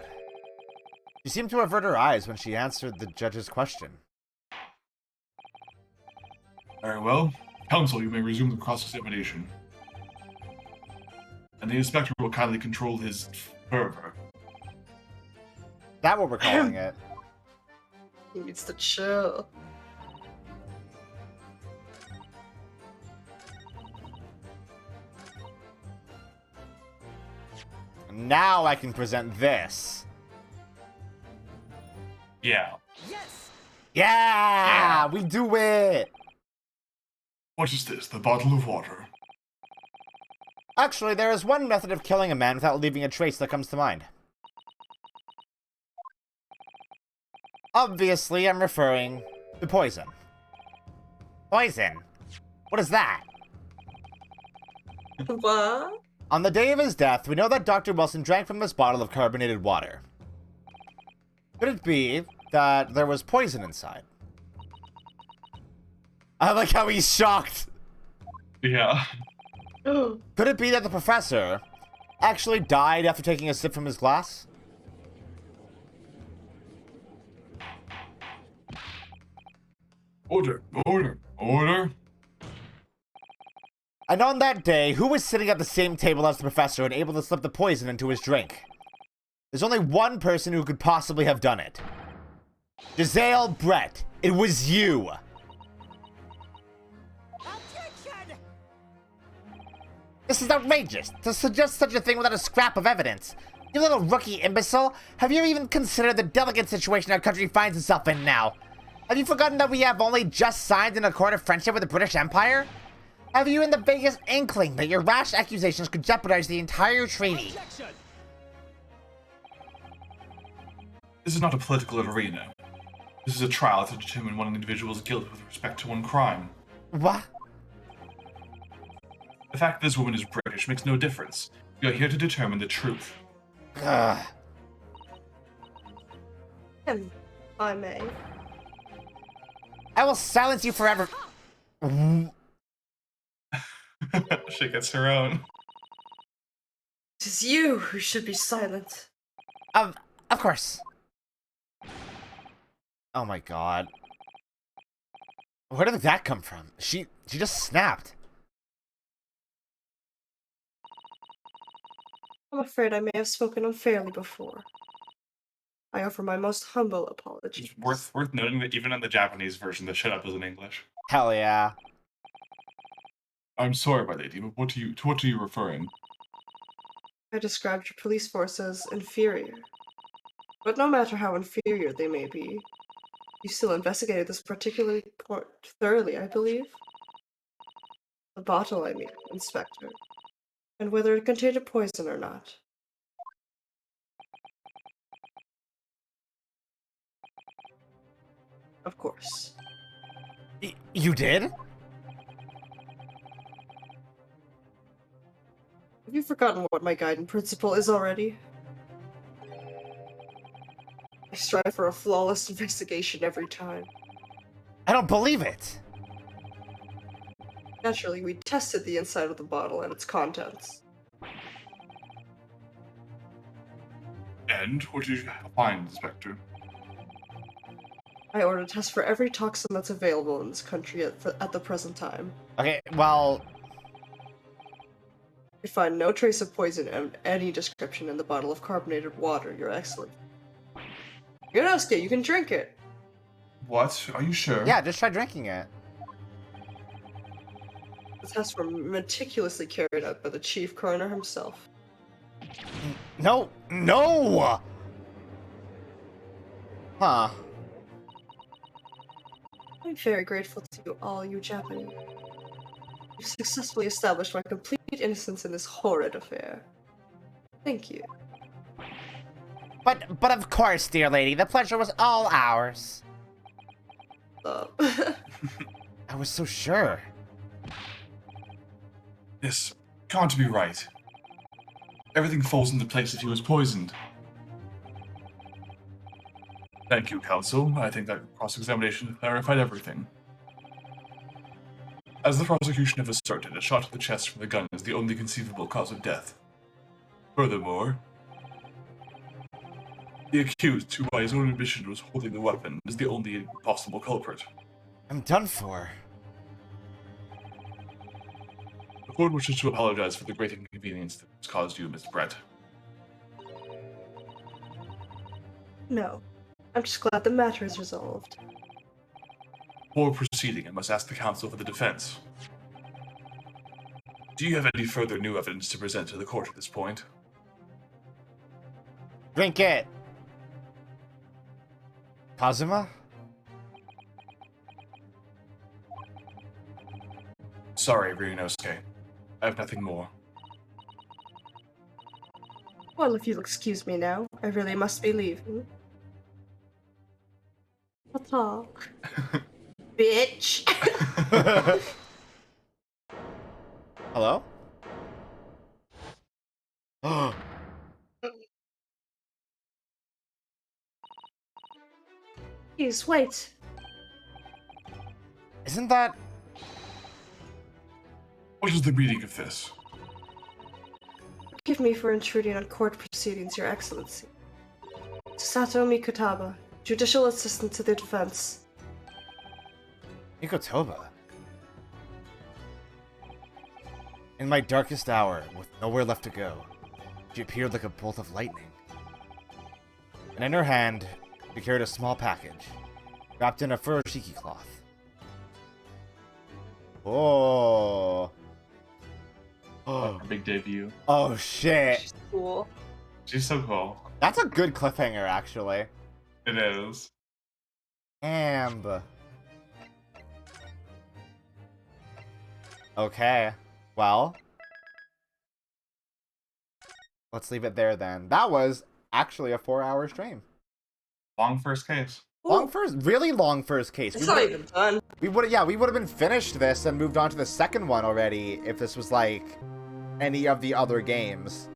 She seemed to avert her eyes when she answered the judge's question. Very well. Counsel, you may resume the cross-examination. And the inspector will kindly control his fervor. That what we're calling it. He needs to chill. Now I can present this. Yeah. Yeah! We do it! What is this? The bottle of water? Actually, there is one method of killing a man without leaving a trace that comes to mind. Obviously, I'm referring to poison. Poison? What is that? What? On the day of his death, we know that Dr. Wilson drank from this bottle of carbonated water. Could it be that there was poison inside? I like how he's shocked. Yeah. Could it be that the professor actually died after taking a sip from his glass? Order, order, order. And on that day, who was sitting at the same table as the professor and able to slip the poison into his drink? There's only one person who could possibly have done it. Giselle Brett, it was you. Objection! This is outrageous, to suggest such a thing without a scrap of evidence. You little rookie imbecile, have you even considered the delicate situation our country finds itself in now? Have you forgotten that we have only just signed an accord of friendship with the British Empire? Have you in the vaguest inkling that your rash accusations could jeopardize the entire treaty? Objection! This is not a political arena. This is a trial to determine one individual's guilt with respect to one crime. What? The fact that this woman is British makes no difference. We are here to determine the truth. Ugh. If I may. I will silence you forever. She gets her own. It is you who should be silent. Of course. Oh my god. Where did that come from? She just snapped. I'm afraid I may have spoken unfairly before. I offer my most humble apologies. It's worth noting that even in the Japanese version, the shut up is in English. Hell yeah. I'm sorry, my lady, but to what are you referring? I described your police force as inferior. But no matter how inferior they may be, you still investigated this particularly thoroughly, I believe. The bottle, I mean, Inspector. And whether it contained a poison or not. Of course. You did? Have you forgotten what my guiding principle is already? I strive for a flawless investigation every time. I don't believe it. Naturally, we tested the inside of the bottle and its contents. And what did you find, Inspector? I ordered tests for every toxin that's available in this country at the present time. Okay, well, I find no trace of poison of any description in the bottle of carbonated water, Your Excellency. Yonosuke, you can drink it! What? Are you sure? yeah, just try drinking it. The tests were meticulously carried out by the chief coroner himself. No! Huh. I'm very grateful to all you Japanese. You've successfully established my complete innocence in this horrid affair. Thank you. But of course, dear lady, the pleasure was all ours. I was so sure. This can't be right. Everything falls into place if he was poisoned. Thank you, counsel. I think that cross-examination clarified everything. As the prosecution have asserted, a shot to the chest from the gun is the only conceivable cause of death. Furthermore, the accused, who by his own admission was holding the weapon, is the only possible culprit. I'm done for. The court wishes to apologize for the great inconvenience that has caused you, Miss Brett. No. I'm just glad the matter is resolved. Before proceeding, I must ask the counsel for the defense. Do you have any further new evidence to present to the court at this point? Drink it. Kazuma? Sorry, Ryunosuke. I have nothing more. Well, if you'll excuse me now, I really must be leaving. I'll talk. Bitch! Hello? Please, wait. Isn't that... What is the meaning of this? Forgive me for intruding on court proceedings, Your Excellency. Sato Mikutaba, Judicial Assistant to the Defense. Mikotoba? In my darkest hour, with nowhere left to go, she appeared like a bolt of lightning. And in her hand, she carried a small package, wrapped in a furoshiki cloth. Oh. Her big debut. Oh, shit. She's cool. She's so cool. That's a good cliffhanger, actually. It is. And... Okay. Well... Let's leave it there, then. That was actually a 4-hour stream. Long first case. Really long first case. It's not even done. We would have been finished this and moved on to the second one already if this was like any of the other games.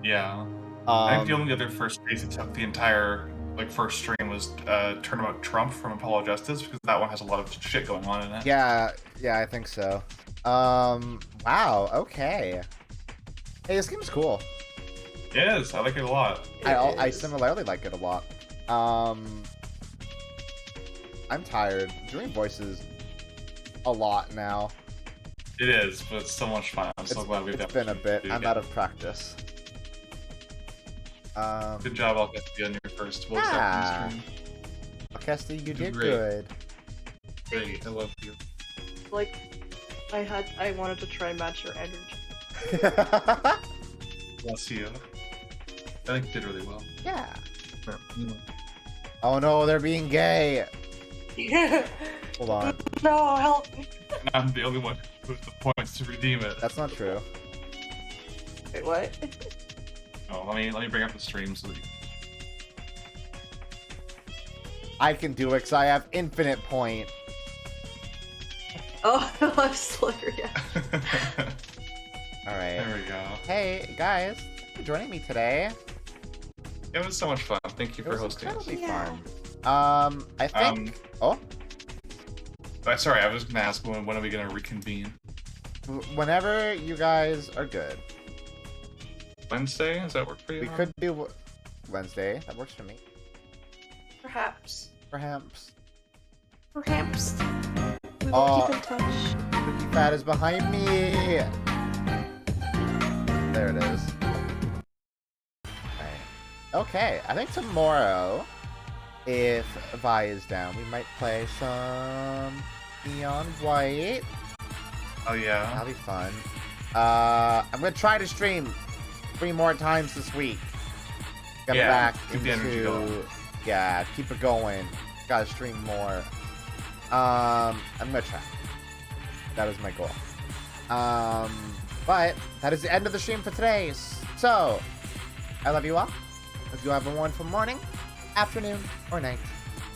Yeah. I think the only other first case that took the entire first stream was Tournament Trump from Apollo Justice, because that one has a lot of shit going on in it. Yeah, I think so. Wow, okay. Hey, this game's cool. It is. I like it a lot. I similarly like it a lot. I'm tired. Doing voices a lot now. It is, but it's so much fun. I'm so glad we've It's been a bit. I'm out of practice. Good job, Alcesti, on your first voice acting stream. Alcesti, you did great. good. Great, I love you. I wanted to try and match your energy. Bless you. I think you did really well. Yeah. Oh no, they're being gay. Hold on. No, help me. And I'm the only one who has the points to redeem it. That's not true. Wait, what? Oh, let me bring up the stream so that you... I can do it because I have infinite point. Oh, I'm slower, yeah. Alright. There we go. Hey, guys. Thanks for joining me today. It was so much fun. Thank you for hosting us. Incredibly fun. I think... Sorry, I was just gonna ask when are we gonna reconvene? Whenever you guys are good. Wednesday? Does that work for you? We could do Wednesday. That works for me. Perhaps. Perhaps. Perhaps. We will keep in touch. Cookie Fat is behind me. There it is. Right. Okay, I think tomorrow, if Vi is down, we might play some Neon White. Oh yeah. That'll be fun. I'm gonna try to stream 3 more times this week. Get back keep the energy going. Yeah, keep it going. Gotta stream more. I'm gonna try. That is my goal. But that is the end of the stream for today. So, I love you all. Hope you have a wonderful morning, afternoon, or night.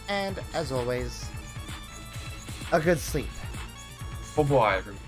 And as always, a good sleep. Bye-bye, everyone.